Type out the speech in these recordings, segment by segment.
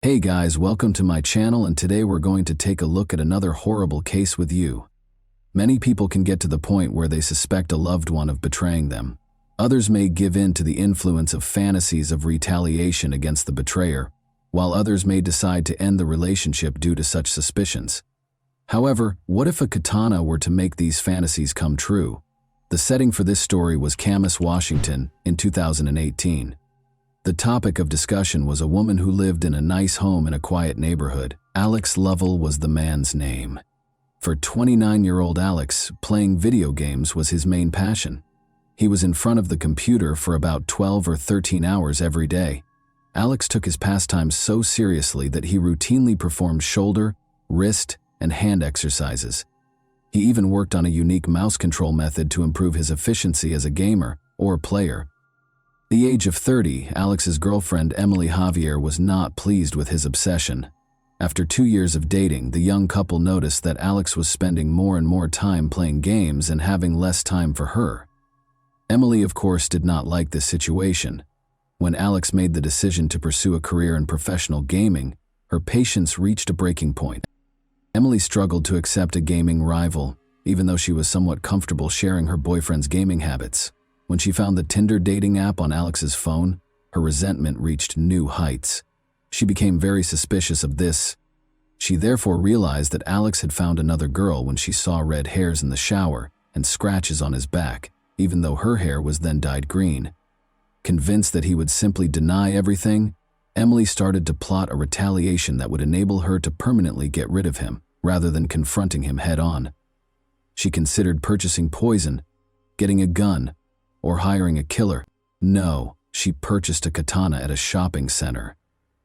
Hey guys, welcome to my channel, and today we're going to take a look at another horrible case with you. Many people can get to the point where they suspect a loved one of betraying them. Others may give in to the influence of fantasies of retaliation against the betrayer, while others may decide to end the relationship due to such suspicions. However, what if a katana were to make these fantasies come true? The setting for this story was Camas, Washington, in 2018. The topic of discussion was a woman who lived in a nice home in a quiet neighborhood. Alex Lovell was the man's name. For 29-year-old Alex, playing video games was his main passion. He was in front of the computer for about 12 or 13 hours every day. Alex took his pastime so seriously that he routinely performed shoulder, wrist, and hand exercises. He even worked on a unique mouse control method to improve his efficiency as a gamer or player. At the age of 30, Alex's girlfriend Emily Javier was not pleased with his obsession. After 2 years of dating, the young couple noticed that Alex was spending more and more time playing games and having less time for her. Emily, of course, did not like this situation. When Alex made the decision to pursue a career in professional gaming, her patience reached a breaking point. Emily struggled to accept a gaming rival, even though she was somewhat comfortable sharing her boyfriend's gaming habits. When she found the Tinder dating app on Alex's phone, her resentment reached new heights. She became very suspicious of this. She therefore realized that Alex had found another girl when she saw red hairs in the shower and scratches on his back, even though her hair was then dyed green. Convinced that he would simply deny everything, Emily started to plot a retaliation that would enable her to permanently get rid of him, rather than confronting him head-on. She considered purchasing poison, getting a gun, or hiring a killer. No, she purchased a katana at a shopping center.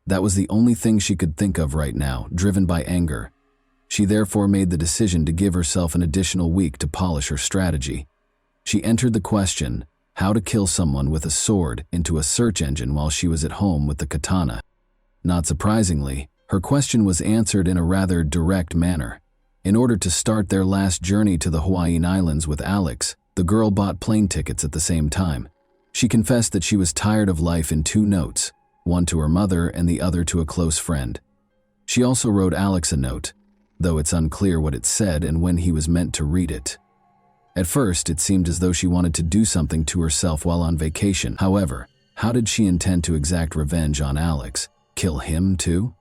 That was the only thing she could think of right now, driven by anger. She therefore made the decision to give herself an additional week to polish her strategy. She entered the question, how to kill someone with a sword, into a search engine while she was at home with the katana. Not surprisingly, her question was answered in a rather direct manner. In order to start their last journey to the Hawaiian Islands with Alex, the girl bought plane tickets at the same time. She confessed that she was tired of life in 2 notes, one to her mother and the other to a close friend. She also wrote Alex a note, though it's unclear what it said and when he was meant to read it. At first, it seemed as though she wanted to do something to herself while on vacation. However, how did she intend to exact revenge on Alex? Kill him too?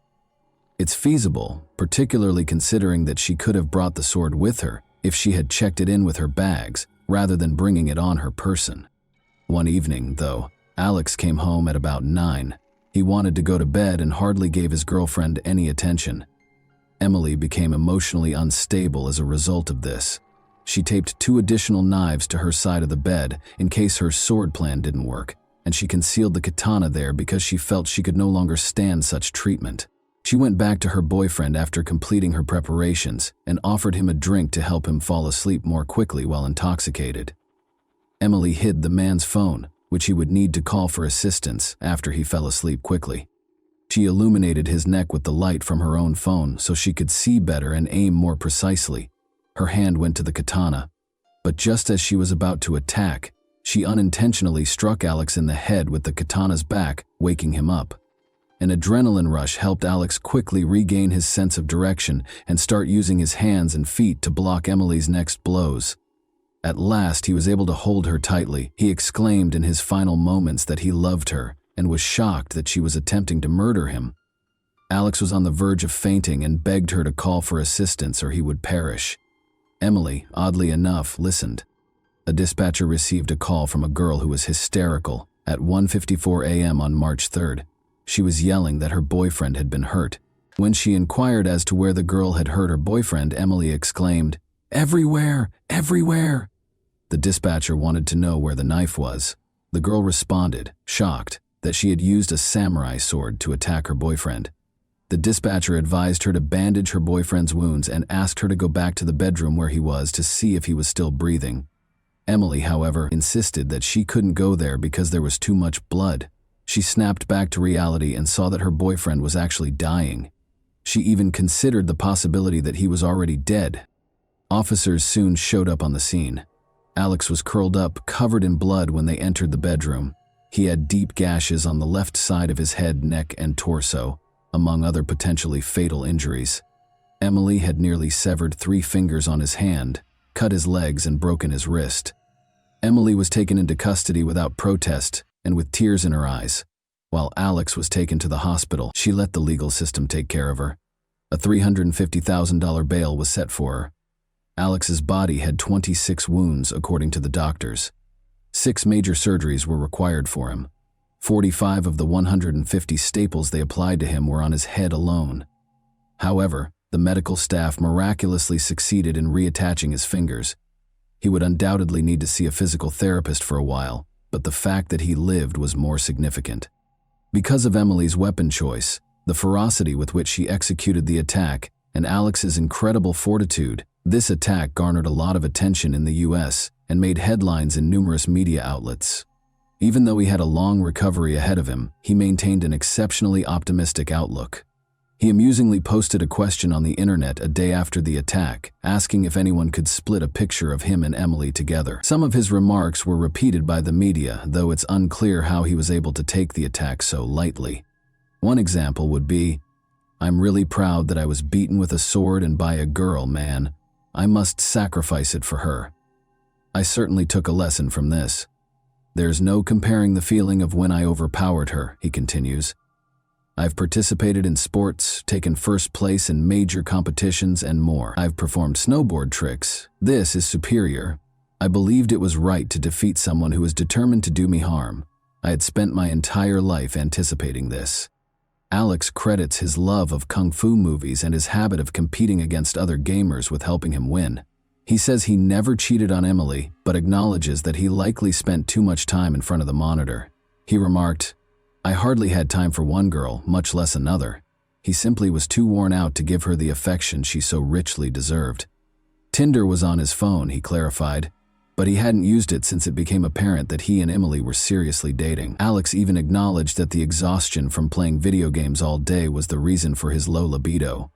It's feasible, particularly considering that she could have brought the sword with her if she had checked it in with her bags, rather than bringing it on her person. One evening, though, Alex came home at about 9. He wanted to go to bed and hardly gave his girlfriend any attention. Emily became emotionally unstable as a result of this. She taped 2 additional knives to her side of the bed in case her sword plan didn't work, and she concealed the katana there because she felt she could no longer stand such treatment. She went back to her boyfriend after completing her preparations and offered him a drink to help him fall asleep more quickly while intoxicated. Emily hid the man's phone, which he would need to call for assistance after he fell asleep quickly. She illuminated his neck with the light from her own phone so she could see better and aim more precisely. Her hand went to the katana, but just as she was about to attack, she unintentionally struck Alex in the head with the katana's back, waking him up. An adrenaline rush helped Alex quickly regain his sense of direction and start using his hands and feet to block Emily's next blows. At last, he was able to hold her tightly. He exclaimed in his final moments that he loved her and was shocked that she was attempting to murder him. Alex was on the verge of fainting and begged her to call for assistance or he would perish. Emily, oddly enough, listened. A dispatcher received a call from a girl who was hysterical at 1:54 a.m. on March 3rd. She was yelling that her boyfriend had been hurt. When she inquired as to where the girl had hurt her boyfriend, Emily exclaimed, "Everywhere! Everywhere!" The dispatcher wanted to know where the knife was. The girl responded, shocked, that she had used a samurai sword to attack her boyfriend. The dispatcher advised her to bandage her boyfriend's wounds and asked her to go back to the bedroom where he was to see if he was still breathing. Emily, however, insisted that she couldn't go there because there was too much blood. She snapped back to reality and saw that her boyfriend was actually dying. She even considered the possibility that he was already dead. Officers soon showed up on the scene. Alex was curled up, covered in blood when they entered the bedroom. He had deep gashes on the left side of his head, neck, and torso. among other potentially fatal injuries. Emily had nearly severed 3 fingers on his hand, cut his legs, and broken his wrist. Emily was taken into custody without protest and with tears in her eyes. While Alex was taken to the hospital, she let the legal system take care of her. A $350,000 bail was set for her. Alex's body had 26 wounds, according to the doctors. 6 major surgeries were required for him. 45 of the 150 staples they applied to him were on his head alone. However, the medical staff miraculously succeeded in reattaching his fingers. He would undoubtedly need to see a physical therapist for a while, but the fact that he lived was more significant. Because of Emily's weapon choice, the ferocity with which she executed the attack, and Alex's incredible fortitude, this attack garnered a lot of attention in the US and made headlines in numerous media outlets. Even though he had a long recovery ahead of him, he maintained an exceptionally optimistic outlook. He amusingly posted a question on the internet a day after the attack, asking if anyone could split a picture of him and Emily together. Some of his remarks were repeated by the media, though it's unclear how he was able to take the attack so lightly. One example would be, "I'm really proud that I was beaten with a sword and by a girl, man. I must sacrifice it for her. I certainly took a lesson from this. There's no comparing the feeling of when I overpowered her," he continues. "I've participated in sports, taken first place in major competitions, and more. I've performed snowboard tricks. This is superior. I believed it was right to defeat someone who was determined to do me harm. I had spent my entire life anticipating this." Alex credits his love of kung fu movies and his habit of competing against other gamers with helping him win. He says he never cheated on Emily, but acknowledges that he likely spent too much time in front of the monitor. He remarked, "I hardly had time for one girl, much less another. He simply was too worn out to give her the affection she so richly deserved." Tinder was on his phone, he clarified, but he hadn't used it since it became apparent that he and Emily were seriously dating. Alex even acknowledged that the exhaustion from playing video games all day was the reason for his low libido.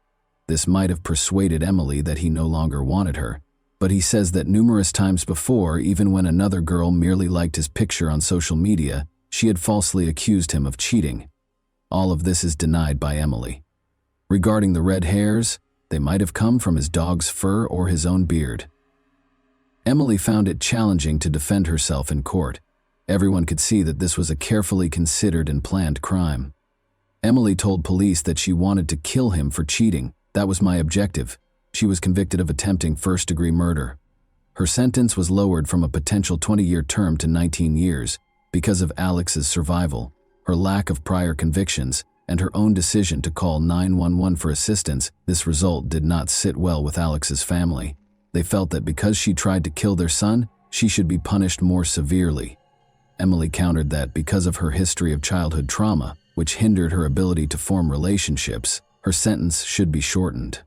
This might have persuaded Emily that he no longer wanted her, but he says that numerous times before, even when another girl merely liked his picture on social media, she had falsely accused him of cheating. All of this is denied by Emily. Regarding the red hairs, they might have come from his dog's fur or his own beard. Emily found it challenging to defend herself in court. Everyone could see that this was a carefully considered and planned crime. Emily told police that she wanted to kill him for cheating. "That was my objective." She was convicted of attempting first-degree murder. Her sentence was lowered from a potential 20-year term to 19 years because of Alex's survival, her lack of prior convictions, and her own decision to call 911 for assistance. This result did not sit well with Alex's family. They felt that because she tried to kill their son, she should be punished more severely. Emily countered that because of her history of childhood trauma, which hindered her ability to form relationships, her sentence should be shortened.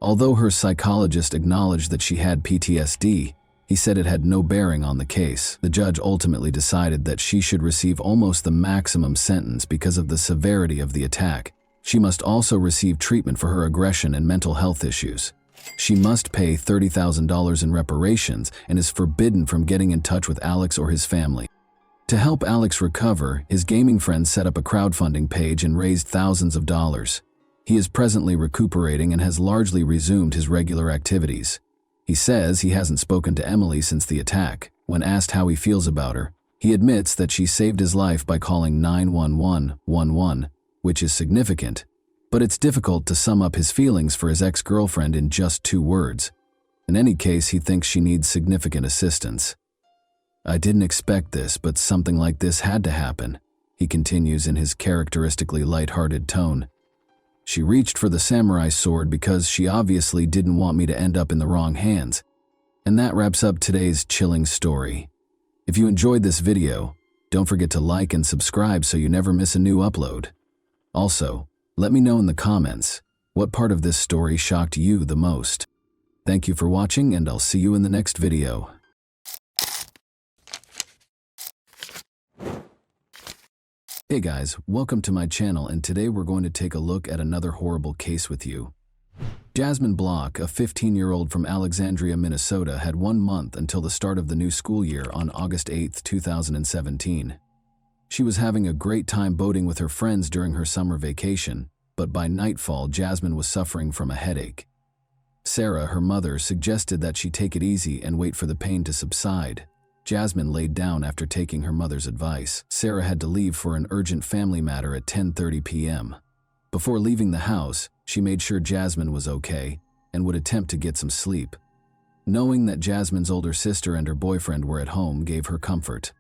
Although her psychologist acknowledged that she had PTSD, he said it had no bearing on the case. The judge ultimately decided that she should receive almost the maximum sentence because of the severity of the attack. She must also receive treatment for her aggression and mental health issues. She must pay $30,000 in reparations and is forbidden from getting in touch with Alex or his family. To help Alex recover, his gaming friends set up a crowdfunding page and raised thousands of dollars. He is presently recuperating and has largely resumed his regular activities. He says he hasn't spoken to Emily since the attack. When asked how he feels about her, he admits that she saved his life by calling 911, which is significant. But it's difficult to sum up his feelings for his ex-girlfriend in just 2 words. In any case, he thinks she needs significant assistance. "I didn't expect this, but something like this had to happen," he continues in his characteristically lighthearted tone. "She reached for the samurai sword because she obviously didn't want me to end up in the wrong hands." And that wraps up today's chilling story. If you enjoyed this video, don't forget to like and subscribe so you never miss a new upload. Also, let me know in the comments, what part of this story shocked you the most? Thank you for watching, and I'll see you in the next video. Hey guys, welcome to my channel, and today we're going to take a look at another horrible case with you. Jasmine Block, a 15-year-old from Alexandria, Minnesota, had 1 month until the start of the new school year on August 8, 2017. She was having a great time boating with her friends during her summer vacation, but by nightfall Jasmine was suffering from a headache. Sarah, her mother, suggested that she take it easy and wait for the pain to subside. Jasmine laid down after taking her mother's advice. Sarah had to leave for an urgent family matter at 10:30 p.m. Before leaving the house, she made sure Jasmine was okay and would attempt to get some sleep. Knowing that Jasmine's older sister and her boyfriend were at home gave her comfort.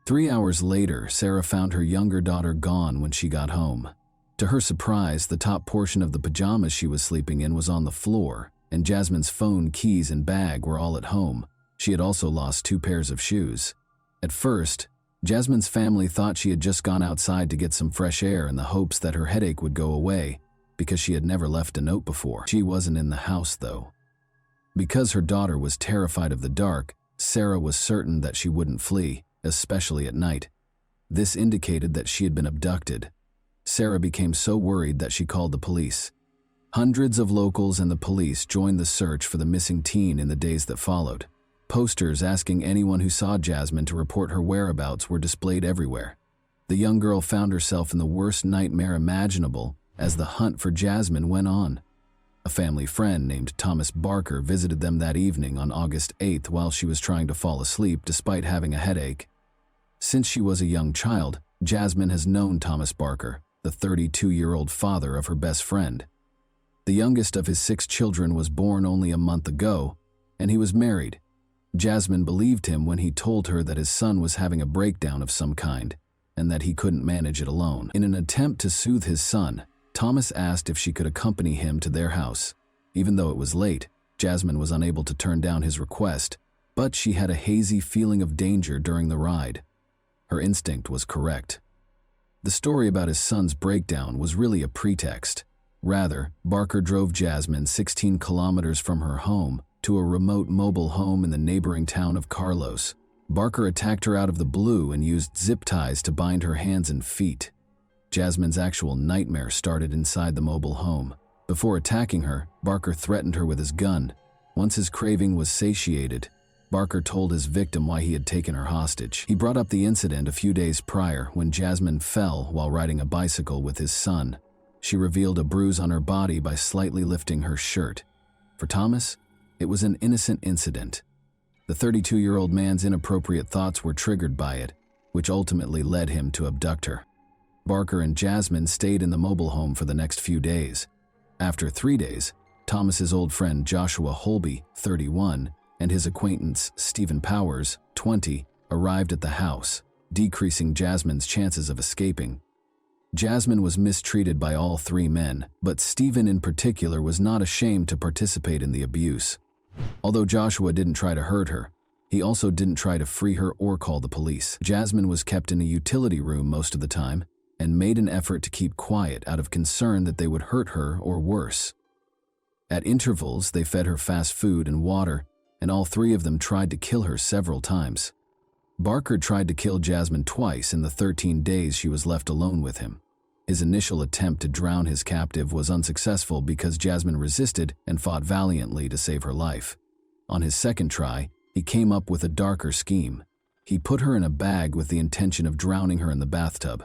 3 hours later, Sarah found her younger daughter gone when she got home. To her surprise, the top portion of the pajamas she was sleeping in was on the floor, and Jasmine's phone, keys, and bag were all at home. She had also lost 2 pairs of shoes. At first, Jasmine's family thought she had just gone outside to get some fresh air in the hopes that her headache would go away, because she had never left a note before. She wasn't in the house, though. Because her daughter was terrified of the dark, Sarah was certain that she wouldn't flee, especially at night. This indicated that she had been abducted. Sarah became so worried that she called the police. Hundreds of locals and the police joined the search for the missing teen in the days that followed. Posters asking anyone who saw Jasmine to report her whereabouts were displayed everywhere. The young girl found herself in the worst nightmare imaginable as the hunt for Jasmine went on. A family friend named Thomas Barker visited them that evening on August 8th while she was trying to fall asleep despite having a headache. Since she was a young child, Jasmine has known Thomas Barker, the 32-year-old father of her best friend. The youngest of his 6 children was born only a month ago, and he was married. Jasmine believed him when he told her that his son was having a breakdown of some kind, and that he couldn't manage it alone. In an attempt to soothe his son, Thomas asked if she could accompany him to their house. Even though it was late, Jasmine was unable to turn down his request, but she had a hazy feeling of danger during the ride. Her instinct was correct. The story about his son's breakdown was really a pretext. Rather, Barker drove Jasmine 16 kilometers from her home to a remote mobile home in the neighboring town of Carlos. Barker attacked her out of the blue and used zip ties to bind her hands and feet. Jasmine's actual nightmare started inside the mobile home. Before attacking her, Barker threatened her with his gun. Once his craving was satiated, Barker told his victim why he had taken her hostage. He brought up the incident a few days prior when Jasmine fell while riding a bicycle with his son. She revealed a bruise on her body by slightly lifting her shirt. For Thomas, it was an innocent incident. The 32-year-old man's inappropriate thoughts were triggered by it, which ultimately led him to abduct her. Barker and Jasmine stayed in the mobile home for the next few days. After 3 days, Thomas's old friend Joshua Holby, 31, and his acquaintance Stephen Powers, 20, arrived at the house, decreasing Jasmine's chances of escaping. Jasmine was mistreated by all 3 men, but Stephen in particular was not ashamed to participate in the abuse. Although Joshua didn't try to hurt her, he also didn't try to free her or call the police. Jasmine was kept in a utility room most of the time and made an effort to keep quiet out of concern that they would hurt her or worse. At intervals, they fed her fast food and water, and all 3 of them tried to kill her several times. Barker tried to kill Jasmine twice in the 13 days she was left alone with him. His initial attempt to drown his captive was unsuccessful because Jasmine resisted and fought valiantly to save her life. On his second try, he came up with a darker scheme. He put her in a bag with the intention of drowning her in the bathtub.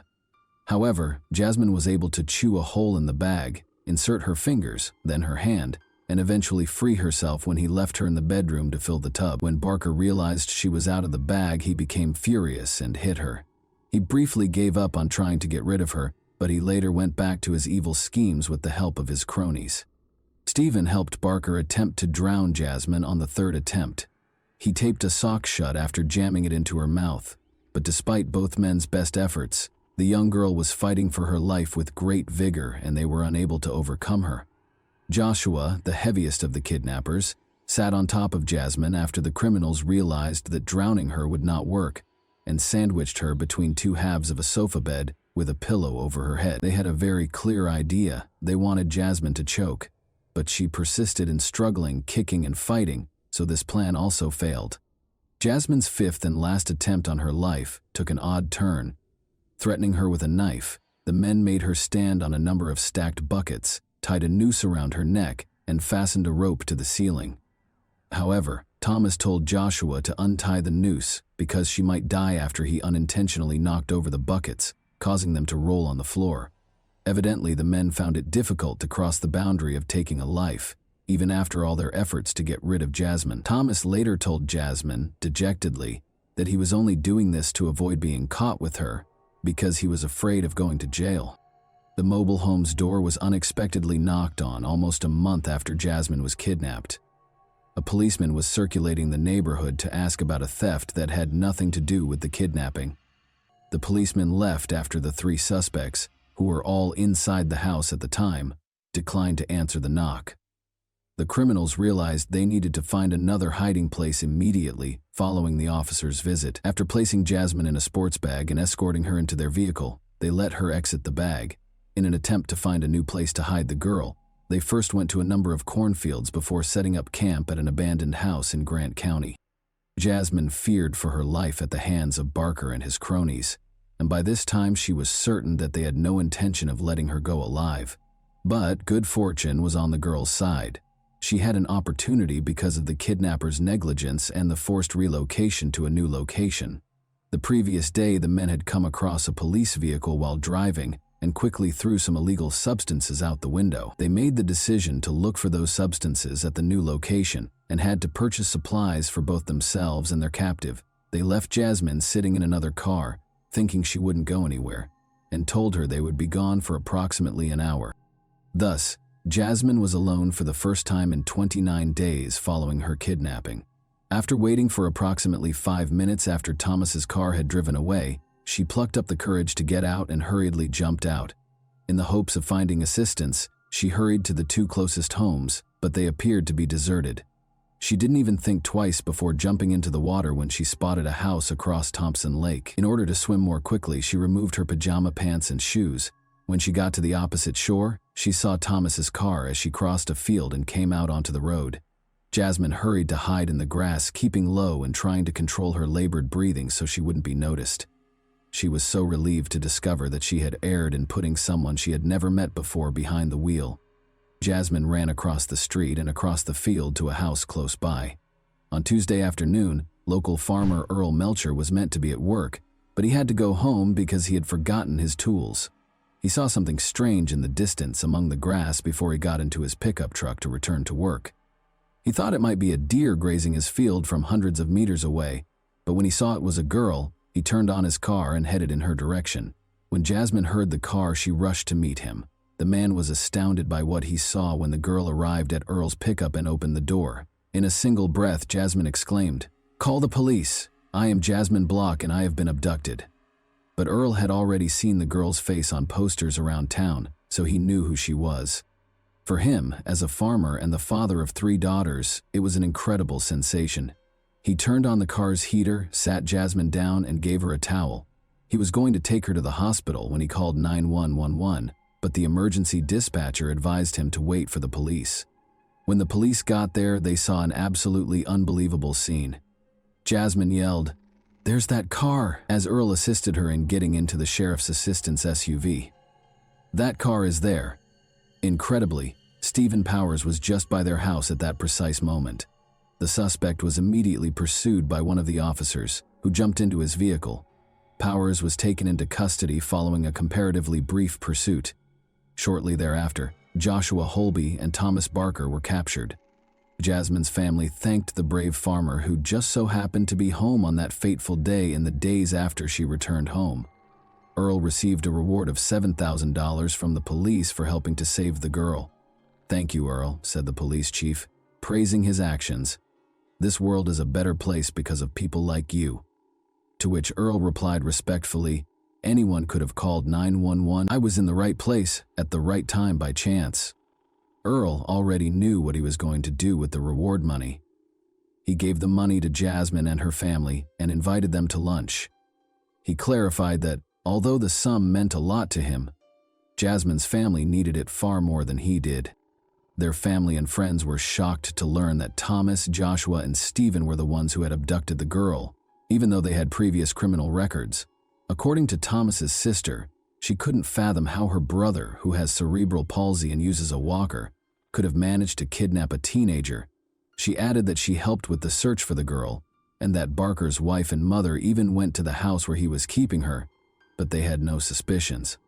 However, Jasmine was able to chew a hole in the bag, insert her fingers, then her hand, and eventually free herself when he left her in the bedroom to fill the tub. When Barker realized she was out of the bag, he became furious and hit her. He briefly gave up on trying to get rid of her, but he later went back to his evil schemes with the help of his cronies. Stephen helped Barker attempt to drown Jasmine on the 3rd attempt. He taped a sock shut after jamming it into her mouth, but despite both men's best efforts, the young girl was fighting for her life with great vigor and they were unable to overcome her. Joshua, the heaviest of the kidnappers, sat on top of Jasmine after the criminals realized that drowning her would not work and sandwiched her between 2 halves of a sofa bed with a pillow over her head. They had a very clear idea. They wanted Jasmine to choke, but she persisted in struggling, kicking, and fighting, so this plan also failed. Jasmine's 5th and last attempt on her life took an odd turn. Threatening her with a knife, the men made her stand on a number of stacked buckets, tied a noose around her neck, and fastened a rope to the ceiling. However, Thomas told Joshua to untie the noose because she might die after he unintentionally knocked over the buckets, causing them to roll on the floor. Evidently, the men found it difficult to cross the boundary of taking a life, even after all their efforts to get rid of Jasmine. Thomas later told Jasmine, dejectedly, that he was only doing this to avoid being caught with her because he was afraid of going to jail. The mobile home's door was unexpectedly knocked on almost a month after Jasmine was kidnapped. A policeman was circulating the neighborhood to ask about a theft that had nothing to do with the kidnapping. The policeman left after the 3 suspects, who were all inside the house at the time, declined to answer the knock. The criminals realized they needed to find another hiding place immediately following the officer's visit. After placing Jasmine in a sports bag and escorting her into their vehicle, they let her exit the bag. In an attempt to find a new place to hide the girl, they first went to a number of cornfields before setting up camp at an abandoned house in Grant County. Jasmine feared for her life at the hands of Barker and his cronies, and by this time she was certain that they had no intention of letting her go alive. But good fortune was on the girl's side. She had an opportunity because of the kidnappers' negligence and the forced relocation to a new location. The previous day, the men had come across a police vehicle while driving and quickly threw some illegal substances out the window. They made the decision to look for those substances at the new location and had to purchase supplies for both themselves and their captive. They left Jasmine sitting in another car, thinking she wouldn't go anywhere, and told her they would be gone for approximately an hour. Thus, Jasmine was alone for the first time in 29 days following her kidnapping. After waiting for approximately 5 minutes after Thomas's car had driven away, she plucked up the courage to get out and hurriedly jumped out. In the hopes of finding assistance, she hurried to the 2 closest homes, but they appeared to be deserted. She didn't even think twice before jumping into the water when she spotted a house across Thompson Lake. In order to swim more quickly, she removed her pajama pants and shoes. When she got to the opposite shore, she saw Thomas's car as she crossed a field and came out onto the road. Jasmine hurried to hide in the grass, keeping low and trying to control her labored breathing so she wouldn't be noticed. She was so relieved to discover that she had erred in putting someone she had never met before behind the wheel. Jasmine ran across the street and across the field to a house close by. On Tuesday afternoon, local farmer Earl Melcher was meant to be at work, but he had to go home because he had forgotten his tools. He saw something strange in the distance among the grass before he got into his pickup truck to return to work. He thought it might be a deer grazing his field from hundreds of meters away, but when he saw it was a girl, he turned on his car and headed in her direction. When Jasmine heard the car, she rushed to meet him. The man was astounded by what he saw when the girl arrived at Earl's pickup and opened the door. In a single breath, Jasmine exclaimed, "Call the police! I am Jasmine Block and I have been abducted." But Earl had already seen the girl's face on posters around town, so he knew who she was. For him, as a farmer and the father of 3 daughters, it was an incredible sensation. He turned on the car's heater, sat Jasmine down, and gave her a towel. He was going to take her to the hospital when he called 911, but the emergency dispatcher advised him to wait for the police. When the police got there, they saw an absolutely unbelievable scene. Jasmine yelled, "There's that car," as Earl assisted her in getting into the sheriff's assistant's SUV. "That car is there." Incredibly, Stephen Powers was just by their house at that precise moment. The suspect was immediately pursued by one of the officers, who jumped into his vehicle. Powers was taken into custody following a comparatively brief pursuit. Shortly thereafter, Joshua Holby and Thomas Barker were captured. Jasmine's family thanked the brave farmer who just so happened to be home on that fateful day in the days after she returned home. Earl received a reward of $7,000 from the police for helping to save the girl. "Thank you, Earl," said the police chief, praising his actions. "This world is a better place because of people like you." To which Earl replied respectfully, "Anyone could have called 911. I was in the right place at the right time by chance." Earl already knew what he was going to do with the reward money. He gave the money to Jasmine and her family and invited them to lunch. He clarified that, although the sum meant a lot to him, Jasmine's family needed it far more than he did. Their family and friends were shocked to learn that Thomas, Joshua, and Stephen were the ones who had abducted the girl, even though they had previous criminal records. According to Thomas's sister, she couldn't fathom how her brother, who has cerebral palsy and uses a walker, could have managed to kidnap a teenager, She added that she helped with the search for the girl, and that Barker's wife and mother even went to the house where he was keeping her, but they had no suspicions.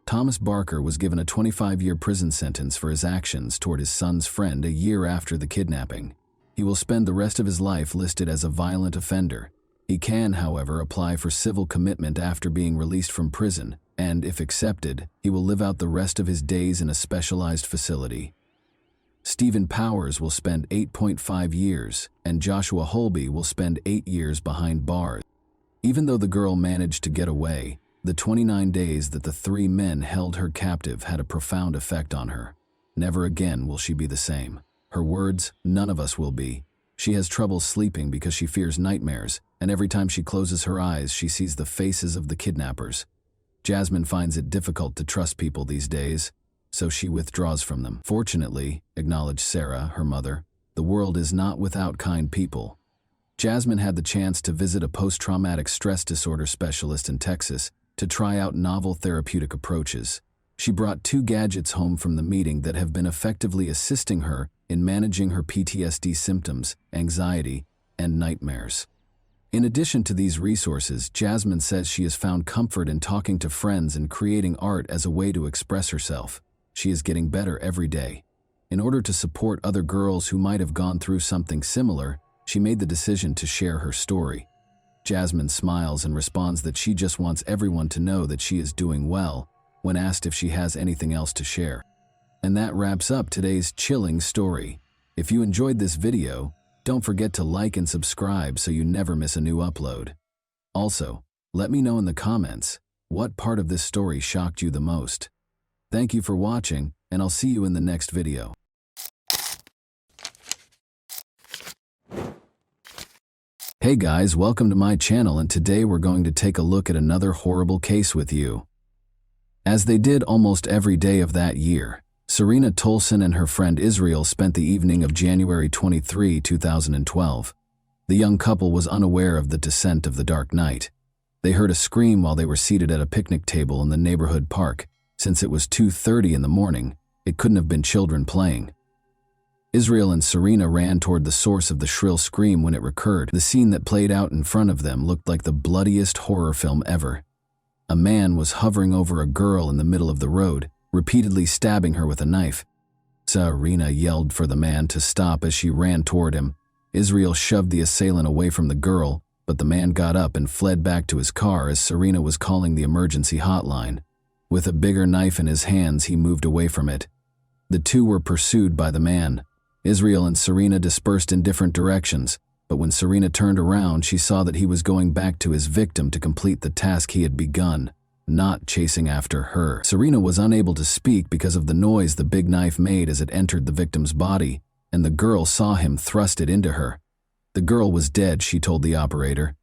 Thomas Barker was given a 25-year prison sentence for his actions toward his son's friend a year after the kidnapping. He will spend the rest of his life listed as a violent offender. He can, however, apply for civil commitment after being released from prison, and, if accepted, he will live out the rest of his days in a specialized facility. Stephen Powers will spend 8.5 years, and Joshua Holby will spend 8 years behind bars. Even though the girl managed to get away, the 29 days that the three men held her captive had a profound effect on her. Never again will she be the same. Her words, "None of us will be." She has trouble sleeping because she fears nightmares, and every time she closes her eyes, she sees the faces of the kidnappers. Jasmine finds it difficult to trust people these days, so she withdraws from them. Fortunately, acknowledged Sarah, her mother, the world is not without kind people. Jasmine had the chance to visit a post-traumatic stress disorder specialist in Texas to try out novel therapeutic approaches. She brought 2 gadgets home from the meeting that have been effectively assisting her in managing her PTSD symptoms, anxiety, and nightmares. In addition to these resources, Jasmine says she has found comfort in talking to friends and creating art as a way to express herself. She is getting better every day. In order to support other girls who might have gone through something similar, she made the decision to share her story. Jasmine smiles and responds that she just wants everyone to know that she is doing well when asked if she has anything else to share. And that wraps up today's chilling story. If you enjoyed this video, don't forget to like and subscribe so you never miss a new upload. Also, let me know in the comments what part of this story shocked you the most. Thank you for watching, and I'll see you in the next video. Hey guys, welcome to my channel, and today we're going to take a look at another horrible case with you. As they did almost every day of that year, Serena Tolson and her friend Israel spent the evening of January 23, 2012. The young couple was unaware of the descent of the dark night. They heard a scream while they were seated at a picnic table in the neighborhood park. Since it was 2:30 in the morning, it couldn't have been children playing. Israel and Serena ran toward the source of the shrill scream when it recurred. The scene that played out in front of them looked like the bloodiest horror film ever. A man was hovering over a girl in the middle of the road, repeatedly stabbing her with a knife. Serena yelled for the man to stop as she ran toward him. Israel shoved the assailant away from the girl, but the man got up and fled back to his car as Serena was calling the emergency hotline. With a bigger knife in his hands, he moved away from it. The two were pursued by the man. Israel and Serena dispersed in different directions, but when Serena turned around, she saw that he was going back to his victim to complete the task he had begun, not chasing after her. Serena was unable to speak because of the noise the big knife made as it entered the victim's body, and the girl saw him thrust it into her. The girl was dead, she told the operator.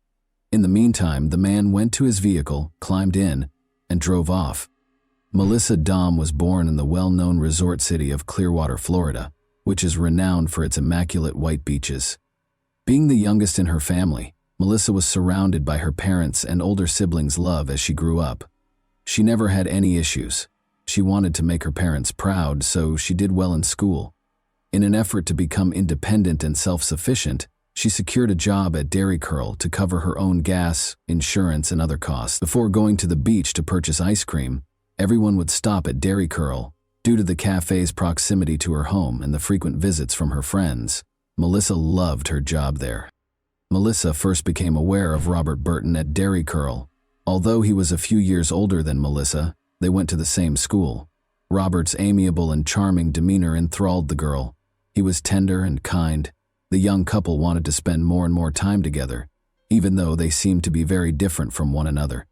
In the meantime, the man went to his vehicle, climbed in, and drove off. Melissa Dahm was born in the well-known resort city of Clearwater, Florida, which is renowned for its immaculate white beaches. Being the youngest in her family, Melissa was surrounded by her parents' and older siblings' love as she grew up. She never had any issues. She wanted to make her parents proud, so she did well in school. In an effort to become independent and self-sufficient, she secured a job at Dairy Curl to cover her own gas, insurance, and other costs. Before going to the beach to purchase ice cream, everyone would stop at Dairy Curl due to the cafe's proximity to her home and the frequent visits from her friends. Melissa loved her job there. Melissa first became aware of Robert Burton at Dairy Curl. Although he was a few years older than Melissa, they went to the same school. Robert's amiable and charming demeanor enthralled the girl. He was tender and kind. The young couple wanted to spend more and more time together, even though they seemed to be very different from one another.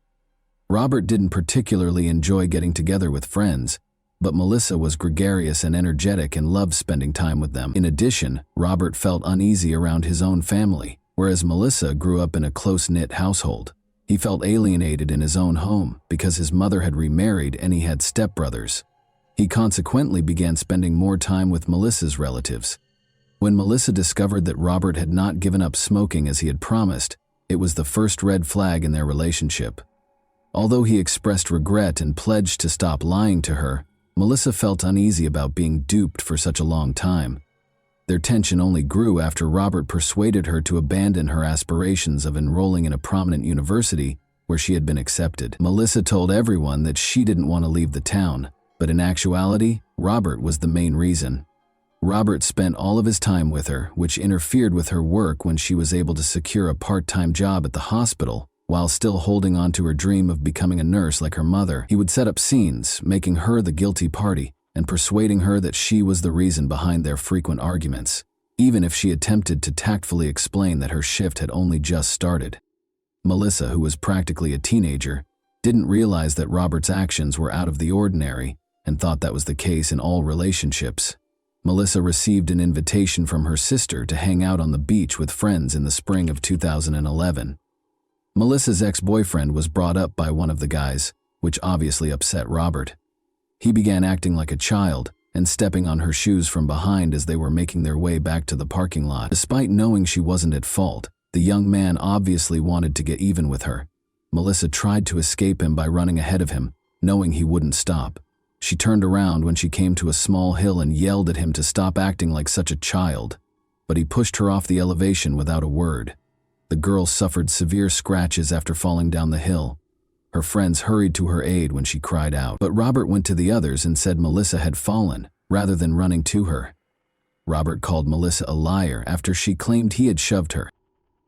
Robert didn't particularly enjoy getting together with friends, but Melissa was gregarious and energetic and loved spending time with them. In addition, Robert felt uneasy around his own family, whereas Melissa grew up in a close-knit household. He felt alienated in his own home because his mother had remarried and he had stepbrothers. He consequently began spending more time with Melissa's relatives. When Melissa discovered that Robert had not given up smoking as he had promised, it was the first red flag in their relationship. Although he expressed regret and pledged to stop lying to her, Melissa felt uneasy about being duped for such a long time. Their tension only grew after Robert persuaded her to abandon her aspirations of enrolling in a prominent university where she had been accepted. Melissa told everyone that she didn't want to leave the town, but in actuality, Robert was the main reason. Robert spent all of his time with her, which interfered with her work when she was able to secure a part-time job at the hospital. While still holding on to her dream of becoming a nurse like her mother, he would set up scenes, making her the guilty party and persuading her that she was the reason behind their frequent arguments, even if she attempted to tactfully explain that her shift had only just started. Melissa, who was practically a teenager, didn't realize that Robert's actions were out of the ordinary and thought that was the case in all relationships. Melissa received an invitation from her sister to hang out on the beach with friends in the spring of 2011. Melissa's ex-boyfriend was brought up by one of the guys, which obviously upset Robert. He began acting like a child and stepping on her shoes from behind as they were making their way back to the parking lot. Despite knowing she wasn't at fault, the young man obviously wanted to get even with her. Melissa tried to escape him by running ahead of him, knowing he wouldn't stop. She turned around when she came to a small hill and yelled at him to stop acting like such a child, but he pushed her off the elevation without a word. The girl suffered severe scratches after falling down the hill. Her friends hurried to her aid when she cried out, but Robert went to the others and said Melissa had fallen, rather than running to her. Robert called Melissa a liar after she claimed he had shoved her.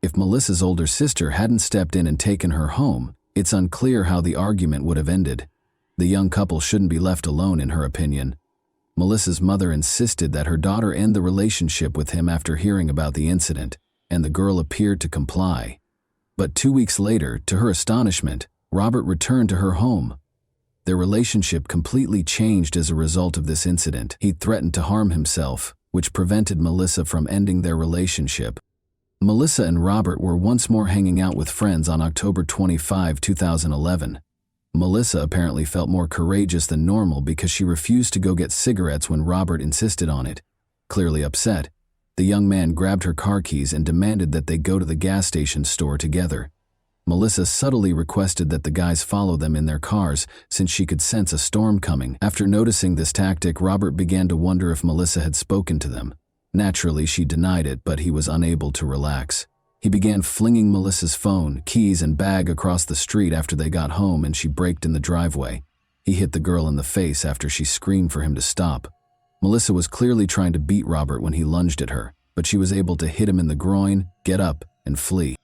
If Melissa's older sister hadn't stepped in and taken her home, it's unclear how the argument would have ended. The young couple shouldn't be left alone, in her opinion. Melissa's mother insisted that her daughter end the relationship with him after hearing about the incident, and the girl appeared to comply. But 2 weeks later, to her astonishment, Robert returned to her home. Their relationship completely changed as a result of this incident. He threatened to harm himself, which prevented Melissa from ending their relationship. Melissa and Robert were once more hanging out with friends on October 25, 2011. Melissa apparently felt more courageous than normal because she refused to go get cigarettes when Robert insisted on it. Clearly upset, the young man grabbed her car keys and demanded that they go to the gas station store together. Melissa subtly requested that the guys follow them in their cars since she could sense a storm coming. After noticing this tactic, Robert began to wonder if Melissa had spoken to them. Naturally, she denied it, but he was unable to relax. He began flinging Melissa's phone, keys, and bag across the street after they got home and she braked in the driveway. He hit the girl in the face after she screamed for him to stop. Melissa was clearly trying to beat Robert when he lunged at her, but she was able to hit him in the groin, get up, and flee.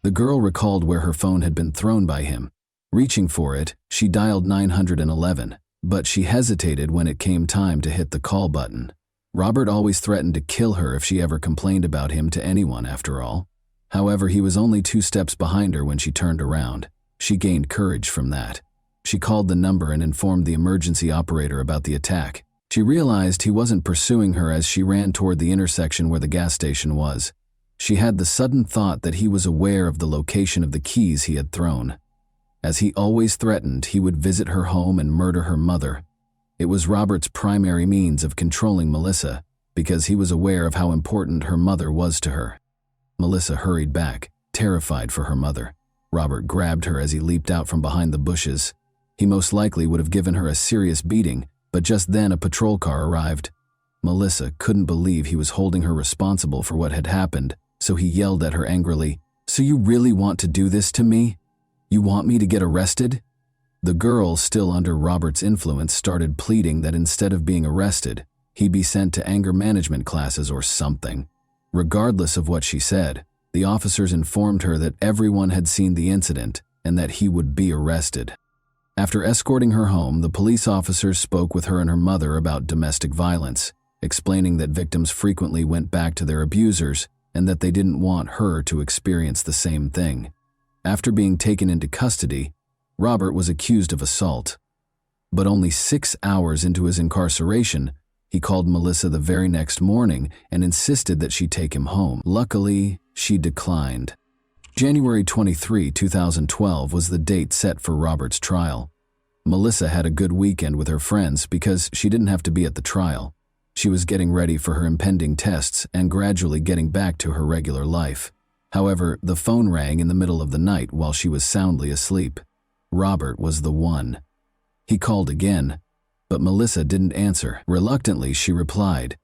The girl recalled where her phone had been thrown by him. Reaching for it, she dialed 911, but she hesitated when it came time to hit the call button. Robert always threatened to kill her if she ever complained about him to anyone, after all. However, he was only 2 steps behind her when she turned around. She gained courage from that. She called the number and informed the emergency operator about the attack. She realized he wasn't pursuing her as she ran toward the intersection where the gas station was. She had the sudden thought that he was aware of the location of the keys he had thrown. As he always threatened, he would visit her home and murder her mother. It was Robert's primary means of controlling Melissa, because he was aware of how important her mother was to her. Melissa hurried back, terrified for her mother. Robert grabbed her as he leaped out from behind the bushes. He most likely would have given her a serious beating, but just then a patrol car arrived. Melissa couldn't believe he was holding her responsible for what had happened, so he yelled at her angrily, "So you really want to do this to me? You want me to get arrested?" The girl, still under Robert's influence, started pleading that instead of being arrested, he be sent to anger management classes or something. Regardless of what she said, the officers informed her that everyone had seen the incident and that he would be arrested. After escorting her home, the police officers spoke with her and her mother about domestic violence, explaining that victims frequently went back to their abusers and that they didn't want her to experience the same thing. After being taken into custody, Robert was accused of assault. But only 6 hours into his incarceration, he called Melissa the very next morning and insisted that she take him home. Luckily, she declined. January 23, 2012 was the date set for Robert's trial. Melissa had a good weekend with her friends because she didn't have to be at the trial. She was getting ready for her impending tests and gradually getting back to her regular life. However, the phone rang in the middle of the night while she was soundly asleep. Robert was the one. He called again, but Melissa didn't answer. Reluctantly, she replied,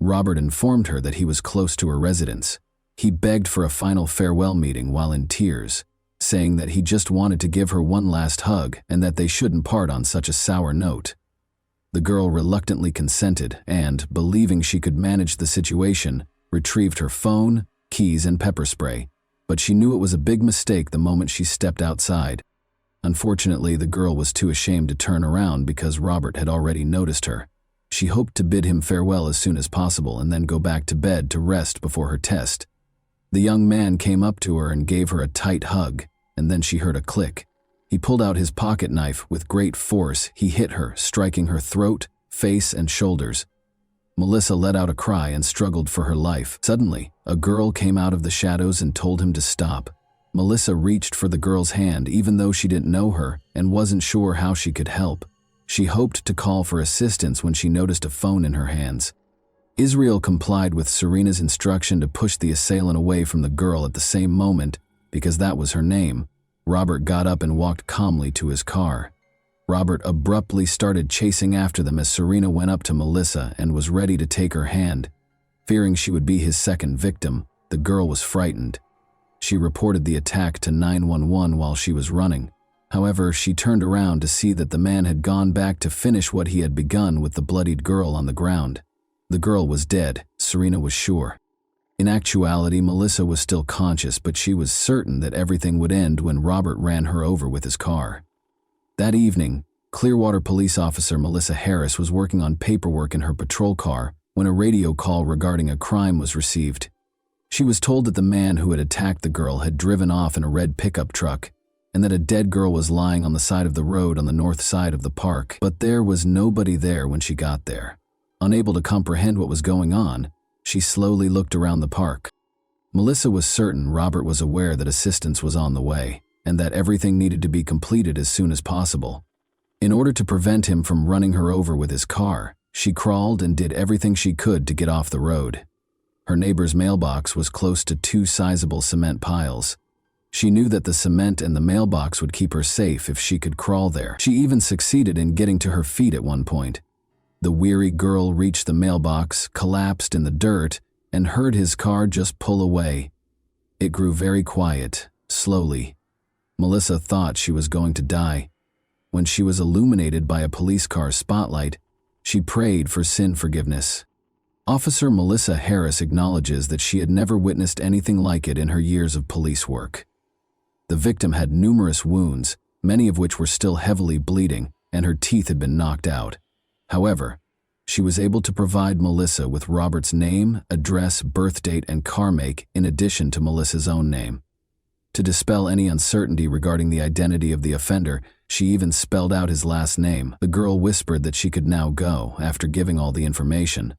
Robert informed her that he was close to her residence. He begged for a final farewell meeting while in tears, saying that he just wanted to give her one last hug and that they shouldn't part on such a sour note. The girl reluctantly consented and, believing she could manage the situation, retrieved her phone, keys, and pepper spray, but she knew it was a big mistake the moment she stepped outside. Unfortunately, the girl was too ashamed to turn around because Robert had already noticed her. She hoped to bid him farewell as soon as possible and then go back to bed to rest before her test. The young man came up to her and gave her a tight hug, and then she heard a click. He pulled out his pocket knife. With great force, he hit her, striking her throat, face, and shoulders. Melissa let out a cry and struggled for her life. Suddenly, a girl came out of the shadows and told him to stop. Melissa reached for the girl's hand even though she didn't know her and wasn't sure how she could help. She hoped to call for assistance when she noticed a phone in her hands. Israel complied with Serena's instruction to push the assailant away from the girl at the same moment, because that was her name. Robert got up and walked calmly to his car. Robert abruptly started chasing after them as Serena went up to Melissa and was ready to take her hand. Fearing she would be his second victim, the girl was frightened. She reported the attack to 911 while she was running. However, she turned around to see that the man had gone back to finish what he had begun with the bloodied girl on the ground. The girl was dead, Serena was sure. In actuality, Melissa was still conscious, but she was certain that everything would end when Robert ran her over with his car. That evening, Clearwater police officer Melissa Harris was working on paperwork in her patrol car when a radio call regarding a crime was received. She was told that the man who had attacked the girl had driven off in a red pickup truck and that a dead girl was lying on the side of the road on the north side of the park, but there was nobody there when she got there. Unable to comprehend what was going on, she slowly looked around the park. Melissa was certain Robert was aware that assistance was on the way and that everything needed to be completed as soon as possible. In order to prevent him from running her over with his car, she crawled and did everything she could to get off the road. Her neighbor's mailbox was close to two sizable cement piles. She knew that the cement and the mailbox would keep her safe if she could crawl there. She even succeeded in getting to her feet at one point. The weary girl reached the mailbox, collapsed in the dirt, and heard his car just pull away. It grew very quiet, slowly. Melissa thought she was going to die. When she was illuminated by a police car's spotlight, she prayed for sin forgiveness. Officer Melissa Harris acknowledges that she had never witnessed anything like it in her years of police work. The victim had numerous wounds, many of which were still heavily bleeding, and her teeth had been knocked out. However, she was able to provide Melissa with Robert's name, address, birth date, and car make in addition to Melissa's own name. To dispel any uncertainty regarding the identity of the offender, she even spelled out his last name. The girl whispered that she could now go after giving all the information.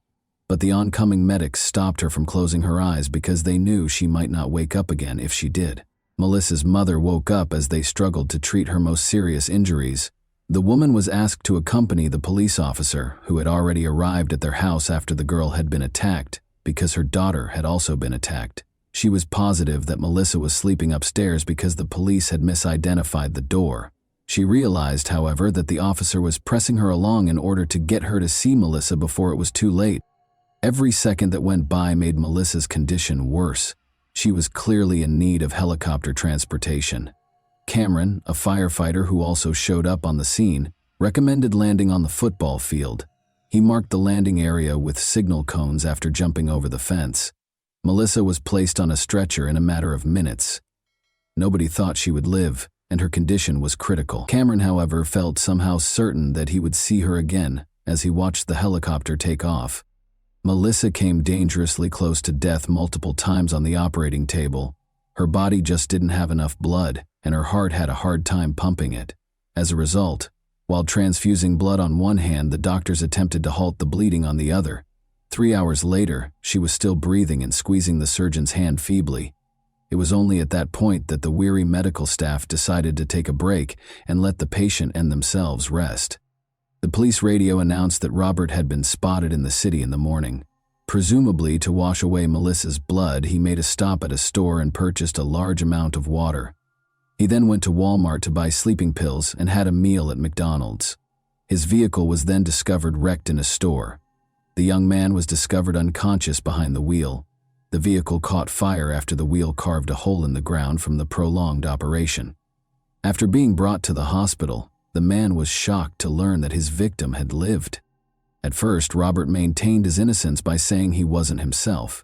But the oncoming medics stopped her from closing her eyes because they knew she might not wake up again if she did. Melissa's mother woke up as they struggled to treat her most serious injuries. The woman was asked to accompany the police officer, who had already arrived at their house after the girl had been attacked, because her daughter had also been attacked. She was positive that Melissa was sleeping upstairs because the police had misidentified the door. She realized, however, that the officer was pressing her along in order to get her to see Melissa before it was too late. Every second that went by made Melissa's condition worse. She was clearly in need of helicopter transportation. Cameron, a firefighter who also showed up on the scene, recommended landing on the football field. He marked the landing area with signal cones after jumping over the fence. Melissa was placed on a stretcher in a matter of minutes. Nobody thought she would live, and her condition was critical. Cameron, however, felt somehow certain that he would see her again as he watched the helicopter take off. Melissa came dangerously close to death multiple times on the operating table. Her body just didn't have enough blood, and her heart had a hard time pumping it. As a result, while transfusing blood on one hand, the doctors attempted to halt the bleeding on the other. 3 hours later, she was still breathing and squeezing the surgeon's hand feebly. It was only at that point that the weary medical staff decided to take a break and let the patient and themselves rest. The police radio announced that Robert had been spotted in the city in the morning. Presumably to wash away Melissa's blood, he made a stop at a store and purchased a large amount of water. He then went to Walmart to buy sleeping pills and had a meal at McDonald's. His vehicle was then discovered wrecked in a store. The young man was discovered unconscious behind the wheel. The vehicle caught fire after the wheel carved a hole in the ground from the prolonged operation. After being brought to the hospital, the man was shocked to learn that his victim had lived. At first, Robert maintained his innocence by saying he wasn't himself.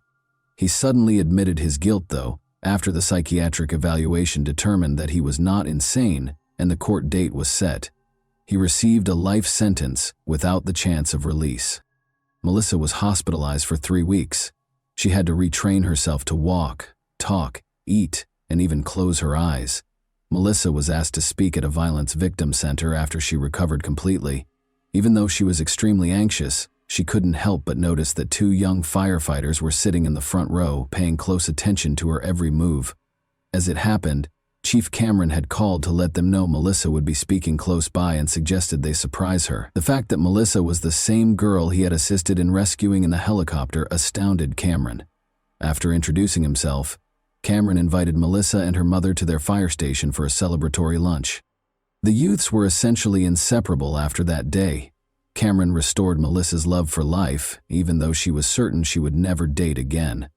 He suddenly admitted his guilt, though, after the psychiatric evaluation determined that he was not insane and the court date was set. He received a life sentence without the chance of release. Melissa was hospitalized for 3 weeks. She had to retrain herself to walk, talk, eat, and even close her eyes. Melissa was asked to speak at a violence victim center after she recovered completely. Even though she was extremely anxious, she couldn't help but notice that 2 young firefighters were sitting in the front row, paying close attention to her every move. As it happened, Chief Cameron had called to let them know Melissa would be speaking close by and suggested they surprise her. The fact that Melissa was the same girl he had assisted in rescuing in the helicopter astounded Cameron. After introducing himself, Cameron invited Melissa and her mother to their fire station for a celebratory lunch. The youths were essentially inseparable after that day. Cameron restored Melissa's love for life, even though she was certain she would never date again.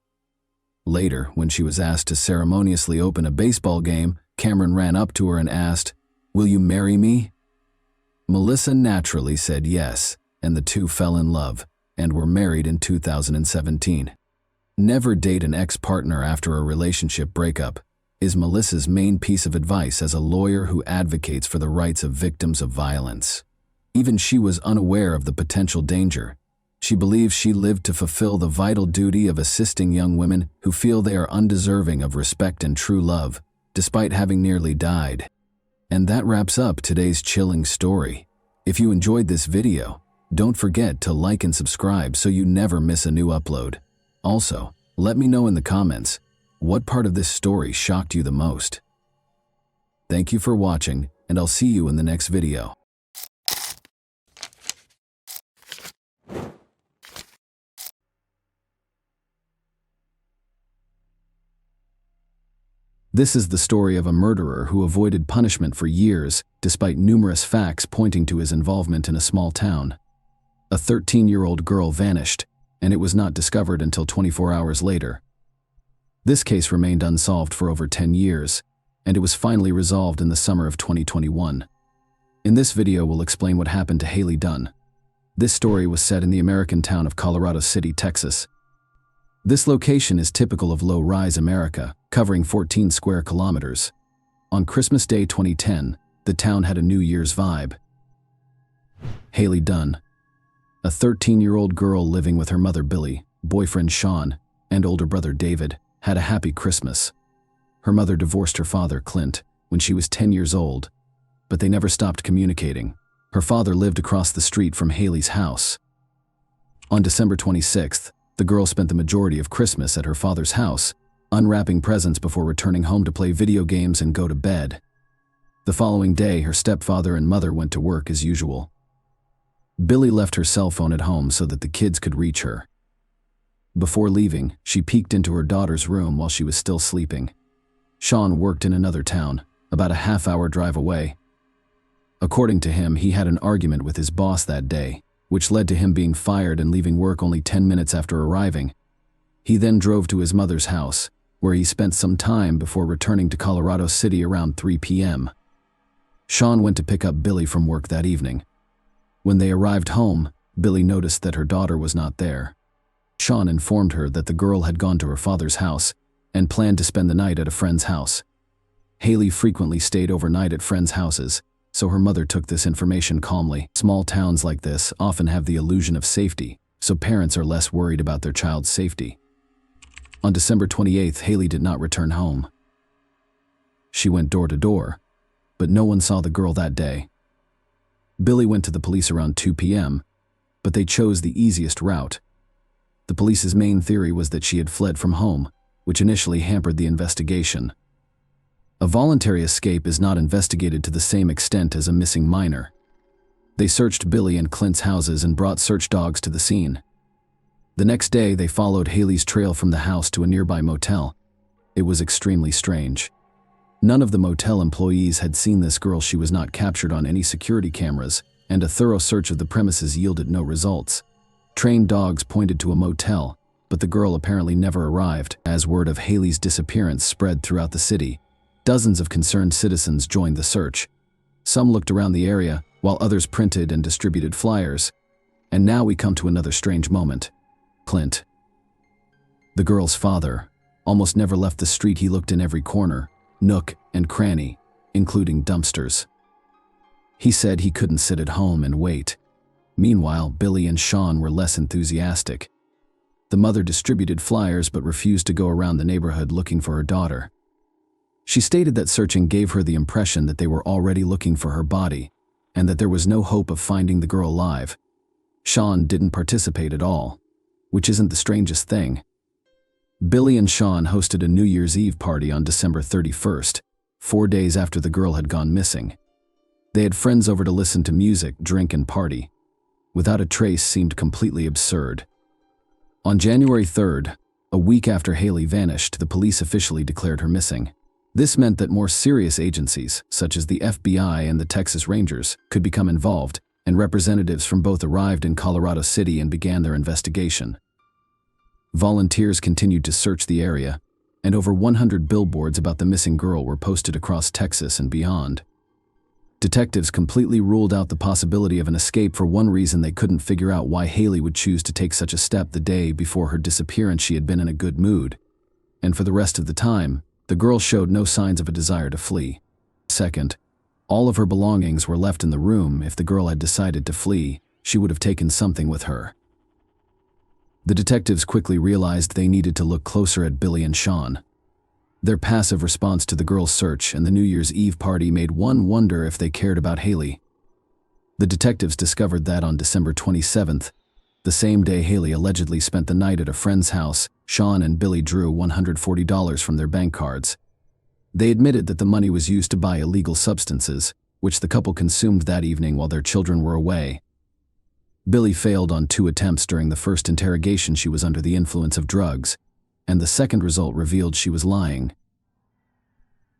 Later, when she was asked to ceremoniously open a baseball game, Cameron ran up to her and asked, "Will you marry me?" Melissa naturally said yes, and the two fell in love and were married in 2017. Never date an ex-partner after a relationship breakup is Melissa's main piece of advice as a lawyer who advocates for the rights of victims of violence. Even she was unaware of the potential danger. She believes she lived to fulfill the vital duty of assisting young women who feel they are undeserving of respect and true love, despite having nearly died. And that wraps up today's chilling story. If you enjoyed this video, don't forget to like and subscribe so you never miss a new upload. Also, let me know in the comments, what part of this story shocked you the most? Thank you for watching, and I'll see you in the next video. This is the story of a murderer who avoided punishment for years, despite numerous facts pointing to his involvement in a small town. A 13-year-old girl vanished, and it was not discovered until 24 hours later. This case remained unsolved for over 10 years, and it was finally resolved in the summer of 2021. In this video, we'll explain what happened to Haley Dunn. This story was set in the American town of Colorado City, Texas. This location is typical of low-rise America, covering 14 square kilometers. On Christmas Day 2010, the town had a New Year's vibe. Haley Dunn, a 13-year-old girl living with her mother Billy, boyfriend Sean, and older brother David, had a happy Christmas. Her mother divorced her father, Clint, when she was 10 years old, but they never stopped communicating. Her father lived across the street from Haley's house. On December 26th, the girl spent the majority of Christmas at her father's house, unwrapping presents before returning home to play video games and go to bed. The following day, her stepfather and mother went to work as usual. Billy left her cell phone at home so that the kids could reach her. Before leaving, she peeked into her daughter's room while she was still sleeping. Sean worked in another town, about a half-hour drive away. According to him, he had an argument with his boss that day, which led to him being fired and leaving work only 10 minutes after arriving. He then drove to his mother's house, where he spent some time before returning to Colorado City around 3 p.m. Sean went to pick up Billy from work that evening. When they arrived home, Billy noticed that her daughter was not there. Sean informed her that the girl had gone to her father's house and planned to spend the night at a friend's house. Haley frequently stayed overnight at friends' houses, so her mother took this information calmly. Small towns like this often have the illusion of safety, so parents are less worried about their child's safety. On December 28th, Haley did not return home. She went door to door, but no one saw the girl that day. Billy went to the police around 2 p.m., but they chose the easiest route. The police's main theory was that she had fled from home, which initially hampered the investigation. A voluntary escape is not investigated to the same extent as a missing minor. They searched Billy and Clint's houses and brought search dogs to the scene. The next day, they followed Haley's trail from the house to a nearby motel. It was extremely strange. None of the motel employees had seen this girl. She was not captured on any security cameras, and a thorough search of the premises yielded no results. Trained dogs pointed to a motel, but the girl apparently never arrived. As word of Haley's disappearance spread throughout the city, dozens of concerned citizens joined the search. Some looked around the area, while others printed and distributed flyers. And now we come to another strange moment. Clint, the girl's father, almost never left the street. He looked in every corner, nook and cranny, including dumpsters. He said he couldn't sit at home and wait. Meanwhile, Billy and Sean were less enthusiastic. The mother distributed flyers but refused to go around the neighborhood looking for her daughter. She stated that searching gave her the impression that they were already looking for her body, and that there was no hope of finding the girl alive. Sean didn't participate at all, which isn't the strangest thing. Billy and Sean hosted a New Year's Eve party on December 31st, 4 days after the girl had gone missing. They had friends over to listen to music, drink, and party. Without a trace seemed completely absurd. On January 3rd, a week after Haley vanished, the police officially declared her missing. This meant that more serious agencies, such as the FBI and the Texas Rangers, could become involved, and representatives from both arrived in Colorado City and began their investigation. Volunteers continued to search the area, and over 100 billboards about the missing girl were posted across Texas and beyond. Detectives completely ruled out the possibility of an escape. For one reason, they couldn't figure out why Haley would choose to take such a step. The day before her disappearance, she had been in a good mood, and for the rest of the time, the girl showed no signs of a desire to flee. Second, all of her belongings were left in the room. If the girl had decided to flee, she would have taken something with her. The detectives quickly realized they needed to look closer at Billy and Sean. Their passive response to the girl's search and the New Year's Eve party made one wonder if they cared about Haley. The detectives discovered that on December 27th, the same day Haley allegedly spent the night at a friend's house, Sean and Billy drew $140 from their bank cards. They admitted that the money was used to buy illegal substances, which the couple consumed that evening while their children were away. Billy failed on 2 attempts. During the first interrogation, she was under the influence of drugs, and the second result revealed she was lying.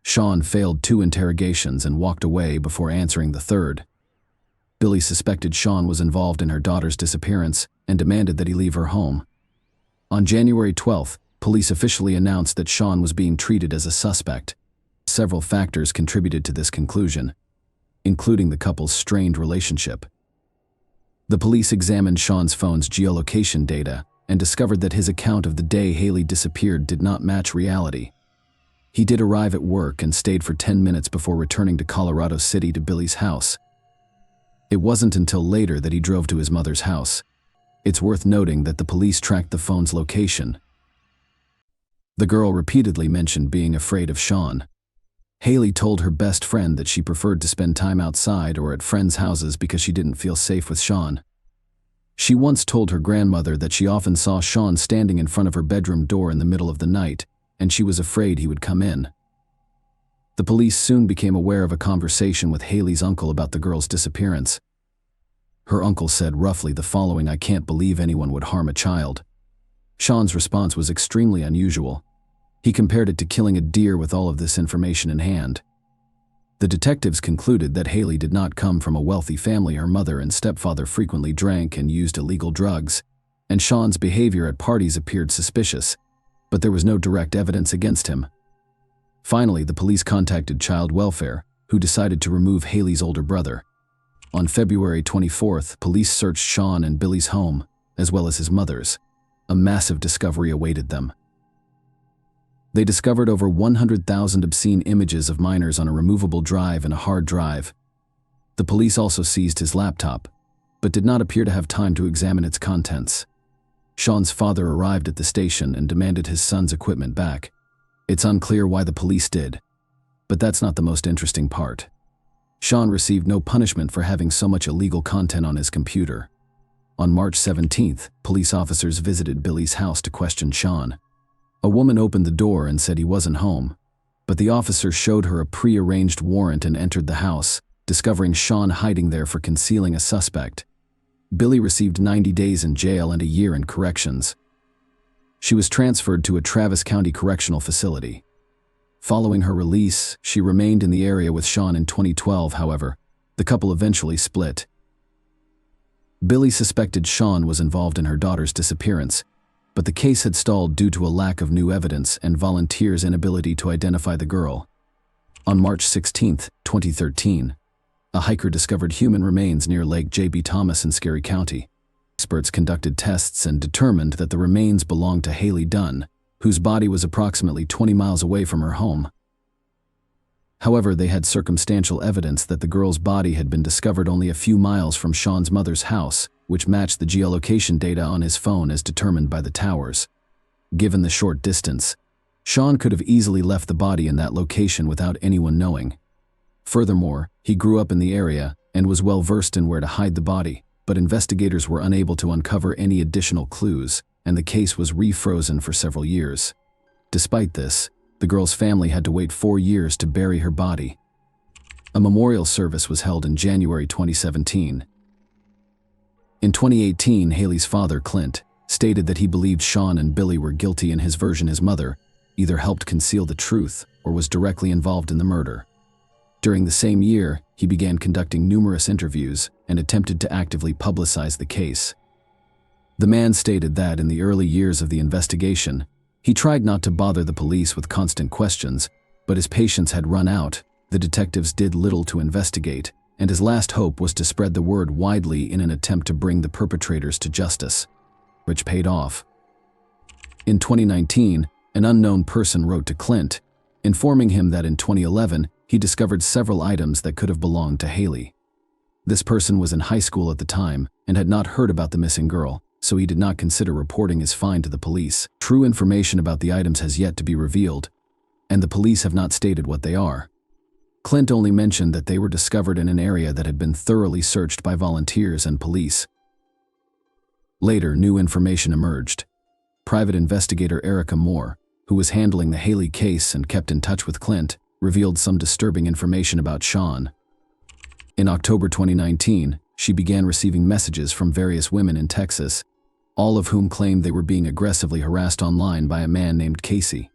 Sean failed 2 interrogations and walked away before answering the third. Billy suspected Sean was involved in her daughter's disappearance and demanded that he leave her home. On January 12th, police officially announced that Sean was being treated as a suspect. Several factors contributed to this conclusion, including the couple's strained relationship. The police examined Sean's phone's geolocation data and discovered that his account of the day Haley disappeared did not match reality. He did arrive at work and stayed for 10 minutes before returning to Colorado City to Billy's house. It wasn't until later that he drove to his mother's house. It's worth noting that the police tracked the phone's location. The girl repeatedly mentioned being afraid of Sean. Haley told her best friend that she preferred to spend time outside or at friends' houses because she didn't feel safe with Sean. She once told her grandmother that she often saw Sean standing in front of her bedroom door in the middle of the night, and she was afraid he would come in. The police soon became aware of a conversation with Haley's uncle about the girl's disappearance. Her uncle said roughly the following: "I can't believe anyone would harm a child." Sean's response was extremely unusual. He compared it to killing a deer with all of this information in hand. The detectives concluded that Haley did not come from a wealthy family. Her mother and stepfather frequently drank and used illegal drugs, and Sean's behavior at parties appeared suspicious, but there was no direct evidence against him. Finally, the police contacted Child Welfare, who decided to remove Haley's older brother. On February 24th, police searched Sean and Billy's home, as well as his mother's. A massive discovery awaited them. They discovered over 100,000 obscene images of minors on a removable drive and a hard drive. The police also seized his laptop, but did not appear to have time to examine its contents. Sean's father arrived at the station and demanded his son's equipment back. It's unclear why the police did, but that's not the most interesting part. Sean received no punishment for having so much illegal content on his computer. On March 17th, police officers visited Billy's house to question Sean. A woman opened the door and said he wasn't home, but the officer showed her a pre-arranged warrant and entered the house, discovering Sean hiding there for concealing a suspect. Billy received 90 days in jail and a year in corrections. She was transferred to a Travis County correctional facility. Following her release, she remained in the area with Sean. In 2012, however, the couple eventually split. Billy suspected Sean was involved in her daughter's disappearance, but the case had stalled due to a lack of new evidence and volunteers' inability to identify the girl. On March 16, 2013, a hiker discovered human remains near Lake J.B. Thomas in Scary County. Experts conducted tests and determined that the remains belonged to Haley Dunn, whose body was approximately 20 miles away from her home. However, they had circumstantial evidence that the girl's body had been discovered only a few miles from Sean's mother's house, which matched the geolocation data on his phone as determined by the towers. Given the short distance, Sean could have easily left the body in that location without anyone knowing. Furthermore, he grew up in the area and was well versed in where to hide the body, but investigators were unable to uncover any additional clues, and the case was refrozen for several years. Despite this, the girl's family had to wait 4 years to bury her body. A memorial service was held in January 2017. In 2018, Haley's father, Clint, stated that he believed Sean and Billy were guilty and his version, his mother, either helped conceal the truth or was directly involved in the murder. During the same year, he began conducting numerous interviews and attempted to actively publicize the case. The man stated that in the early years of the investigation, he tried not to bother the police with constant questions, but his patience had run out, the detectives did little to investigate, and his last hope was to spread the word widely in an attempt to bring the perpetrators to justice, which paid off. In 2019, an unknown person wrote to Clint, informing him that in 2011, he discovered several items that could have belonged to Haley. This person was in high school at the time and had not heard about the missing girl, so he did not consider reporting his find to the police. True information about the items has yet to be revealed, and the police have not stated what they are. Clint only mentioned that they were discovered in an area that had been thoroughly searched by volunteers and police. Later, new information emerged. Private investigator Erica Moore, who was handling the Haley case and kept in touch with Clint, revealed some disturbing information about Sean. In October 2019, she began receiving messages from various women in Texas, all of whom claimed they were being aggressively harassed online by a man named Casey.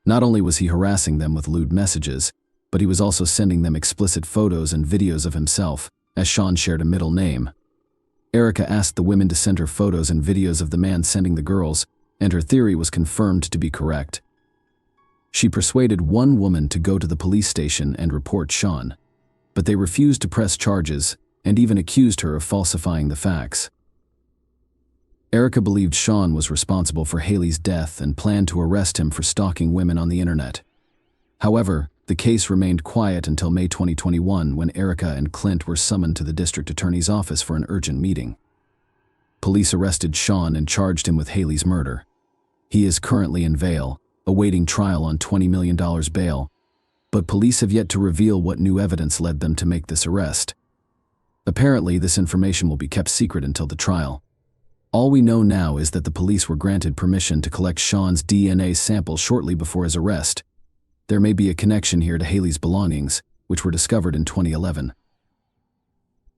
Not only was he harassing them with lewd messages, but he was also sending them explicit photos and videos of himself, as Sean shared a middle name. Erica asked the women to send her photos and videos of the man sending the girls, and her theory was confirmed to be correct. She persuaded one woman to go to the police station and report Sean, but they refused to press charges and even accused her of falsifying the facts. Erica believed Sean was responsible for Haley's death and planned to arrest him for stalking women on the internet. However, the case remained quiet until May 2021 when Erica and Clint were summoned to the district attorney's office for an urgent meeting. Police arrested Sean and charged him with Haley's murder. He is currently in Vail, awaiting trial on $20 million bail, but police have yet to reveal what new evidence led them to make this arrest. Apparently, this information will be kept secret until the trial. All we know now is that the police were granted permission to collect Sean's DNA sample shortly before his arrest. There may be a connection here to Haley's belongings, which were discovered in 2011.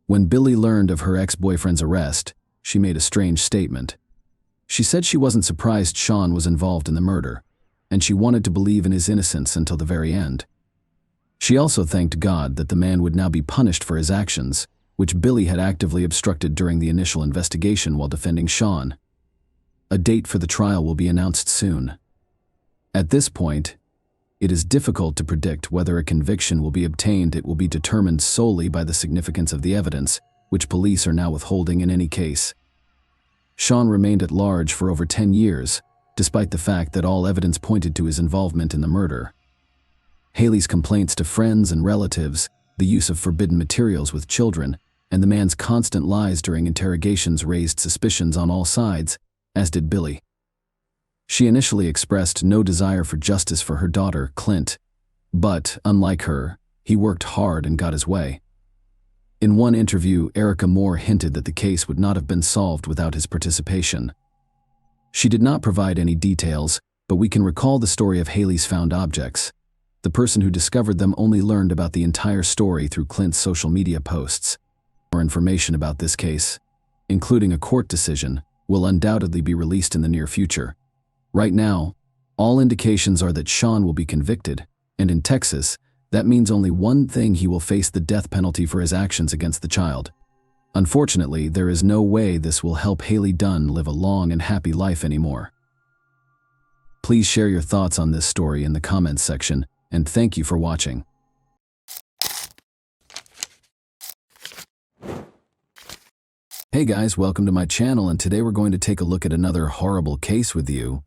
When Billy learned of her ex-boyfriend's arrest, she made a strange statement. She said she wasn't surprised Sean was involved in the murder, and she wanted to believe in his innocence until the very end. She also thanked God that the man would now be punished for his actions, which Billy had actively obstructed during the initial investigation while defending Sean. A date for the trial will be announced soon. At this point, it is difficult to predict whether a conviction will be obtained. It will be determined solely by the significance of the evidence, which police are now withholding in any case. Sean remained at large for over 10 years, despite the fact that all evidence pointed to his involvement in the murder. Haley's complaints to friends and relatives, the use of forbidden materials with children, and the man's constant lies during interrogations raised suspicions on all sides, as did Billy. She initially expressed no desire for justice for her daughter, Clint, but, unlike her, he worked hard and got his way. In one interview, Erica Moore hinted that the case would not have been solved without his participation. She did not provide any details, but we can recall the story of Haley's found objects. The person who discovered them only learned about the entire story through Clint's social media posts. More information about this case, including a court decision, will undoubtedly be released in the near future. Right now, all indications are that Sean will be convicted, and in Texas, that means only one thing: he will face the death penalty for his actions against the child. Unfortunately, there is no way this will help Haley Dunn live a long and happy life anymore. Please share your thoughts on this story in the comments section, and thank you for watching. Hey guys, welcome to my channel, and today we're going to take a look at another horrible case with you.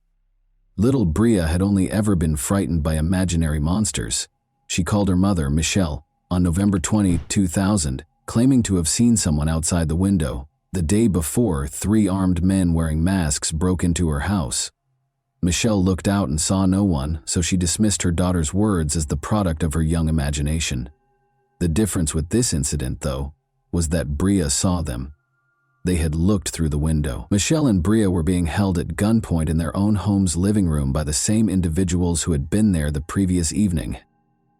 Little Bria had only ever been frightened by imaginary monsters. She called her mother, Michelle, on November 20, 2000, claiming to have seen someone outside the window. The day before, 3 armed men wearing masks broke into her house. Michelle looked out and saw no one, so she dismissed her daughter's words as the product of her young imagination. The difference with this incident, though, was that Bria saw them. They had looked through the window. Michelle and Bria were being held at gunpoint in their own home's living room by the same individuals who had been there the previous evening.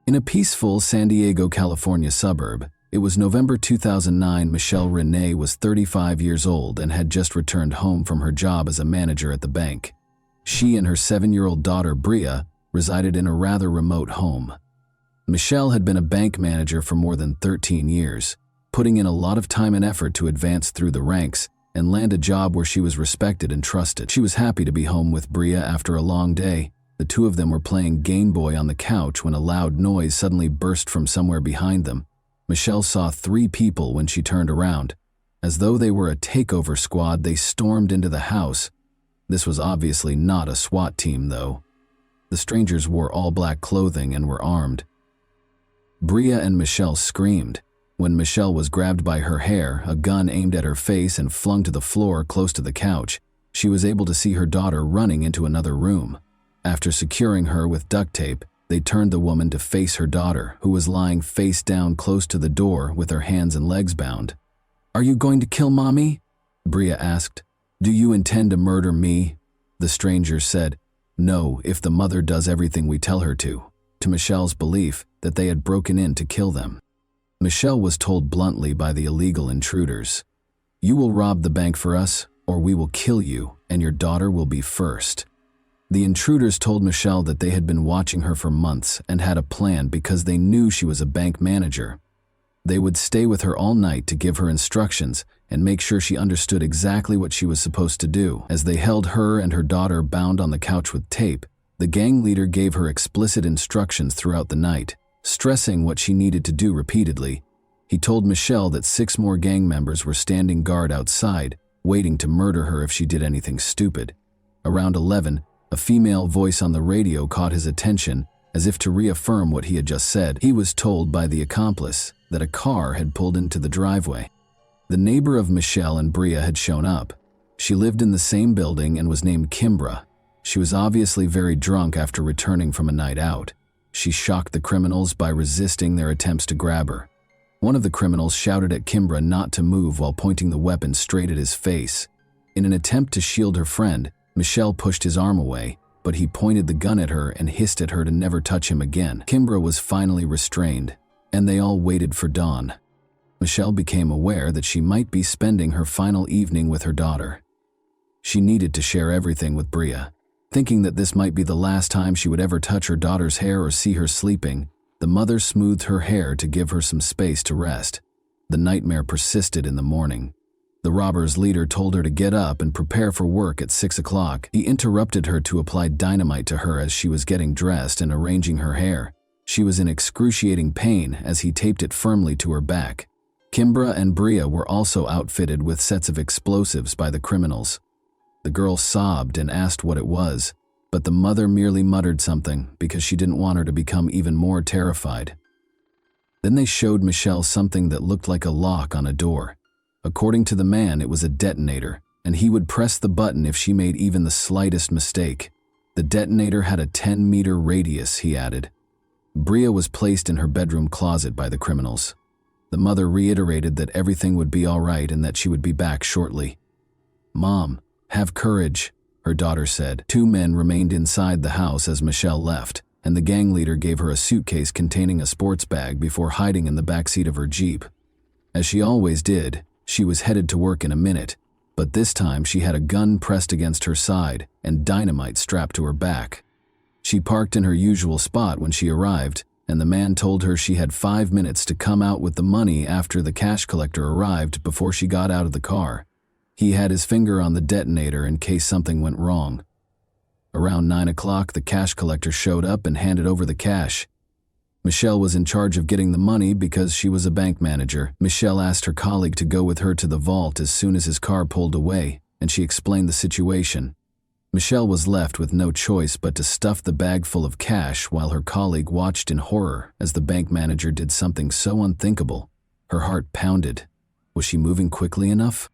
In a peaceful San Diego, California suburb, it was November 2009. Michelle Renee was 35 years old and had just returned home from her job as a manager at the bank. She and her 7-year-old daughter, Bria, resided in a rather remote home. Michelle had been a bank manager for more than 13 years. Putting in a lot of time and effort to advance through the ranks and land a job where she was respected and trusted. She was happy to be home with Bria after a long day. The two of them were playing Game Boy on the couch when a loud noise suddenly burst from somewhere behind them. Michelle saw 3 people when she turned around. As though they were a takeover squad, they stormed into the house. This was obviously not a SWAT team, though. The strangers wore all black clothing and were armed. Bria and Michelle screamed. When Michelle was grabbed by her hair, a gun aimed at her face and flung to the floor close to the couch, she was able to see her daughter running into another room. After securing her with duct tape, they turned the woman to face her daughter, who was lying face down close to the door with her hands and legs bound. "Are you going to kill Mommy?" Bria asked. "Do you intend to murder me?" The strangers said, "No, if the mother does everything we tell her to Michelle's belief that they had broken in to kill them. Michelle was told bluntly by the illegal intruders, "You will rob the bank for us, or we will kill you, and your daughter will be first." The intruders told Michelle that they had been watching her for months and had a plan because they knew she was a bank manager. They would stay with her all night to give her instructions and make sure she understood exactly what she was supposed to do. As they held her and her daughter bound on the couch with tape, the gang leader gave her explicit instructions throughout the night, stressing what she needed to do repeatedly. He told Michelle that 6 more gang members were standing guard outside, waiting to murder her if she did anything stupid. Around 11, a female voice on the radio caught his attention, as if to reaffirm what he had just said. He was told by the accomplice that a car had pulled into the driveway. The neighbor of Michelle and Bria had shown up. She lived in the same building and was named Kimbra. She was obviously very drunk after returning from a night out. She shocked the criminals by resisting their attempts to grab her. One of the criminals shouted at Kimbra not to move while pointing the weapon straight at his face. In an attempt to shield her friend, Michelle pushed his arm away, but he pointed the gun at her and hissed at her to never touch him again. Kimbra was finally restrained, and they all waited for dawn. Michelle became aware that she might be spending her final evening with her daughter. She needed to share everything with Bria. Thinking that this might be the last time she would ever touch her daughter's hair or see her sleeping, the mother smoothed her hair to give her some space to rest. The nightmare persisted in the morning. The robbers' leader told her to get up and prepare for work at 6 o'clock. He interrupted her to apply dynamite to her as she was getting dressed and arranging her hair. She was in excruciating pain as he taped it firmly to her back. Kimbra and Bria were also outfitted with sets of explosives by the criminals. The girl sobbed and asked what it was, but the mother merely muttered something because she didn't want her to become even more terrified. Then they showed Michelle something that looked like a lock on a door. According to the man, it was a detonator, and he would press the button if she made even the slightest mistake. The detonator had a 10-meter radius, he added. Bria was placed in her bedroom closet by the criminals. The mother reiterated that everything would be all right and that she would be back shortly. "Mom, have courage," her daughter said. 2 men remained inside the house as Michelle left, and the gang leader gave her a suitcase containing a sports bag before hiding in the backseat of her Jeep. As she always did, she was headed to work in a minute, but this time she had a gun pressed against her side and dynamite strapped to her back. She parked in her usual spot when she arrived, and the man told her she had 5 minutes to come out with the money after the cash collector arrived before she got out of the car. He had his finger on the detonator in case something went wrong. Around 9 o'clock, the cash collector showed up and handed over the cash. Michelle was in charge of getting the money because she was a bank manager. Michelle asked her colleague to go with her to the vault as soon as his car pulled away, and she explained the situation. Michelle was left with no choice but to stuff the bag full of cash while her colleague watched in horror as the bank manager did something so unthinkable. Her heart pounded. Was she moving quickly enough?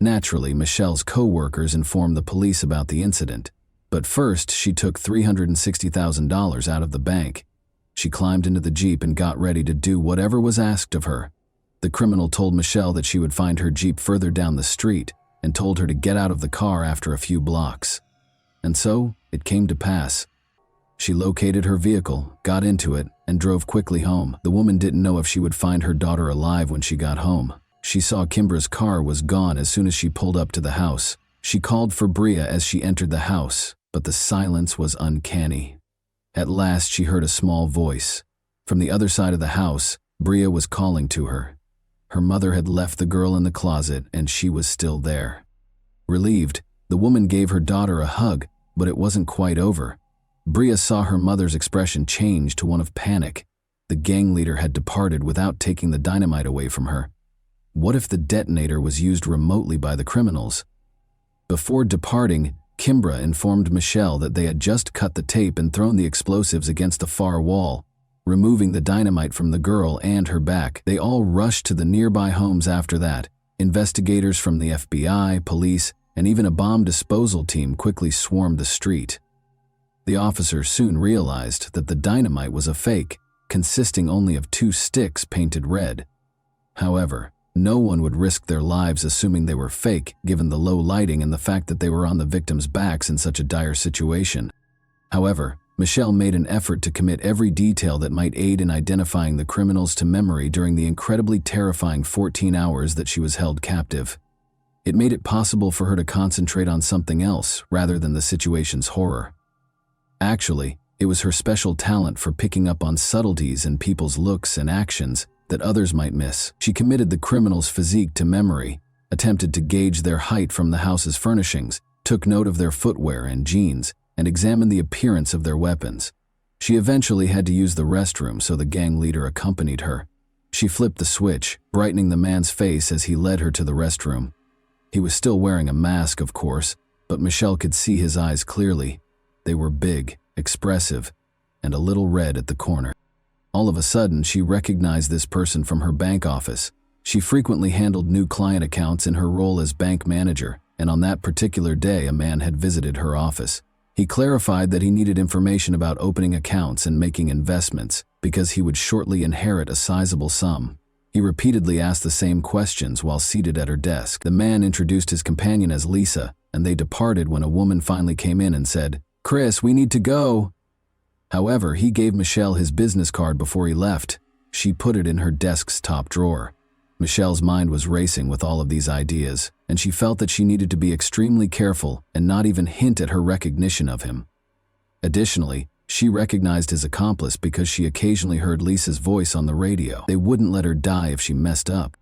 Naturally, Michelle's co-workers informed the police about the incident. But first, she took $360,000 out of the bank. She climbed into the Jeep and got ready to do whatever was asked of her. The criminal told Michelle that she would find her Jeep further down the street and told her to get out of the car after a few blocks. And so, it came to pass. She located her vehicle, got into it, and drove quickly home. The woman didn't know if she would find her daughter alive when she got home. She saw Kimbra's car was gone as soon as she pulled up to the house. She called for Bria as she entered the house, but the silence was uncanny. At last, she heard a small voice. From the other side of the house, Bria was calling to her. Her mother had left the girl in the closet, and she was still there. Relieved, the woman gave her daughter a hug, but it wasn't quite over. Bria saw her mother's expression change to one of panic. The gang leader had departed without taking the dynamite away from her. What if the detonator was used remotely by the criminals? Before departing, Kimbra informed Michelle that they had just cut the tape and thrown the explosives against the far wall, removing the dynamite from the girl and her back. They all rushed to the nearby homes after that. Investigators from the FBI, police, and even a bomb disposal team quickly swarmed the street. The officers soon realized that the dynamite was a fake, consisting only of 2 sticks painted red. However, no one would risk their lives assuming they were fake, given the low lighting and the fact that they were on the victims' backs in such a dire situation. However, Michelle made an effort to commit every detail that might aid in identifying the criminals to memory during the incredibly terrifying 14 hours that she was held captive. It made it possible for her to concentrate on something else rather than the situation's horror. Actually, it was her special talent for picking up on subtleties in people's looks and actions that others might miss. She committed the criminal's physique to memory, attempted to gauge their height from the house's furnishings, took note of their footwear and jeans, and examined the appearance of their weapons. She eventually had to use the restroom, so the gang leader accompanied her. She flipped the switch, brightening the man's face as he led her to the restroom. He was still wearing a mask, of course, but Michelle could see his eyes clearly. They were big, expressive, and a little red at the corner. All of a sudden, she recognized this person from her bank office. She frequently handled new client accounts in her role as bank manager, and on that particular day, a man had visited her office. He clarified that he needed information about opening accounts and making investments because he would shortly inherit a sizable sum. He repeatedly asked the same questions while seated at her desk. The man introduced his companion as Lisa, and they departed when a woman finally came in and said, "Chris, we need to go." However, he gave Michelle his business card before he left. She put it in her desk's top drawer. Michelle's mind was racing with all of these ideas, and she felt that she needed to be extremely careful and not even hint at her recognition of him. Additionally, she recognized his accomplice because she occasionally heard Lisa's voice on the radio. They wouldn't let her die if she messed up.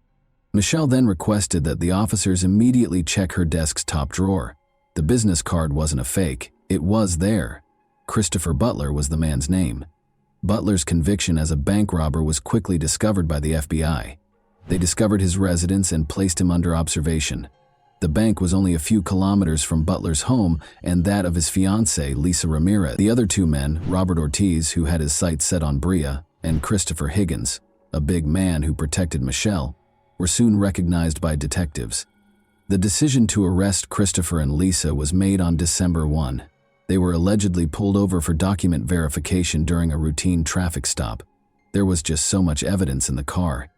Michelle then requested that the officers immediately check her desk's top drawer. The business card wasn't a fake. It was there. Christopher Butler was the man's name. Butler's conviction as a bank robber was quickly discovered by the FBI. They discovered his residence and placed him under observation. The bank was only a few kilometers from Butler's home and that of his fiancée, Lisa Ramirez. The other 2 men, Robert Ortiz, who had his sights set on Bria, and Christopher Higgins, a big man who protected Michelle, were soon recognized by detectives. The decision to arrest Christopher and Lisa was made on December 1. They were allegedly pulled over for document verification during a routine traffic stop. There was just so much evidence in the car.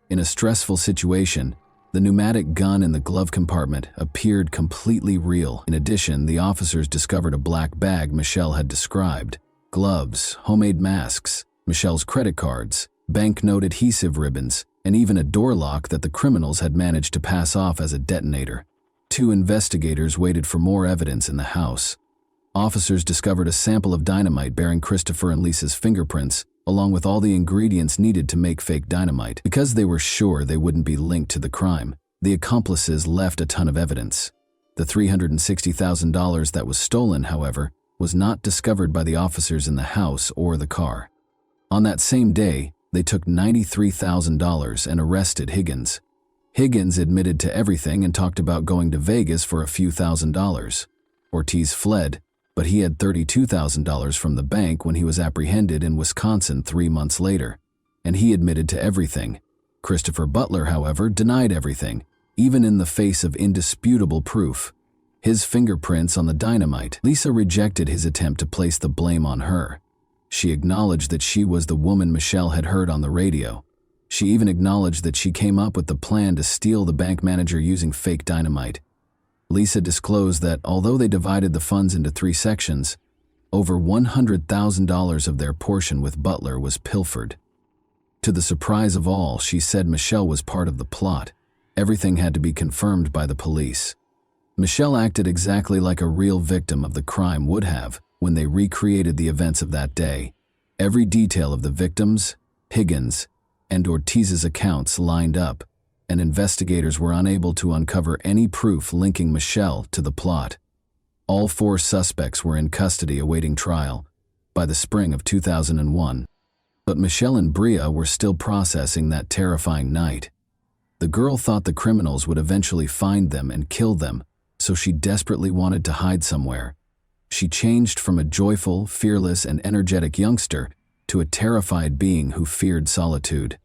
In a stressful situation, the pneumatic gun in the glove compartment appeared completely real. In addition, the officers discovered a black bag Michelle had described, gloves, homemade masks, Michelle's credit cards, banknote adhesive ribbons, and even a door lock that the criminals had managed to pass off as a detonator. 2 investigators waited for more evidence in the house. Officers discovered a sample of dynamite bearing Christopher and Lisa's fingerprints, along with all the ingredients needed to make fake dynamite. Because they were sure they wouldn't be linked to the crime, the accomplices left a ton of evidence. The $360,000 that was stolen, however, was not discovered by the officers in the house or the car. On that same day, they took $93,000 and arrested Higgins. Higgins admitted to everything and talked about going to Vegas for a few $1,000s. Ortiz fled, but he had $32,000 from the bank when he was apprehended in Wisconsin 3 months later, and he admitted to everything. Christopher Butler, however, denied everything, even in the face of indisputable proof. His fingerprints on the dynamite. Lisa rejected his attempt to place the blame on her. She acknowledged that she was the woman Michelle had heard on the radio. She even acknowledged that she came up with the plan to steal the bank manager using fake dynamite. Lisa disclosed that although they divided the funds into 3 sections, over $100,000 of their portion with Butler was pilfered. To the surprise of all, she said Michelle was part of the plot. Everything had to be confirmed by the police. Michelle acted exactly like a real victim of the crime would have when they recreated the events of that day. Every detail of the victims, Higgins, and Ortiz's accounts lined up, and investigators were unable to uncover any proof linking Michelle to the plot. All 4 suspects were in custody awaiting trial by the spring of 2001. But Michelle and Bria were still processing that terrifying night. The girl thought the criminals would eventually find them and kill them, so she desperately wanted to hide somewhere. She changed from a joyful, fearless, and energetic youngster to a terrified being who feared solitude.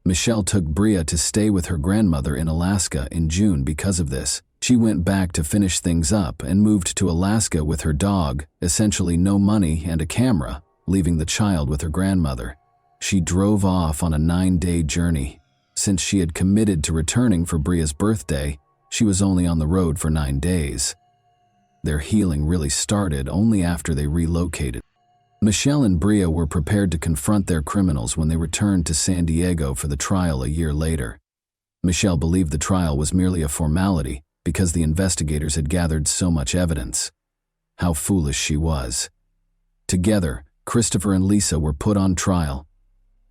Michelle took Bria to stay with her grandmother in Alaska in June because of this. She went back to finish things up and moved to Alaska with her dog, essentially no money and a camera, leaving the child with her grandmother. She drove off on a 9-day journey. Since she had committed to returning for Bria's birthday, she was only on the road for 9 days. Their healing really started only after they relocated. Michelle and Bria were prepared to confront their criminals when they returned to San Diego for the trial a year later. Michelle believed the trial was merely a formality because the investigators had gathered so much evidence. How foolish she was. Together, Christopher and Lisa were put on trial.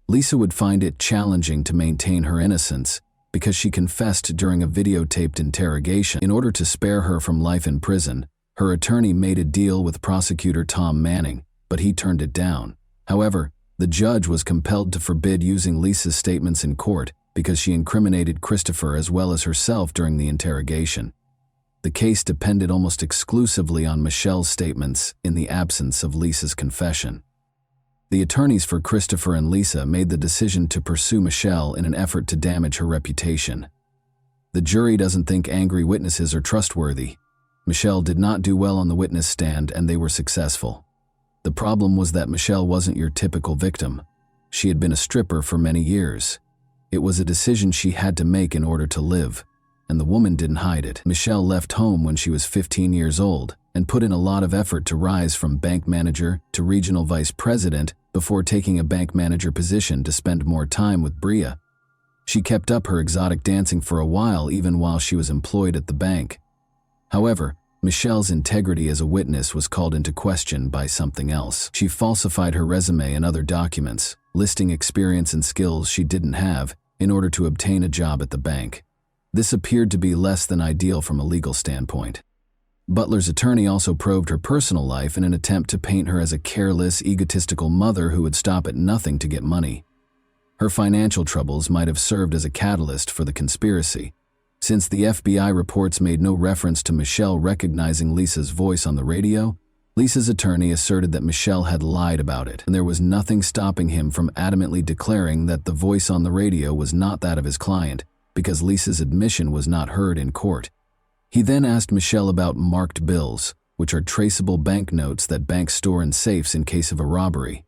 Lisa would find it challenging to maintain her innocence because she confessed during a videotaped interrogation. In order to spare her from life in prison, her attorney made a deal with prosecutor Tom Manning, but he turned it down. However, the judge was compelled to forbid using Lisa's statements in court because she incriminated Christopher as well as herself during the interrogation. The case depended almost exclusively on Michelle's statements in the absence of Lisa's confession. The attorneys for Christopher and Lisa made the decision to pursue Michelle in an effort to damage her reputation. The jury doesn't think angry witnesses are trustworthy. Michelle did not do well on the witness stand, and they were successful. The problem was that Michelle wasn't your typical victim. She had been a stripper for many years. It was a decision she had to make in order to live, and the woman didn't hide it. Michelle left home when she was 15 years old and put in a lot of effort to rise from bank manager to regional vice president before taking a bank manager position to spend more time with Bria. She kept up her exotic dancing for a while even while she was employed at the bank. However, Michelle's integrity as a witness was called into question by something else. She falsified her resume and other documents, listing experience and skills she didn't have in order to obtain a job at the bank. This appeared to be less than ideal from a legal standpoint. Butler's attorney also probed her personal life in an attempt to paint her as a careless, egotistical mother who would stop at nothing to get money. Her financial troubles might have served as a catalyst for the conspiracy. Since the FBI reports made no reference to Michelle recognizing Lisa's voice on the radio, Lisa's attorney asserted that Michelle had lied about it, and there was nothing stopping him from adamantly declaring that the voice on the radio was not that of his client, because Lisa's admission was not heard in court. He then asked Michelle about marked bills, which are traceable banknotes that banks store in safes in case of a robbery.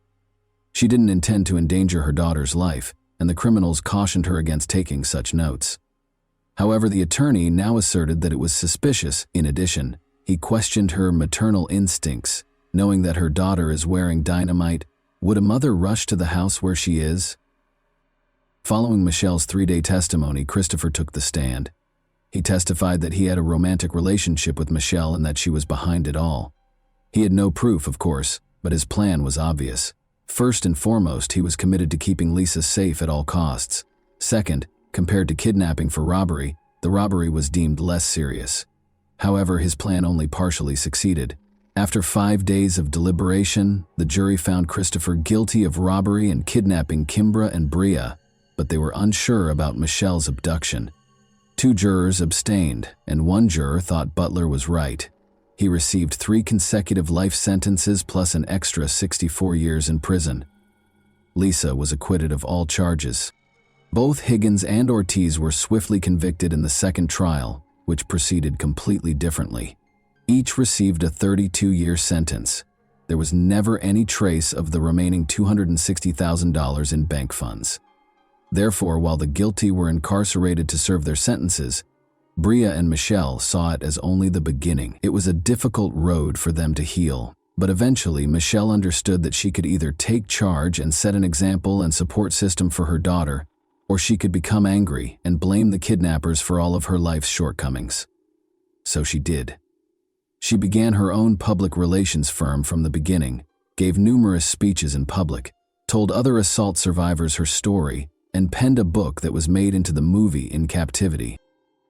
She didn't intend to endanger her daughter's life, and the criminals cautioned her against taking such notes. However, the attorney now asserted that it was suspicious. In addition, he questioned her maternal instincts, knowing that her daughter is wearing dynamite. Would a mother rush to the house where she is? Following Michelle's 3-day testimony, Christopher took the stand. He testified that he had a romantic relationship with Michelle and that she was behind it all. He had no proof, of course, but his plan was obvious. First and foremost, he was committed to keeping Lisa safe at all costs. Second, compared to kidnapping for robbery, the robbery was deemed less serious. However, his plan only partially succeeded. After 5 days of deliberation, the jury found Christopher guilty of robbery and kidnapping Kimbra and Bria, but they were unsure about Michelle's abduction. 2 jurors abstained, and 1 juror thought Butler was right. He received 3 consecutive life sentences plus an extra 64 years in prison. Lisa was acquitted of all charges. Both Higgins and Ortiz were swiftly convicted in the second trial, which proceeded completely differently. Each received a 32-year sentence. There was never any trace of the remaining $260,000 in bank funds. Therefore, while the guilty were incarcerated to serve their sentences, Bria and Michelle saw it as only the beginning. It was a difficult road for them to heal, but eventually Michelle understood that she could either take charge and set an example and support system for her daughter, or she could become angry and blame the kidnappers for all of her life's shortcomings. So she did. She began her own public relations firm from the beginning, gave numerous speeches in public, told other assault survivors her story, and penned a book that was made into the movie In Captivity.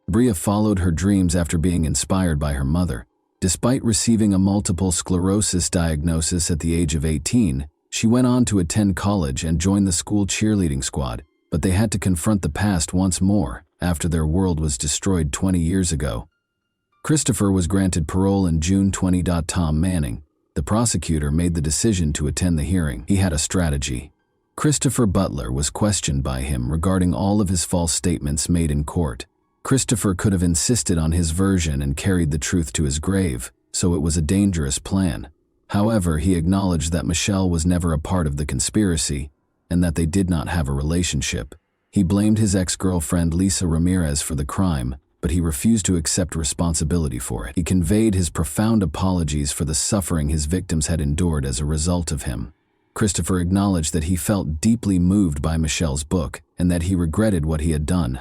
Bria followed her dreams after being inspired by her mother. Despite receiving a multiple sclerosis diagnosis at the age of 18, she went on to attend college and join the school cheerleading squad, but they had to confront the past once more after their world was destroyed 20 years ago. Christopher was granted parole in June 20. Tom Manning, the prosecutor, made the decision to attend the hearing. He had a strategy. Christopher Butler was questioned by him regarding all of his false statements made in court. Christopher could have insisted on his version and carried the truth to his grave, so it was a dangerous plan. However, he acknowledged that Michelle was never a part of the conspiracy and that they did not have a relationship. He blamed his ex-girlfriend Lisa Ramirez for the crime, but he refused to accept responsibility for it. He conveyed his profound apologies for the suffering his victims had endured as a result of him. Christopher acknowledged that he felt deeply moved by Michelle's book and that he regretted what he had done.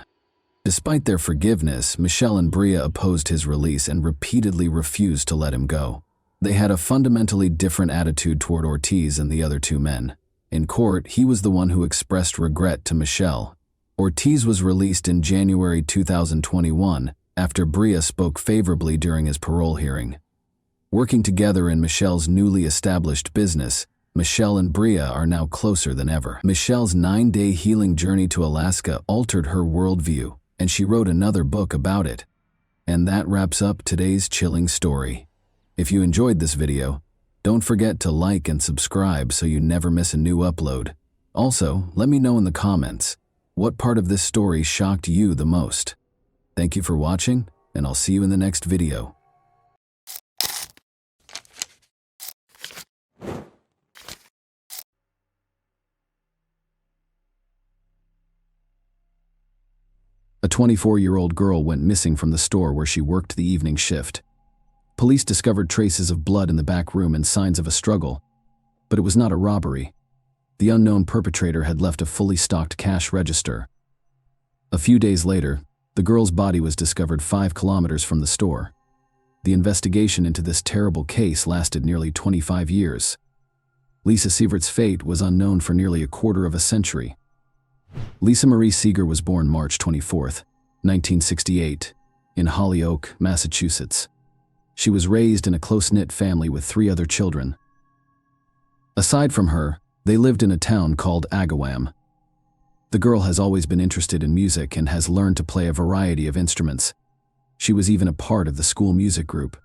Despite their forgiveness, Michelle and Bria opposed his release and repeatedly refused to let him go. They had a fundamentally different attitude toward Ortiz and the other 2 men. In court, he was the one who expressed regret to Michelle. Ortiz was released in January 2021 after Bria spoke favorably during his parole hearing. Working together in Michelle's newly established business, Michelle and Bria are now closer than ever. Michelle's 9-day healing journey to Alaska altered her worldview, and she wrote another book about it. And that wraps up today's chilling story. If you enjoyed this video, don't forget to like and subscribe so you never miss a new upload. Also, let me know in the comments, what part of this story shocked you the most? Thank you for watching, and I'll see you in the next video. A 24-year-old girl went missing from the store where she worked the evening shift. Police discovered traces of blood in the back room and signs of a struggle, but it was not a robbery. The unknown perpetrator had left a fully stocked cash register. A few days later, the girl's body was discovered 5 kilometers from the store. The investigation into this terrible case lasted nearly 25 years. Lisa Seager's fate was unknown for nearly a quarter of a century. Lisa Marie Seager was born March 24, 1968, in Holyoke, Massachusetts. She was raised in a close-knit family with 3 other children. Aside from her, they lived in a town called Agawam. The girl has always been interested in music and has learned to play a variety of instruments. She was even a part of the school music group.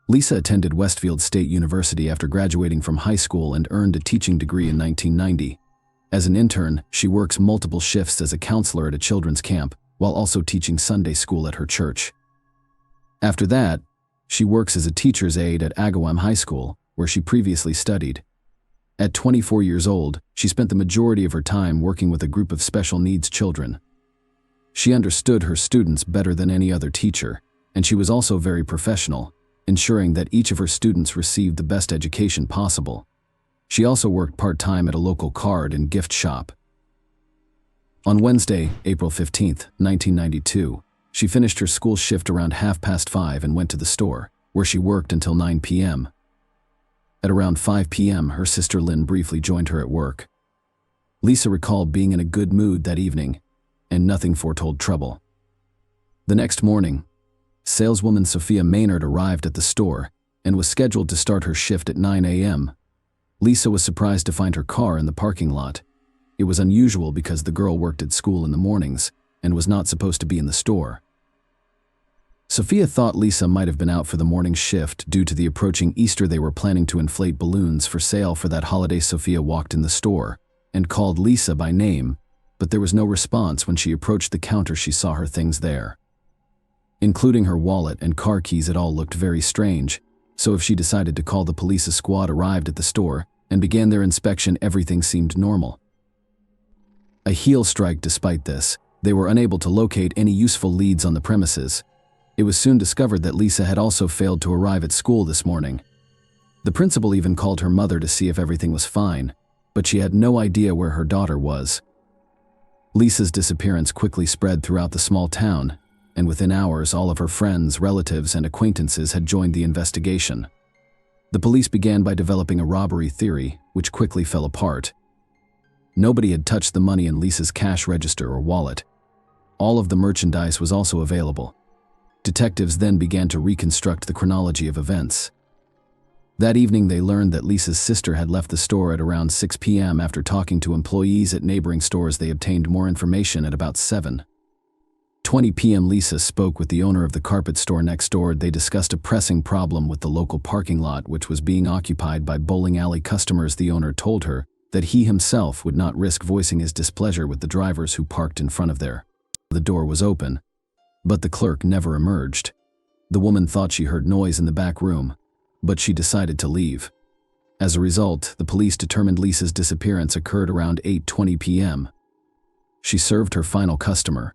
Lisa attended Westfield State University after graduating from high school and earned a teaching degree in 1990. As an intern, she works multiple shifts as a counselor at a children's camp, while also teaching Sunday school at her church. After that, she works as a teacher's aide at Agawam High School, where she previously studied. At 24 years old, she spent the majority of her time working with a group of special needs children. She understood her students better than any other teacher, and she was also very professional, ensuring that each of her students received the best education possible. She also worked part-time at a local card and gift shop. On Wednesday, April 15, 1992, she finished her school shift around 5:30 and went to the store, where she worked until 9 p.m. At around 5 p.m., her sister Lynn briefly joined her at work. Lisa recalled being in a good mood that evening, and nothing foretold trouble. The next morning, saleswoman Sophia Maynard arrived at the store and was scheduled to start her shift at 9 a.m. Lisa was surprised to find her car in the parking lot. It was unusual because the girl worked at school in the mornings and was not supposed to be in the store. Sophia thought Lisa might have been out for the morning shift due to the approaching Easter. They were planning to inflate balloons for sale for that holiday. Sophia walked in the store and called Lisa by name, but there was no response. When she approached the counter, she saw her things there, including her wallet and car keys. It all looked very strange, so if she decided to call the police, a squad arrived at the store and began their inspection. Everything seemed normal. A heel strike. Despite this, they were unable to locate any useful leads on the premises. It was soon discovered that Lisa had also failed to arrive at school this morning. The principal even called her mother to see if everything was fine, but she had no idea where her daughter was. Lisa's disappearance quickly spread throughout the small town, and within hours all of her friends, relatives, and acquaintances had joined the investigation. The police began by developing a robbery theory, which quickly fell apart. Nobody had touched the money in Lisa's cash register or wallet. All of the merchandise was also available. Detectives then began to reconstruct the chronology of events. That evening, they learned that Lisa's sister had left the store at around 6 p.m. After talking to employees at neighboring stores, they obtained more information at about 7:20 p.m. Lisa spoke with the owner of the carpet store next door. They discussed a pressing problem with the local parking lot, which was being occupied by bowling alley customers. The owner told her that he himself would not risk voicing his displeasure with the drivers who parked in front of there. The door was open, but the clerk never emerged. The woman thought she heard noise in the back room, but she decided to leave. As a result, the police determined Lisa's disappearance occurred around 8:20 p.m. She served her final customer,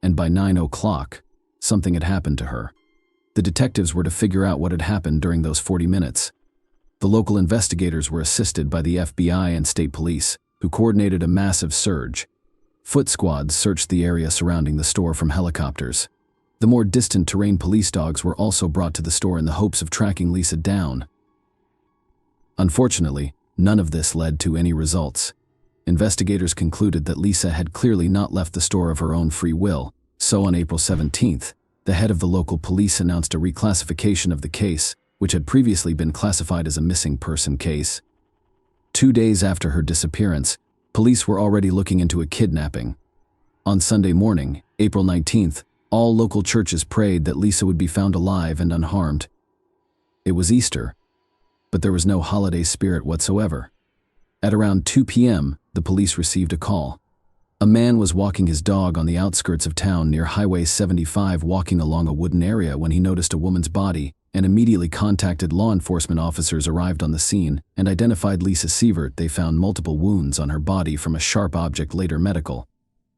and by 9 o'clock, something had happened to her. The detectives were to figure out what had happened during those 40 minutes. The local investigators were assisted by the FBI and state police, who coordinated a massive search. Foot squads searched the area surrounding the store from helicopters. The more distant terrain police dogs were also brought to the store in the hopes of tracking Lisa down. Unfortunately, none of this led to any results. Investigators concluded that Lisa had clearly not left the store of her own free will, so on April 17th, the head of the local police announced a reclassification of the case, which had previously been classified as a missing person case. 2 days after her disappearance, police were already looking into a kidnapping. On Sunday morning, April 19th, all local churches prayed that Lisa would be found alive and unharmed. It was Easter, but there was no holiday spirit whatsoever. At around 2 p.m., the police received a call. A man was walking his dog on the outskirts of town near Highway 75, walking along a wooden area when he noticed a woman's body and immediately contacted law enforcement. Officers arrived on the scene and identified Lisa Seager. They found multiple wounds on her body from a sharp object. Later, medical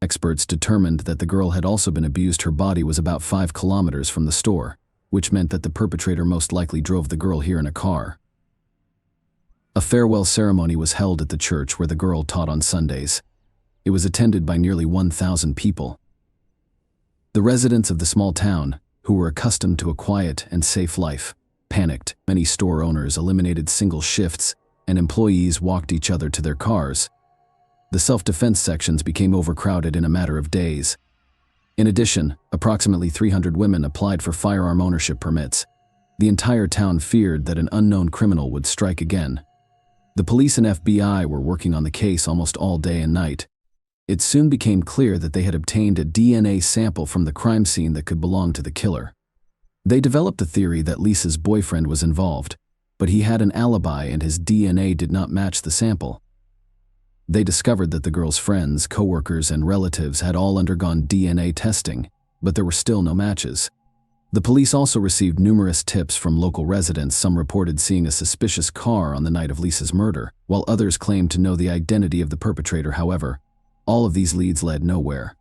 experts determined that the girl had also been abused. Her body was about 5 kilometers from the store, which meant that the perpetrator most likely drove the girl here in a car. A farewell ceremony was held at the church where the girl taught on Sundays. It was attended by nearly 1,000 people. The residents of the small town, who were accustomed to a quiet and safe life, panicked. Many store owners eliminated single shifts, and employees walked each other to their cars. The self-defense sections became overcrowded in a matter of days. In addition, approximately 300 women applied for firearm ownership permits. The entire town feared that an unknown criminal would strike again. The police and FBI were working on the case almost all day and night. It soon became clear that they had obtained a DNA sample from the crime scene that could belong to the killer. They developed the theory that Lisa's boyfriend was involved, but he had an alibi and his DNA did not match the sample. They discovered that the girl's friends, coworkers, and relatives had all undergone DNA testing, but there were still no matches. The police also received numerous tips from local residents. Some reported seeing a suspicious car on the night of Lisa's murder, while others claimed to know the identity of the perpetrator. However, all of these leads led nowhere,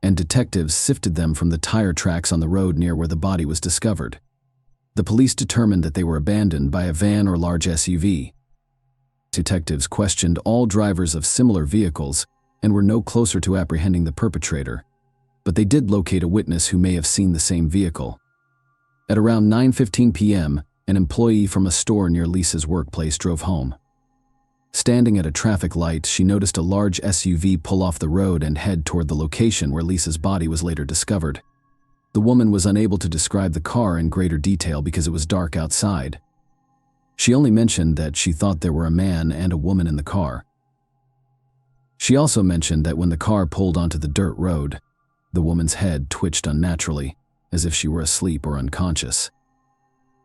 and detectives sifted them from the tire tracks on the road near where the body was discovered. The police determined that they were abandoned by a van or large SUV. Detectives questioned all drivers of similar vehicles and were no closer to apprehending the perpetrator, but they did locate a witness who may have seen the same vehicle. At around 9:15 p.m., an employee from a store near Lisa's workplace, drove home. Standing at a traffic light, she noticed a large SUV pull off the road and head toward the location where Lisa's body was later discovered. The woman was unable to describe the car in greater detail because it was dark outside. She only mentioned that she thought there were a man and a woman in the car. She also mentioned that when the car pulled onto the dirt road, the woman's head twitched unnaturally, as if she were asleep or unconscious.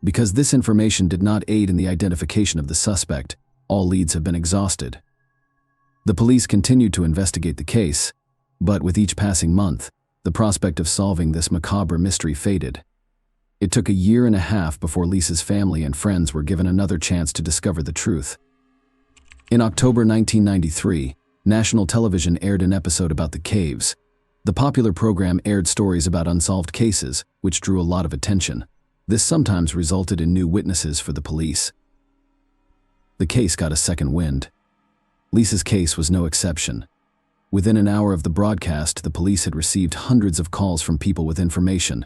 Because this information did not aid in the identification of the suspect, all leads have been exhausted. The police continued to investigate the case, but with each passing month, the prospect of solving this macabre mystery faded. It took a year and a half before Lisa's family and friends were given another chance to discover the truth. In October 1993, national television aired an episode about the caves. The popular program aired stories about unsolved cases, which drew a lot of attention. This sometimes resulted in new witnesses for the police. The case got a second wind. Lisa's case was no exception. Within an hour of the broadcast, the police had received hundreds of calls from people with information.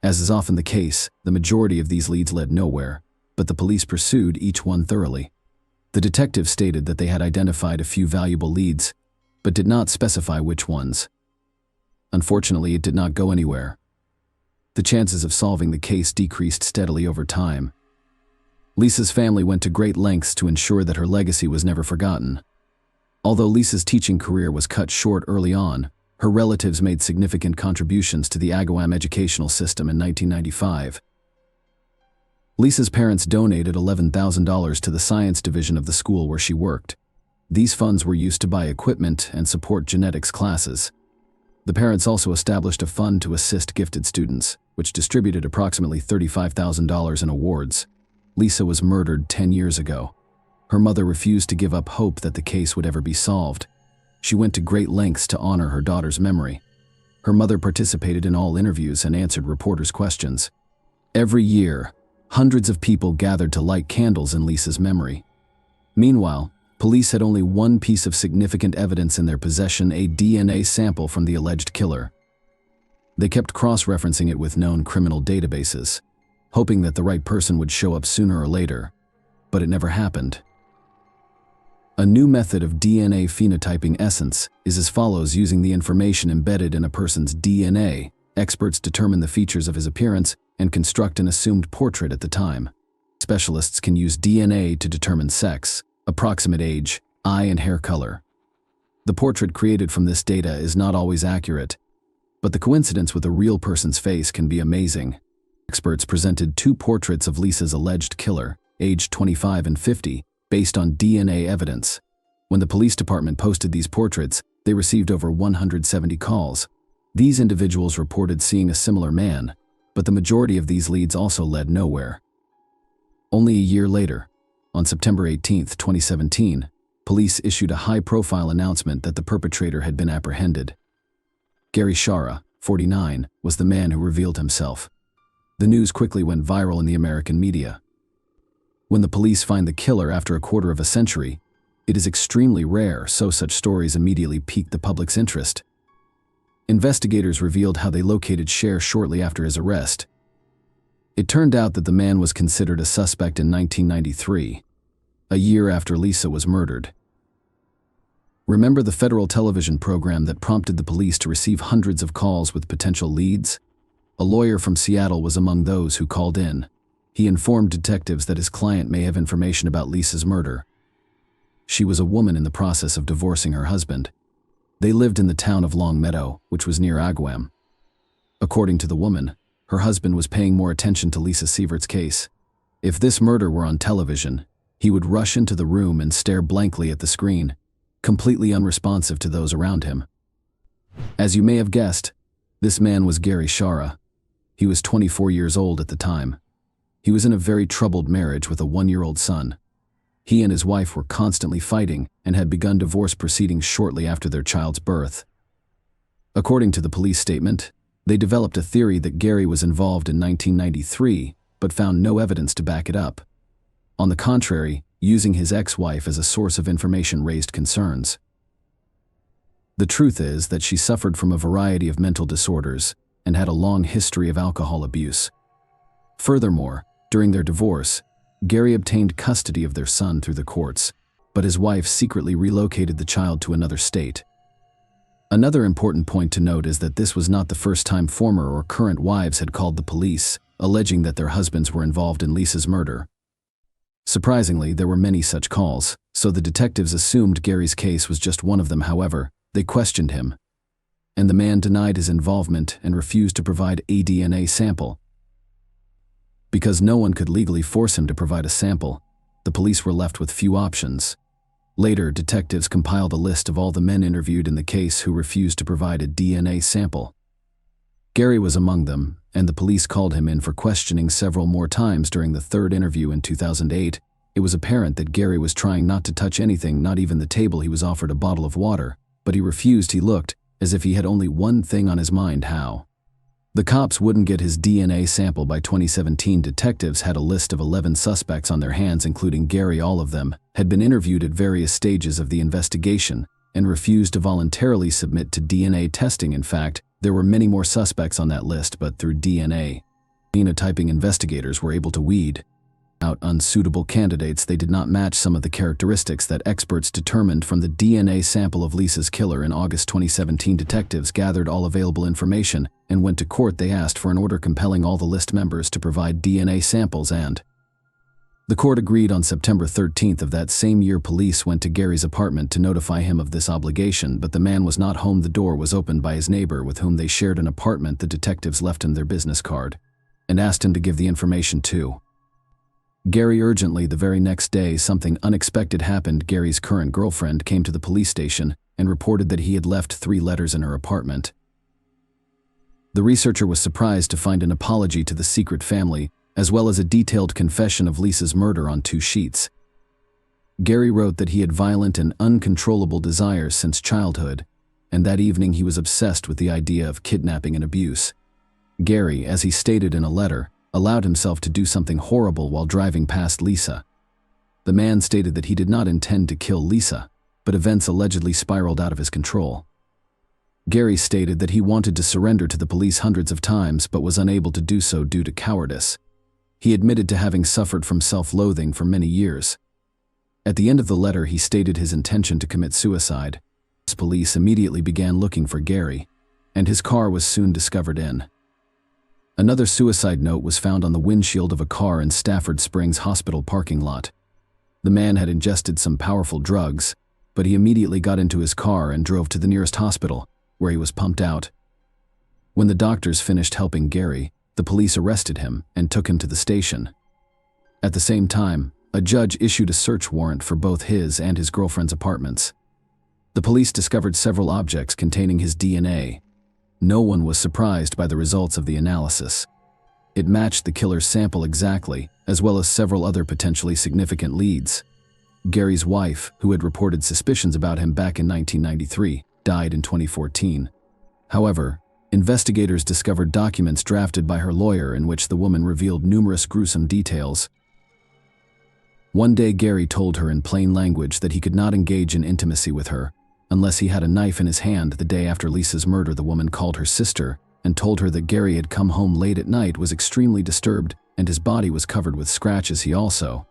As is often the case, the majority of these leads led nowhere, but the police pursued each one thoroughly. The detectives stated that they had identified a few valuable leads, but did not specify which ones. Unfortunately, it did not go anywhere. The chances of solving the case decreased steadily over time. Lisa's family went to great lengths to ensure that her legacy was never forgotten. Although Lisa's teaching career was cut short early on, her relatives made significant contributions to the Agawam educational system in 1995. Lisa's parents donated $11,000 to the science division of the school where she worked. These funds were used to buy equipment and support genetics classes. The parents also established a fund to assist gifted students, which distributed approximately $35,000 in awards. Lisa was murdered 10 years ago. Her mother refused to give up hope that the case would ever be solved. She went to great lengths to honor her daughter's memory. Her mother participated in all interviews and answered reporters' questions. Every year, hundreds of people gathered to light candles in Lisa's memory. Meanwhile, police had only one piece of significant evidence in their possession: a DNA sample from the alleged killer. They kept cross-referencing it with known criminal databases, hoping that the right person would show up sooner or later, but it never happened. A new method of DNA phenotyping essence is as follows. Using the information embedded in a person's DNA, experts determine the features of his appearance and construct an assumed portrait at the time. Specialists can use DNA to determine sex, approximate age, eye and hair color. The portrait created from this data is not always accurate, but the coincidence with a real person's face can be amazing. Experts presented two portraits of Lisa's alleged killer, aged 25 and 50, based on DNA evidence. When the police department posted these portraits, they received over 170 calls. These individuals reported seeing a similar man, but the majority of these leads also led nowhere. Only a year later, on September 18, 2017, police issued a high-profile announcement that the perpetrator had been apprehended. Gary Shara, 49, was the man who revealed himself. The news quickly went viral in the American media. When the police find the killer after a quarter of a century, it is extremely rare, so such stories immediately piqued the public's interest. Investigators revealed how they located Cher shortly after his arrest. It turned out that the man was considered a suspect in 1993, a year after Lisa was murdered. Remember the federal television program that prompted the police to receive hundreds of calls with potential leads? A lawyer from Seattle was among those who called in. He informed detectives that his client may have information about Lisa's murder. She was a woman in the process of divorcing her husband. They lived in the town of Long Meadow, which was near Agawam. According to the woman, her husband was paying more attention to Lisa Seager's case. If this murder were on television, he would rush into the room and stare blankly at the screen, completely unresponsive to those around him. As you may have guessed, this man was Gary Shara. He was 24 years old at the time. He was in a very troubled marriage with a 1-year-old son. He and his wife were constantly fighting and had begun divorce proceedings shortly after their child's birth. According to the police statement, they developed a theory that Gary was involved in 1993, but found no evidence to back it up. On the contrary, using his ex-wife as a source of information raised concerns. The truth is that she suffered from a variety of mental disorders and had a long history of alcohol abuse. Furthermore, During their divorce, Gary obtained custody of their son through the courts, but his wife secretly relocated the child to another state. Another important point to note is that this was not the first time former or current wives had called the police, alleging that their husbands were involved in Lisa's murder. Surprisingly, there were many such calls, so the detectives assumed Gary's case was just one of them. However, they questioned him, and the man denied his involvement and refused to provide a DNA sample. Because no one could legally force him to provide a sample, the police were left with few options. Later, detectives compiled a list of all the men interviewed in the case who refused to provide a DNA sample. Gary was among them, and the police called him in for questioning several more times. During the third interview in 2008, it was apparent that Gary was trying not to touch anything, not even the table. He was offered a bottle of water, but he refused. He looked as if he had only one thing on his mind: how the cops wouldn't get his DNA sample. By 2017, detectives had a list of 11 suspects on their hands, including Gary. All of them had been interviewed at various stages of the investigation and refused to voluntarily submit to DNA testing. In fact, there were many more suspects on that list, but through DNA phenotyping, investigators were able to weed out unsuitable candidates. They did not match some of the characteristics that experts determined from the DNA sample of Lisa's killer. In August 2017, detectives gathered all available information and went to court. They asked for an order compelling all the list members to provide DNA samples, and the court agreed. On September 13th of that same year, police went to Gary's apartment to notify him of this obligation, but the man was not home. The door was opened by his neighbor with whom they shared an apartment. The detectives left him their business card and asked him to give the information to Gary urgently. The very next day, something unexpected happened. Gary's current girlfriend came to the police station and reported that he had left 3 letters in her apartment. The researcher was surprised to find an apology to the secret family, as well as a detailed confession of Lisa's murder on 2 sheets. Gary wrote that he had violent and uncontrollable desires since childhood, and that evening he was obsessed with the idea of kidnapping and abuse. Gary, as he stated in a letter, allowed himself to do something horrible while driving past Lisa. The man stated that he did not intend to kill Lisa, but events allegedly spiraled out of his control. Gary stated that he wanted to surrender to the police hundreds of times but was unable to do so due to cowardice. He admitted to having suffered from self-loathing for many years. At the end of the letter, he stated his intention to commit suicide. Police immediately began looking for Gary, and his car was soon discovered in. Another suicide note was found on the windshield of a car in Stafford Springs Hospital parking lot. The man had ingested some powerful drugs, but he immediately got into his car and drove to the nearest hospital, where he was pumped out. When the doctors finished helping Gary, the police arrested him and took him to the station. At the same time, a judge issued a search warrant for both his and his girlfriend's apartments. The police discovered several objects containing his DNA. No one was surprised by the results of the analysis. It matched the killer's sample exactly, as well as several other potentially significant leads. Gary's wife, who had reported suspicions about him back in 1993, died in 2014. However, investigators discovered documents drafted by her lawyer in which the woman revealed numerous gruesome details. One day, Gary told her in plain language that he could not engage in intimacy with her unless he had a knife in his hand. The day after Lisa's murder, the woman called her sister and told her that Gary had come home late at night, was extremely disturbed, and his body was covered with scratches. He also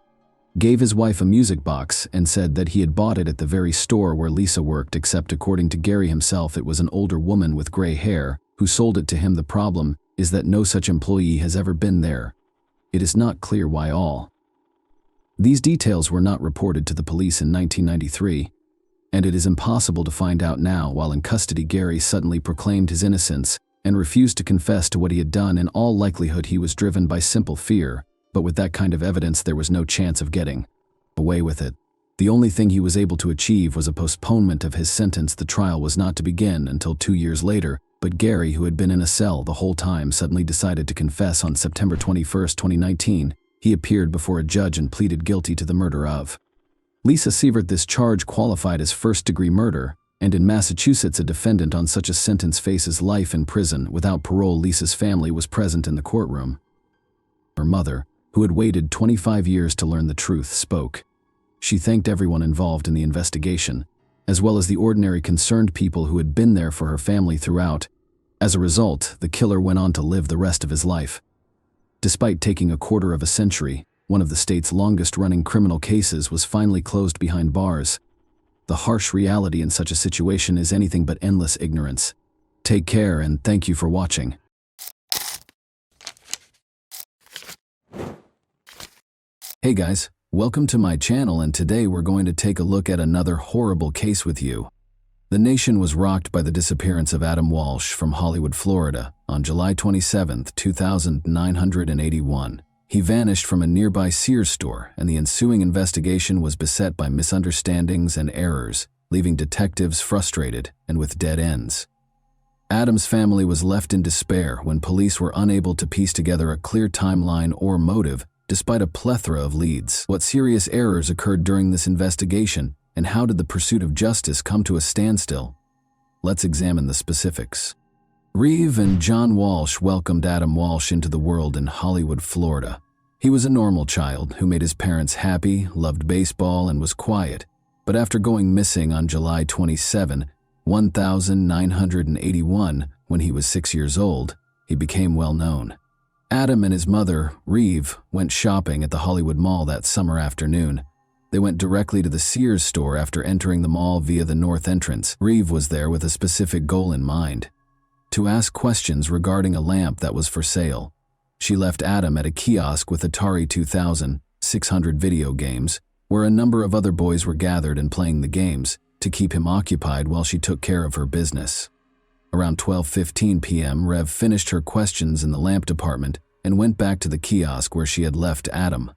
gave his wife a music box and said that he had bought it at the very store where Lisa worked, except according to Gary himself, it was an older woman with gray hair who sold it to him. The problem is that no such employee has ever been there. It is not clear why all these details were not reported to the police in 1993, and it is impossible to find out now. While in custody, Gary suddenly proclaimed his innocence and refused to confess to what he had done. In all likelihood, he was driven by simple fear, but with that kind of evidence, there was no chance of getting away with it. The only thing he was able to achieve was a postponement of his sentence. The trial was not to begin until 2 years later, but Gary, who had been in a cell the whole time, suddenly decided to confess. On September 21, 2019, he appeared before a judge and pleaded guilty to the murder of Lisa Seager. This charge qualified as first-degree murder, and in Massachusetts, a defendant on such a sentence faces life in prison without parole. Lisa's family was present in the courtroom. Her mother, who had waited 25 years to learn the truth, spoke. She thanked everyone involved in the investigation, as well as the ordinary concerned people who had been there for her family throughout. As a result, the killer went on to live the rest of his life Despite taking a quarter of a century, one of the state's longest-running criminal cases was finally closed behind bars. The harsh reality in such a situation is anything but endless ignorance. Take care and thank you for watching. Hey guys, welcome to my channel, and today we're going to take a look at another horrible case with you. The nation was rocked by the disappearance of Adam Walsh from Hollywood, Florida, on July 27, 2981. He vanished from a nearby Sears store, and the ensuing investigation was beset by misunderstandings and errors, leaving detectives frustrated and with dead ends. Adam's family was left in despair when police were unable to piece together a clear timeline or motive, despite a plethora of leads. What serious errors occurred during this investigation, and how did the pursuit of justice come to a standstill? Let's examine the specifics. Reeve and John Walsh welcomed Adam Walsh into the world in Hollywood, Florida. He was a normal child who made his parents happy, loved baseball, and was quiet. But after going missing on July 27, 1981, when he was 6 years old, he became well known. Adam and his mother, Reeve, went shopping at the Hollywood Mall that summer afternoon. They went directly to the Sears store after entering the mall via the north entrance. Reeve was there with a specific goal in mind: to ask questions regarding a lamp that was for sale. She left Adam at a kiosk with Atari 2600 video games, where a number of other boys were gathered and playing the games, to keep him occupied while she took care of her business. Around 12:15 p.m., Rev finished her questions in the lamp department and went back to the kiosk where she had left Adam.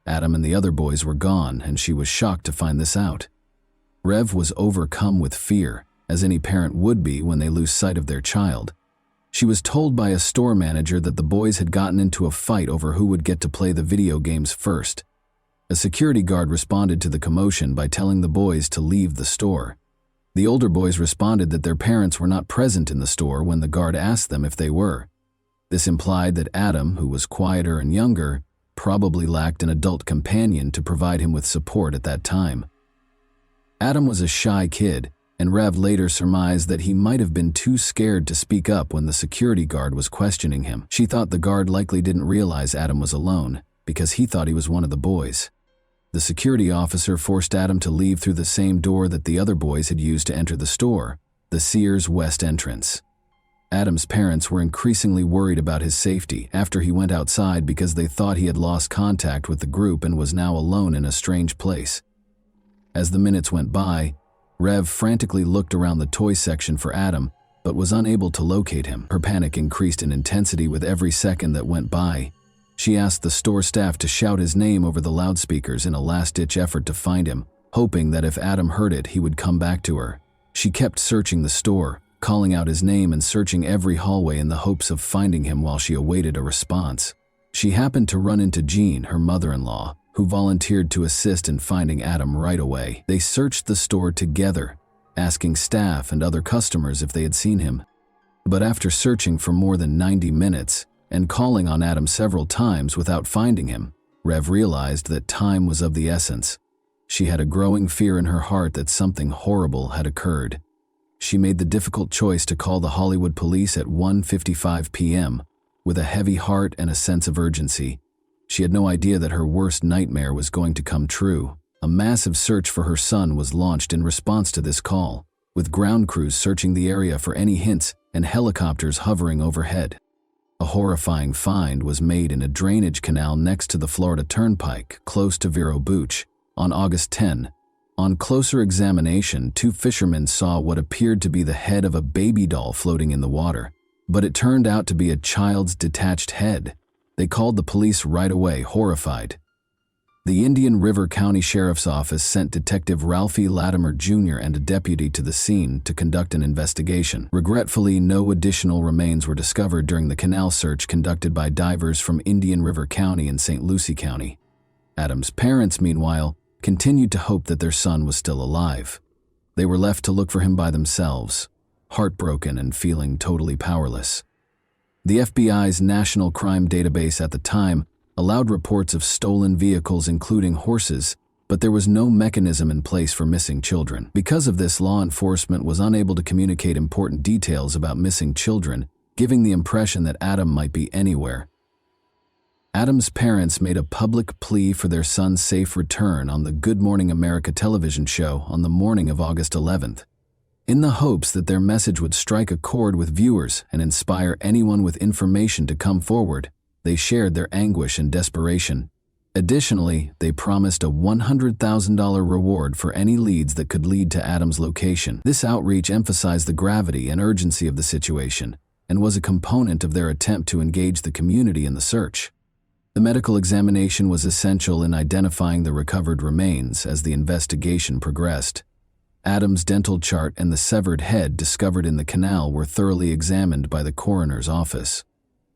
Adam and the other boys were gone, and she was shocked to find this out. Rev was overcome with fear, as any parent would be when they lose sight of their child. She was told by a store manager that the boys had gotten into a fight over who would get to play the video games first. A security guard responded to the commotion by telling the boys to leave the store. The older boys responded that their parents were not present in the store when the guard asked them if they were. This implied that Adam, who was quieter and younger, probably lacked an adult companion to provide him with support at that time. Adam was a shy kid, and Rev later surmised that he might have been too scared to speak up when the security guard was questioning him. She thought the guard likely didn't realize Adam was alone, because he thought he was one of the boys. The security officer forced Adam to leave through the same door that the other boys had used to enter the store, the Sears West entrance. Adam's parents were increasingly worried about his safety after he went outside because they thought he had lost contact with the group and was now alone in a strange place. As the minutes went by, Rev frantically looked around the toy section for Adam, but was unable to locate him. Her panic increased in intensity with every second that went by. She asked the store staff to shout his name over the loudspeakers in a last-ditch effort to find him, hoping that if Adam heard it, he would come back to her. She kept searching the store, calling out his name and searching every hallway in the hopes of finding him while she awaited a response. She happened to run into Jean, her mother-in-law, who volunteered to assist in finding Adam right away. They searched the store together, asking staff and other customers if they had seen him. But after searching for more than 90 minutes and calling on Adam several times without finding him, Rev realized that time was of the essence. She had a growing fear in her heart that something horrible had occurred. She made the difficult choice to call the Hollywood police at 1:55 p.m. with a heavy heart and a sense of urgency. She had no idea that her worst nightmare was going to come true. A massive search for her son was launched in response to this call, with ground crews searching the area for any hints and helicopters hovering overhead. A horrifying find was made in a drainage canal next to the Florida Turnpike, close to Vero Beach, on August 10. On closer examination, two fishermen saw what appeared to be the head of a baby doll floating in the water, but it turned out to be a child's detached head. They called the police right away, horrified. The Indian River County Sheriff's Office sent Detective Ralphie Latimer Jr. and a deputy to the scene to conduct an investigation. Regretfully, no additional remains were discovered during the canal search conducted by divers from Indian River County and St. Lucie County. Adam's parents, meanwhile, continued to hope that their son was still alive. They were left to look for him by themselves, heartbroken and feeling totally powerless. The FBI's National Crime Database at the time allowed reports of stolen vehicles including horses, but there was no mechanism in place for missing children. Because of this, law enforcement was unable to communicate important details about missing children, giving the impression that Adam might be anywhere. Adam's parents made a public plea for their son's safe return on the Good Morning America television show on the morning of August 11th. In the hopes that their message would strike a chord with viewers and inspire anyone with information to come forward, they shared their anguish and desperation. Additionally, they promised a $100,000 reward for any leads that could lead to Adam's location. This outreach emphasized the gravity and urgency of the situation and was a component of their attempt to engage the community in the search. The medical examination was essential in identifying the recovered remains as the investigation progressed. Adam's dental chart and the severed head discovered in the canal were thoroughly examined by the coroner's office.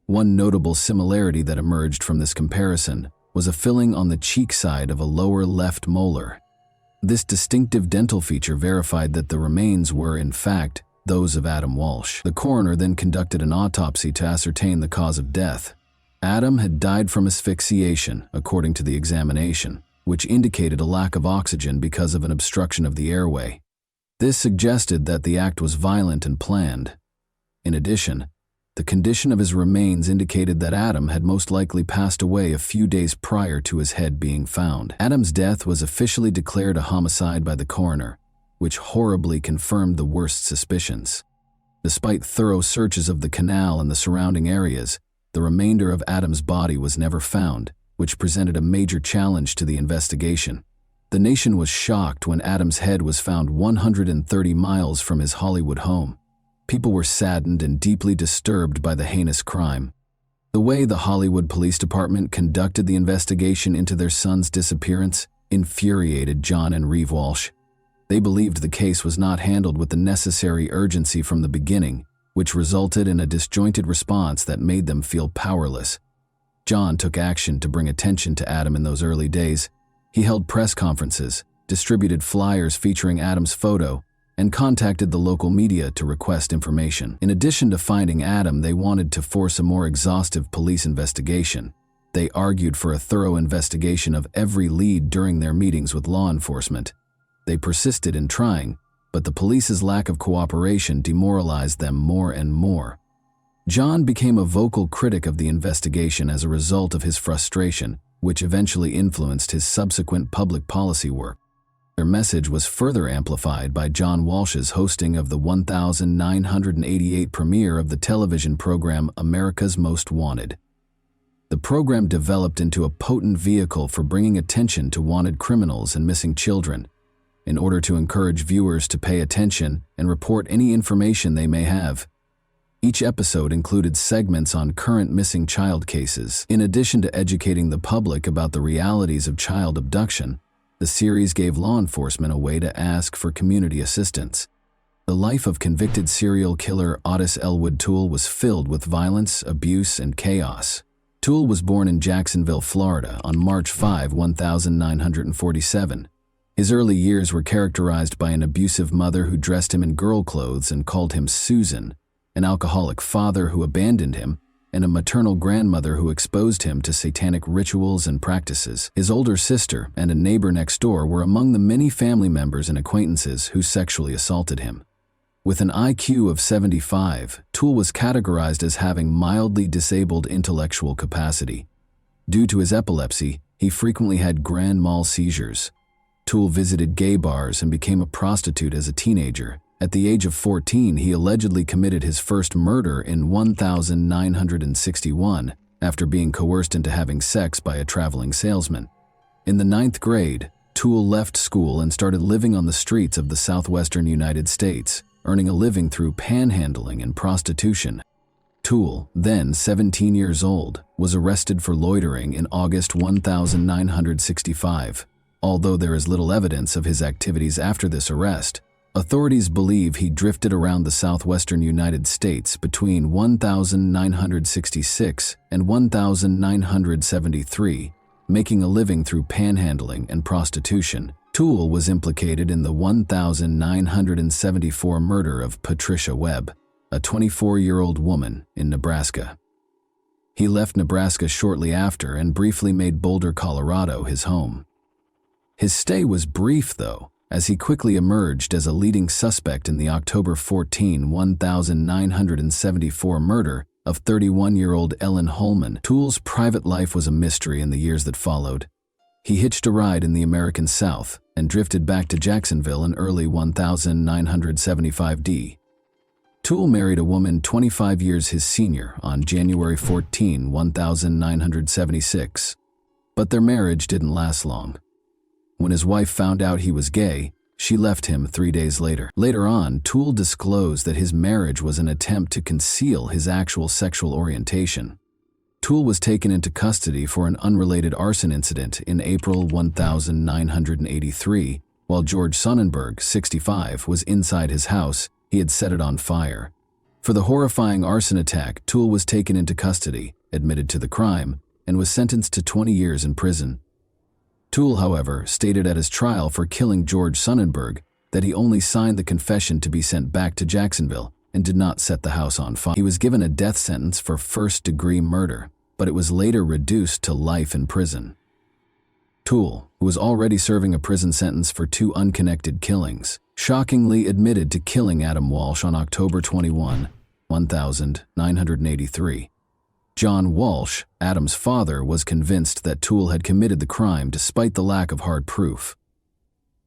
One notable similarity that emerged from this comparison was a filling on the cheek side of a lower left molar. This distinctive dental feature verified that the remains were, in fact, those of Adam Walsh. The coroner then conducted an autopsy to ascertain the cause of death. Adam had died from asphyxiation, according to the examination, which indicated a lack of oxygen because of an obstruction of the airway. This suggested that the act was violent and planned. In addition, the condition of his remains indicated that Adam had most likely passed away a few days prior to his head being found. Adam's death was officially declared a homicide by the coroner, which horribly confirmed the worst suspicions. Despite thorough searches of the canal and the surrounding areas, the remainder of Adam's body was never found, which presented a major challenge to the investigation. The nation was shocked when Adam's head was found 130 miles from his Hollywood home. People were saddened and deeply disturbed by the heinous crime. The way the Hollywood Police Department conducted the investigation into their son's disappearance infuriated John and Reeve Walsh. They believed the case was not handled with the necessary urgency from the beginning, which resulted in a disjointed response that made them feel powerless. John took action to bring attention to Adam in those early days. He held press conferences, distributed flyers featuring Adam's photo, and contacted the local media to request information. In addition to finding Adam, they wanted to force a more exhaustive police investigation. They argued for a thorough investigation of every lead during their meetings with law enforcement. They persisted in trying, but the police's lack of cooperation demoralized them more and more. John became a vocal critic of the investigation as a result of his frustration, which eventually influenced his subsequent public policy work. Their message was further amplified by John Walsh's hosting of the 1988 premiere of the television program America's Most Wanted. The program developed into a potent vehicle for bringing attention to wanted criminals and missing children, in order to encourage viewers to pay attention and report any information they may have. Each episode included segments on current missing child cases. In addition to educating the public about the realities of child abduction, the series gave law enforcement a way to ask for community assistance. The life of convicted serial killer Otis Elwood Toole was filled with violence, abuse, and chaos. Toole was born in Jacksonville, Florida, on March 5, 1947. His early years were characterized by an abusive mother who dressed him in girl clothes and called him Susan, an alcoholic father who abandoned him, and a maternal grandmother who exposed him to satanic rituals and practices. His older sister and a neighbor next door were among the many family members and acquaintances who sexually assaulted him. With an IQ of 75, Toole was categorized as having mildly disabled intellectual capacity. Due to his epilepsy, he frequently had grand mal seizures. Toole visited gay bars and became a prostitute as a teenager. At the age of 14, he allegedly committed his first murder in 1961 after being coerced into having sex by a traveling salesman. In the 9th grade, Toole left school and started living on the streets of the southwestern United States, earning a living through panhandling and prostitution. Toole, then 17 years old, was arrested for loitering in August 1965. Although there is little evidence of his activities after this arrest, authorities believe he drifted around the southwestern United States between 1966 and 1973, making a living through panhandling and prostitution. Toole was implicated in the 1974 murder of Patricia Webb, a 24-year-old woman in Nebraska. He left Nebraska shortly after and briefly made Boulder, Colorado, his home. His stay was brief, though, as he quickly emerged as a leading suspect in the October 14, 1974 murder of 31-year-old Ellen Holman. Toole's private life was a mystery in the years that followed. He hitched a ride in the American South and drifted back to Jacksonville in early 1975 D. Toole married a woman 25 years his senior on January 14, 1976. But their marriage didn't last long. When his wife found out he was gay, she left him 3 days later. Later on, Toole disclosed that his marriage was an attempt to conceal his actual sexual orientation. Toole was taken into custody for an unrelated arson incident in April 1983, while George Sonnenberg, 65, was inside his house. He had set it on fire. For the horrifying arson attack, Toole was taken into custody, admitted to the crime, and was sentenced to 20 years in prison. Toole, however, stated at his trial for killing George Sonnenberg that he only signed the confession to be sent back to Jacksonville and did not set the house on fire. He was given a death sentence for first-degree murder, but it was later reduced to life in prison. Toole, who was already serving a prison sentence for 2 unconnected killings, shockingly admitted to killing Adam Walsh on October 21, 1983. John Walsh, Adam's father, was convinced that Toole had committed the crime despite the lack of hard proof.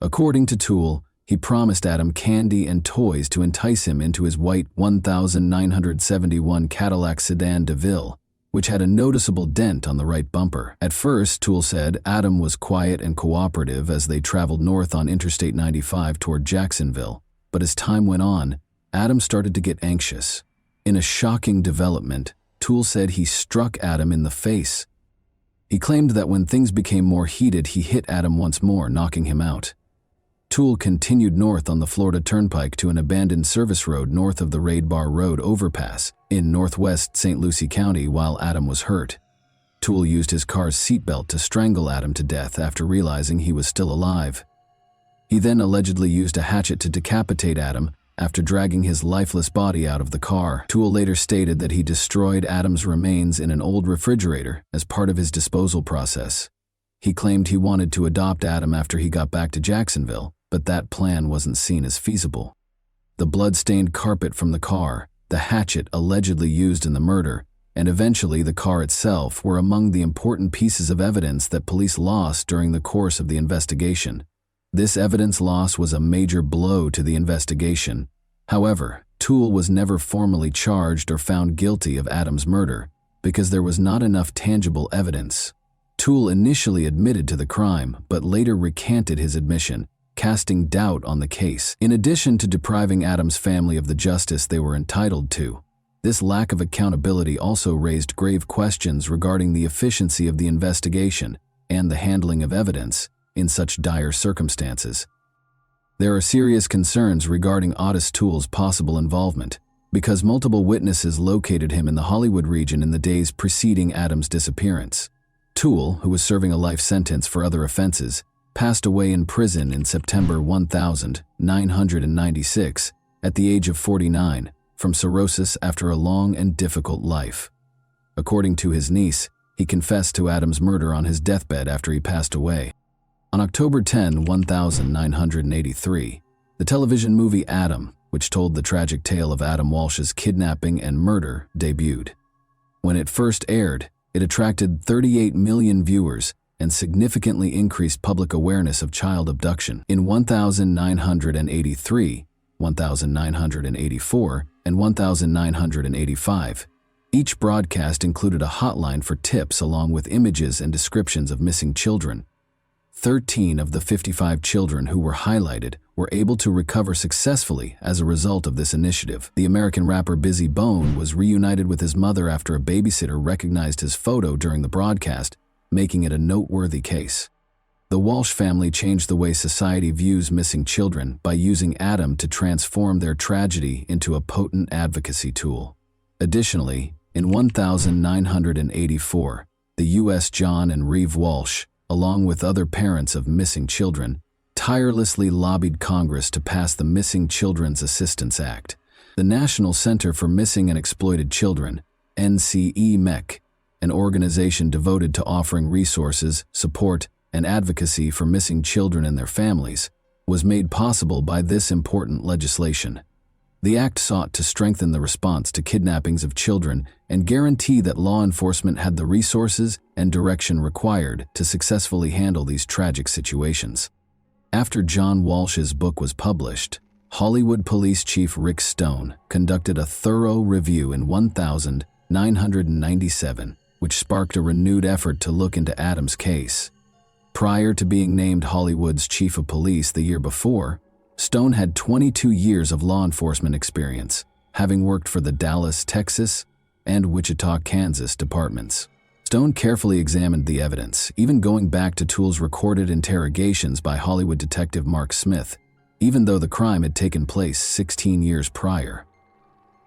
According to Toole, he promised Adam candy and toys to entice him into his white 1971 Cadillac sedan DeVille, which had a noticeable dent on the right bumper. At first, Toole said Adam was quiet and cooperative as they traveled north on Interstate 95 toward Jacksonville, but as time went on, Adam started to get anxious. In a shocking development, Toole said he struck Adam in the face. He claimed that when things became more heated, he hit Adam once more, knocking him out. Toole continued north on the Florida Turnpike to an abandoned service road north of the Raid Bar Road overpass in northwest St. Lucie County while Adam was hurt. Toole used his car's seatbelt to strangle Adam to death after realizing he was still alive. He then allegedly used a hatchet to decapitate Adam after dragging his lifeless body out of the car. Toole later stated that he destroyed Adam's remains in an old refrigerator as part of his disposal process. He claimed he wanted to adopt Adam after he got back to Jacksonville, but that plan wasn't seen as feasible. The blood-stained carpet from the car, the hatchet allegedly used in the murder, and eventually the car itself were among the important pieces of evidence that police lost during the course of the investigation. This evidence loss was a major blow to the investigation. However, Toole was never formally charged or found guilty of Adam's murder because there was not enough tangible evidence. Toole initially admitted to the crime, but later recanted his admission, casting doubt on the case. In addition to depriving Adam's family of the justice they were entitled to, this lack of accountability also raised grave questions regarding the efficiency of the investigation and the handling of evidence in such dire circumstances. There are serious concerns regarding Otis Toole's possible involvement, because multiple witnesses located him in the Hollywood region in the days preceding Adam's disappearance. Toole, who was serving a life sentence for other offenses, passed away in prison in September 1996 at the age of 49 from cirrhosis after a long and difficult life. According to his niece, he confessed to Adam's murder on his deathbed after he passed away. On October 10, 1983, the television movie Adam, which told the tragic tale of Adam Walsh's kidnapping and murder, debuted. When it first aired, it attracted 38 million viewers and significantly increased public awareness of child abduction. In 1983, 1984, and 1985, each broadcast included a hotline for tips along with images and descriptions of missing children. 13 of the 55 children who were highlighted were able to recover successfully as a result of this initiative. The American rapper Busy Bone was reunited with his mother after a babysitter recognized his photo during the broadcast, making it a noteworthy case. The Walsh family changed the way society views missing children by using Adam to transform their tragedy into a potent advocacy tool. Additionally, in 1984, the U.S. John and Reeve Walsh, along with other parents of missing children, tirelessly lobbied Congress to pass the Missing Children's Assistance Act. The National Center for Missing and Exploited Children, NCEMEC, an organization devoted to offering resources, support, and advocacy for missing children and their families, was made possible by this important legislation. The act sought to strengthen the response to kidnappings of children and guarantee that law enforcement had the resources and direction required to successfully handle these tragic situations. After John Walsh's book was published, Hollywood Police Chief Rick Stone conducted a thorough review in 1997, which sparked a renewed effort to look into Adam's case. Prior to being named Hollywood's chief of police the year before, Stone had 22 years of law enforcement experience, having worked for the Dallas, Texas, and Wichita, Kansas departments. Stone carefully examined the evidence, even going back to Toole's recorded interrogations by Hollywood detective Mark Smith, even though the crime had taken place 16 years prior.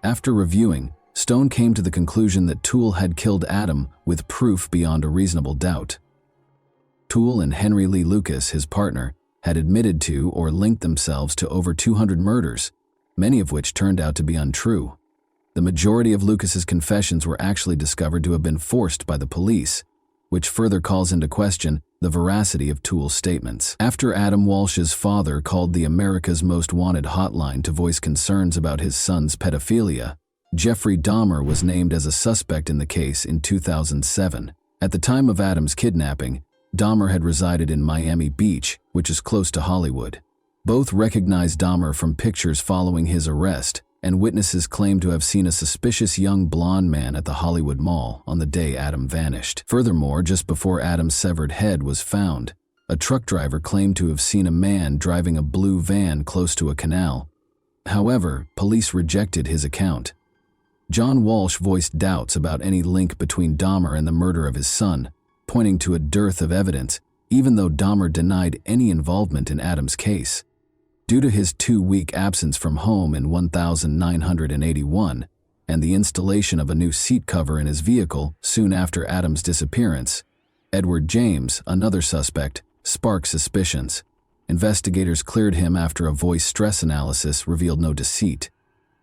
After reviewing, Stone came to the conclusion that Toole had killed Adam with proof beyond a reasonable doubt. Toole and Henry Lee Lucas, his partner, had admitted to or linked themselves to over 200 murders, many of which turned out to be untrue. The majority of Lucas's confessions were actually discovered to have been forced by the police, which further calls into question the veracity of Toole's statements. After Adam Walsh's father called the America's Most Wanted hotline to voice concerns about his son's pedophilia, Jeffrey Dahmer was named as a suspect in the case in 2007. At the time of Adam's kidnapping, Dahmer had resided in Miami Beach, which is close to Hollywood. Both recognized Dahmer from pictures following his arrest, and witnesses claimed to have seen a suspicious young blonde man at the Hollywood Mall on the day Adam vanished. Furthermore, just before Adam's severed head was found, a truck driver claimed to have seen a man driving a blue van close to a canal. However, police rejected his account. John Walsh voiced doubts about any link between Dahmer and the murder of his son, pointing to a dearth of evidence, even though Dahmer denied any involvement in Adam's case. Due to his 2-week absence from home in 1981 and the installation of a new seat cover in his vehicle soon after Adam's disappearance, Edward James, another suspect, sparked suspicions. Investigators cleared him after a voice stress analysis revealed no deceit.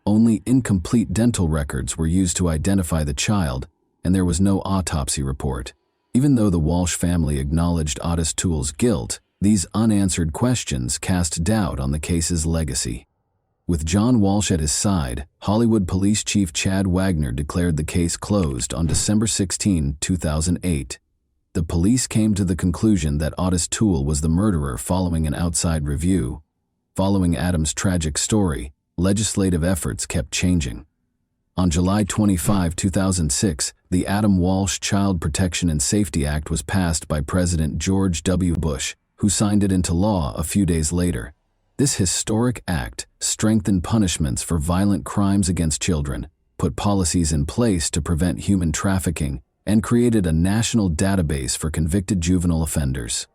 Only incomplete dental records were used to identify the child, and there was no autopsy report. Even though the Walsh family acknowledged Otis Toole's guilt, these unanswered questions cast doubt on the case's legacy. With John Walsh at his side, Hollywood Police Chief Chad Wagner declared the case closed on December 16, 2008. The police came to the conclusion that Otis Toole was the murderer following an outside review. Following Adam's tragic story, legislative efforts kept changing. On July 25, 2006, the Adam Walsh Child Protection and Safety Act was passed by President George W. Bush, who signed it into law a few days later. This historic act strengthened punishments for violent crimes against children, put policies in place to prevent human trafficking, and created a national database for convicted juvenile offenders.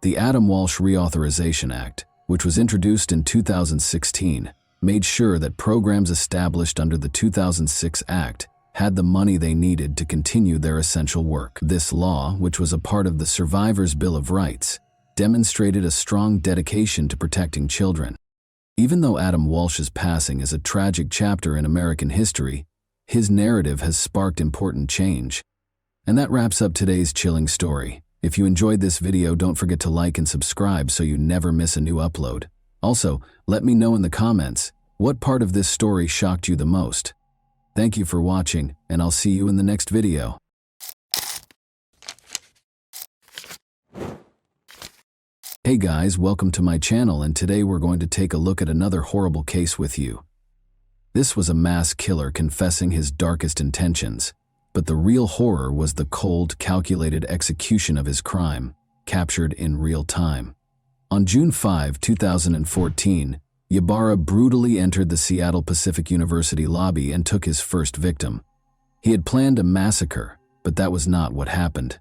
The Adam Walsh Reauthorization Act, which was introduced in 2016, made sure that programs established under the 2006 Act had the money they needed to continue their essential work. This law, which was a part of the Survivors' Bill of Rights, demonstrated a strong dedication to protecting children. Even though Adam Walsh's passing is a tragic chapter in American history, his narrative has sparked important change. And that wraps up today's chilling story. If you enjoyed this video, don't forget to like and subscribe so you never miss a new upload. Also, let me know in the comments, what part of this story shocked you the most? Thank you for watching, and I'll see you in the next video. Hey guys, welcome to my channel, and today we're going to take a look at another horrible case with you. This was a mass killer confessing his darkest intentions, but the real horror was the cold, calculated execution of his crime, captured in real time. On June 5, 2014, Ybarra brutally entered the Seattle Pacific University lobby and took his first victim. He had planned a massacre, but that was not what happened.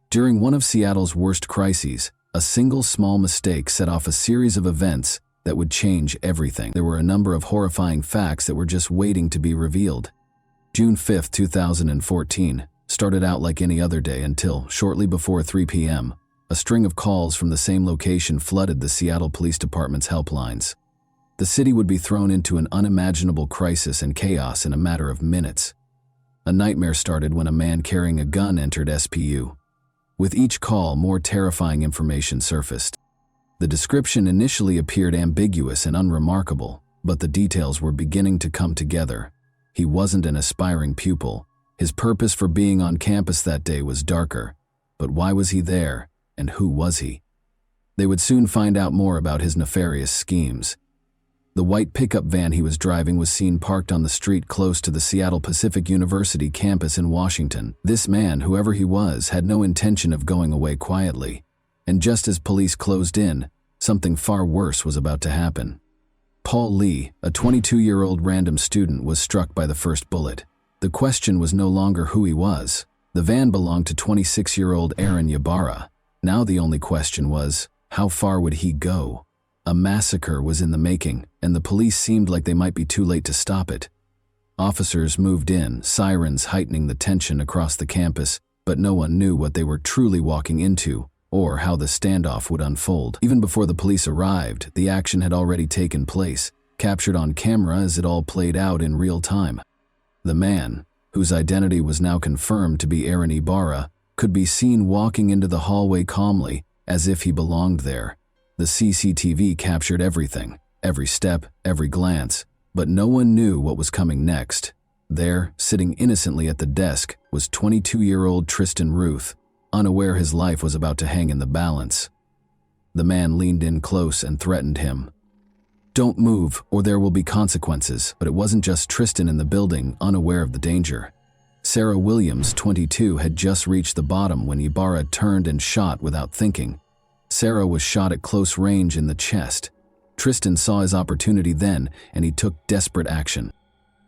During one of Seattle's worst crises, a single small mistake set off a series of events that would change everything. There were a number of horrifying facts that were just waiting to be revealed. June 5, 2014, started out like any other day until, shortly before 3 p.m., a string of calls from the same location flooded the Seattle Police Department's helplines. The city would be thrown into an unimaginable crisis and chaos in a matter of minutes. A nightmare started when a man carrying a gun entered SPU. With each call, more terrifying information surfaced. The description initially appeared ambiguous and unremarkable, But the details were beginning to come together. He wasn't an aspiring pupil. His purpose for being on campus that day was darker. But why was he there, and who was he? They would soon find out more about his nefarious schemes. The white pickup van he was driving was seen parked on the street close to the Seattle Pacific University campus in Washington. This man, whoever he was, had no intention of going away quietly. And just as police closed in, something far worse was about to happen. Paul Lee, a 22-year-old random student, was struck by the first bullet. The question was no longer who he was. The van belonged to 26-year-old Aaron Ybarra. Now the only question was, how far would he go? A massacre was in the making, and the police seemed like they might be too late to stop it. Officers moved in, sirens heightening the tension across the campus, but no one knew what they were truly walking into, or how the standoff would unfold. Even before the police arrived, the action had already taken place, captured on camera as it all played out in real time. The man, whose identity was now confirmed to be Aaron Ybarra, could be seen walking into the hallway calmly, as if he belonged there. The CCTV captured everything, every step, every glance, but no one knew what was coming next. There, sitting innocently at the desk, was 22-year-old Tristan Ruth, unaware his life was about to hang in the balance. The man leaned in close and threatened him. "Don't move, or there will be consequences." But it wasn't just Tristan in the building, unaware of the danger. Sarah Williams, 22, had just reached the bottom when Ybarra turned and shot without thinking. Sarah was shot at close range in the chest. Tristan saw his opportunity then, and he took desperate action.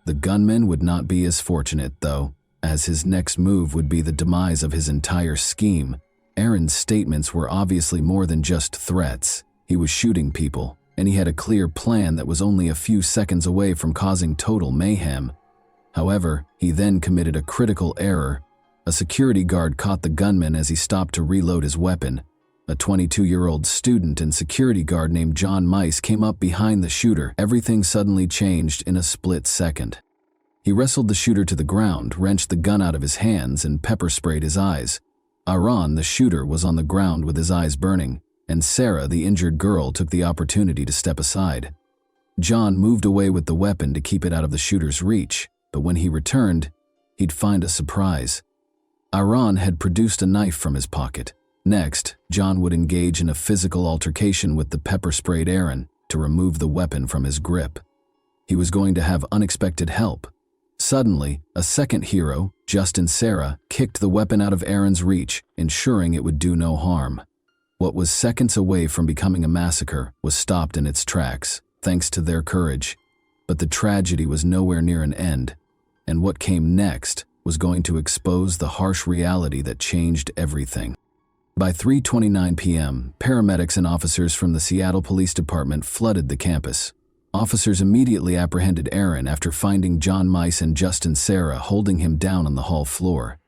The gunman would not be as fortunate, though, as his next move would be the demise of his entire scheme. Aaron's statements were obviously more than just threats. He was shooting people, and he had a clear plan that was only a few seconds away from causing total mayhem. However, he then committed a critical error. A security guard caught the gunman as he stopped to reload his weapon. A 22-year-old student and security guard named John Mice came up behind the shooter. Everything suddenly changed in a split second. He wrestled the shooter to the ground, wrenched the gun out of his hands, and pepper-sprayed his eyes. Aaron, the shooter, was on the ground with his eyes burning, and Sarah, the injured girl, took the opportunity to step aside. John moved away with the weapon to keep it out of the shooter's reach, but when he returned, he'd find a surprise. Aaron had produced a knife from his pocket. Next, John would engage in a physical altercation with the pepper-sprayed Aaron to remove the weapon from his grip. He was going to have unexpected help. Suddenly, a second hero, Justin Sarah, kicked the weapon out of Aaron's reach, ensuring it would do no harm. What was seconds away from becoming a massacre was stopped in its tracks, thanks to their courage. But the tragedy was nowhere near an end, and what came next was going to expose the harsh reality that changed everything. By 3:29 p.m., paramedics and officers from the Seattle Police Department flooded the campus. Officers immediately apprehended Aaron after finding John Mice and Justin Sarah holding him down on the hall floor.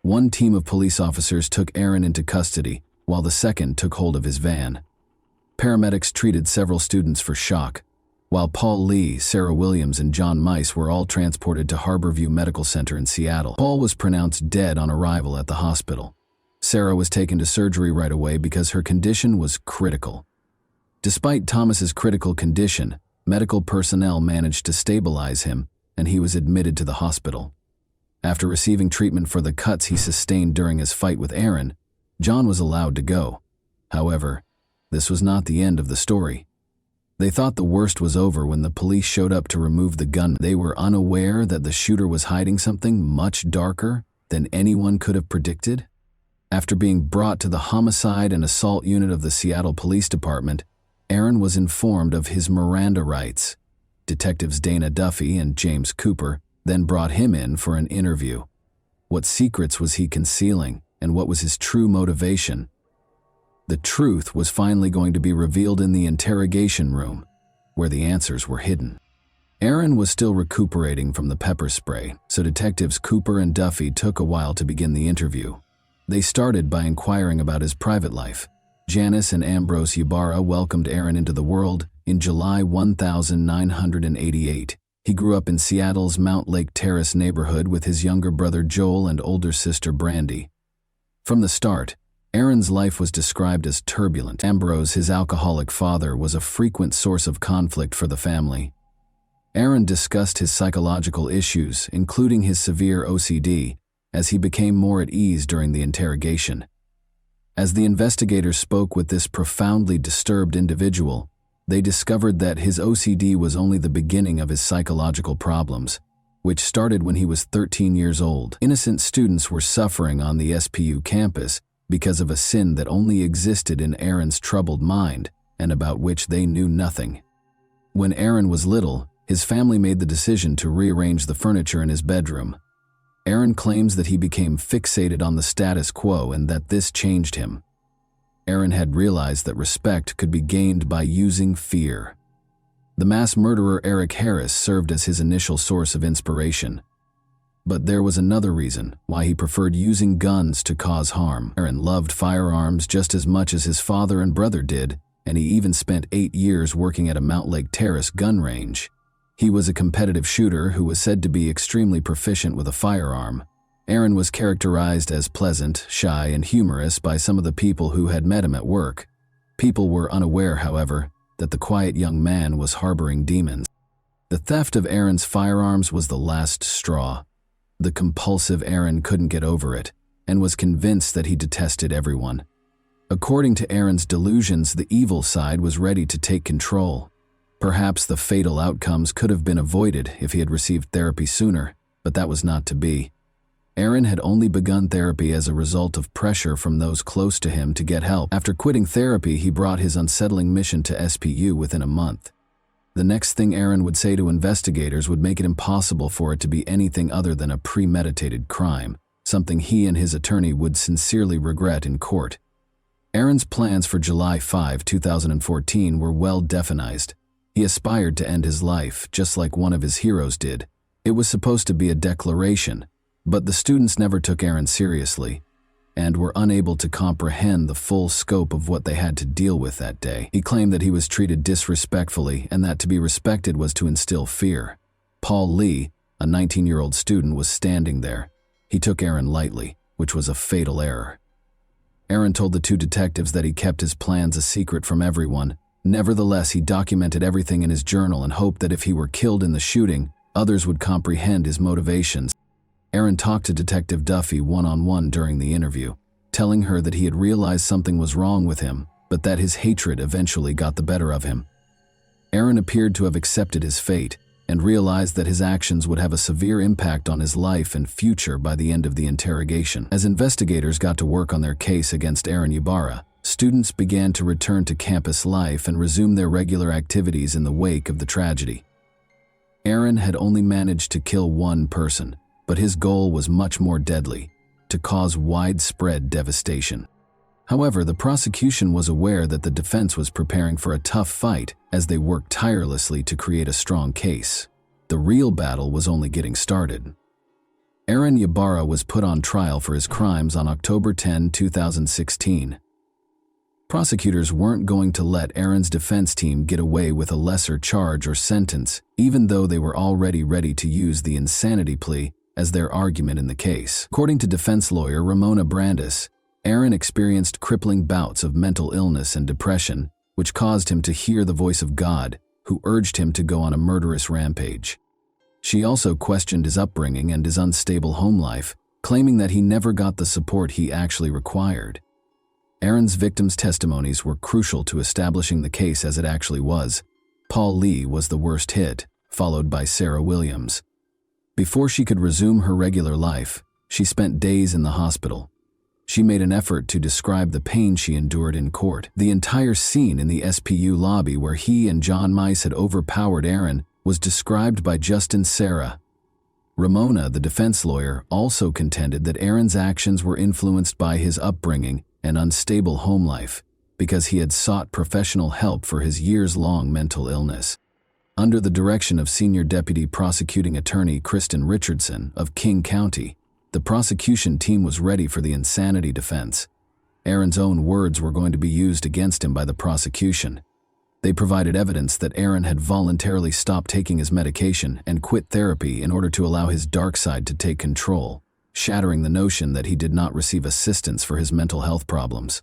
One team of police officers took Aaron into custody, while the second took hold of his van. Paramedics treated several students for shock, while Paul Lee, Sarah Williams, and John Mice were all transported to Harborview Medical Center in Seattle. Paul was pronounced dead on arrival at the hospital. Sarah was taken to surgery right away because her condition was critical. Despite Thomas's critical condition, medical personnel managed to stabilize him, and he was admitted to the hospital. After receiving treatment for the cuts he sustained during his fight with Aaron, John was allowed to go. However, this was not the end of the story. They thought the worst was over when the police showed up to remove the gun. They were unaware that the shooter was hiding something much darker than anyone could have predicted. After being brought to the homicide and assault unit of the Seattle Police Department, Aaron was informed of his Miranda rights. Detectives Dana Duffy and James Cooper then brought him in for an interview. What secrets was he concealing, and what was his true motivation? The truth was finally going to be revealed in the interrogation room, where the answers were hidden. Aaron was still recuperating from the pepper spray, so detectives Cooper and Duffy took a while to begin the interview. They started by inquiring about his private life. Janice and Ambrose Ybarra welcomed Aaron into the world in July 1988. He grew up in Seattle's Mount Lake Terrace neighborhood with his younger brother Joel and older sister Brandy. From the start, Aaron's life was described as turbulent. Ambrose, his alcoholic father, was a frequent source of conflict for the family. Aaron discussed his psychological issues, including his severe OCD, as he became more at ease during the interrogation. As the investigators spoke with this profoundly disturbed individual, they discovered that his OCD was only the beginning of his psychological problems, which started when he was 13 years old. Innocent students were suffering on the SPU campus because of a sin that only existed in Aaron's troubled mind and about which they knew nothing. When Aaron was little, his family made the decision to rearrange the furniture in his bedroom. Aaron claims that he became fixated on the status quo and that this changed him. Aaron had realized that respect could be gained by using fear. The mass murderer Eric Harris served as his initial source of inspiration. But there was another reason why he preferred using guns to cause harm. Aaron loved firearms just as much as his father and brother did, and he even spent 8 years working at a Mount Lake Terrace gun range. He was a competitive shooter who was said to be extremely proficient with a firearm. Aaron was characterized as pleasant, shy, and humorous by some of the people who had met him at work. People were unaware, however, that the quiet young man was harboring demons. The theft of Aaron's firearms was the last straw. The compulsive Aaron couldn't get over it, and was convinced that he detested everyone. According to Aaron's delusions, the evil side was ready to take control. Perhaps the fatal outcomes could have been avoided if he had received therapy sooner, but that was not to be. Aaron had only begun therapy as a result of pressure from those close to him to get help. After quitting therapy, he brought his unsettling mission to SPU within a month. The next thing Aaron would say to investigators would make it impossible for it to be anything other than a premeditated crime, something he and his attorney would sincerely regret in court. Aaron's plans for July 5, 2014 were well defined. He aspired to end his life, just like one of his heroes did. It was supposed to be a declaration, but the students never took Aaron seriously and were unable to comprehend the full scope of what they had to deal with that day. He claimed that he was treated disrespectfully and that to be respected was to instill fear. Paul Lee, a 19-year-old student, was standing there. He took Aaron lightly, which was a fatal error. Aaron told the two detectives that he kept his plans a secret from everyone. Nevertheless, he documented everything in his journal and hoped that if he were killed in the shooting, others would comprehend his motivations. Aaron talked to Detective Duffy one-on-one during the interview, telling her that he had realized something was wrong with him, but that his hatred eventually got the better of him. Aaron appeared to have accepted his fate and realized that his actions would have a severe impact on his life and future by the end of the interrogation. As investigators got to work on their case against Aaron Ybarra, students began to return to campus life and resume their regular activities in the wake of the tragedy. Aaron had only managed to kill one person, but his goal was much more deadly: to cause widespread devastation. However, the prosecution was aware that the defense was preparing for a tough fight as they worked tirelessly to create a strong case. The real battle was only getting started. Aaron Ybarra was put on trial for his crimes on October 10, 2016. Prosecutors weren't going to let Aaron's defense team get away with a lesser charge or sentence, even though they were already ready to use the insanity plea as their argument in the case. According to defense lawyer Ramona Brandis, Aaron experienced crippling bouts of mental illness and depression, which caused him to hear the voice of God, who urged him to go on a murderous rampage. She also questioned his upbringing and his unstable home life, claiming that he never got the support he actually required. Aaron's victims' testimonies were crucial to establishing the case as it actually was. Paul Lee was the worst hit, followed by Sarah Williams. Before she could resume her regular life, she spent days in the hospital. She made an effort to describe the pain she endured in court. The entire scene in the SPU lobby where he and John Mice had overpowered Aaron was described by Justin Sarah. Ramona, the defense lawyer, also contended that Aaron's actions were influenced by his upbringing and unstable home life, because he had sought professional help for his years-long mental illness. Under the direction of Senior Deputy Prosecuting Attorney Kristen Richardson of King County, the prosecution team was ready for the insanity defense. Aaron's own words were going to be used against him by the prosecution. They provided evidence that Aaron had voluntarily stopped taking his medication and quit therapy in order to allow his dark side to take control, shattering the notion that he did not receive assistance for his mental health problems.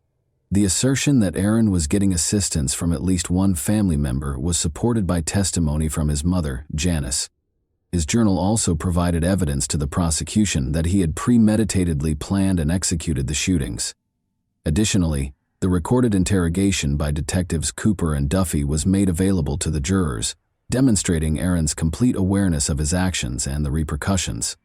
The assertion that Aaron was getting assistance from at least one family member was supported by testimony from his mother, Janice. His journal also provided evidence to the prosecution that he had premeditatedly planned and executed the shootings. Additionally, the recorded interrogation by detectives Cooper and Duffy was made available to the jurors, demonstrating Aaron's complete awareness of his actions and the repercussions.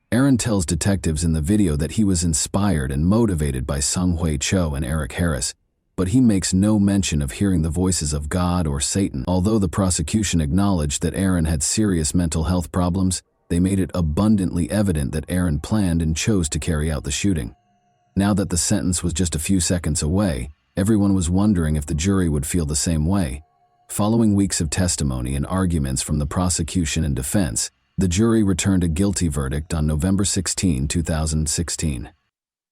Aaron tells detectives in the video that he was inspired and motivated by Sung-Hui Cho and Eric Harris, but he makes no mention of hearing the voices of God or Satan. Although the prosecution acknowledged that Aaron had serious mental health problems, they made it abundantly evident that Aaron planned and chose to carry out the shooting. Now that the sentence was just a few seconds away, everyone was wondering if the jury would feel the same way. Following weeks of testimony and arguments from the prosecution and defense, the jury returned a guilty verdict on November 16, 2016.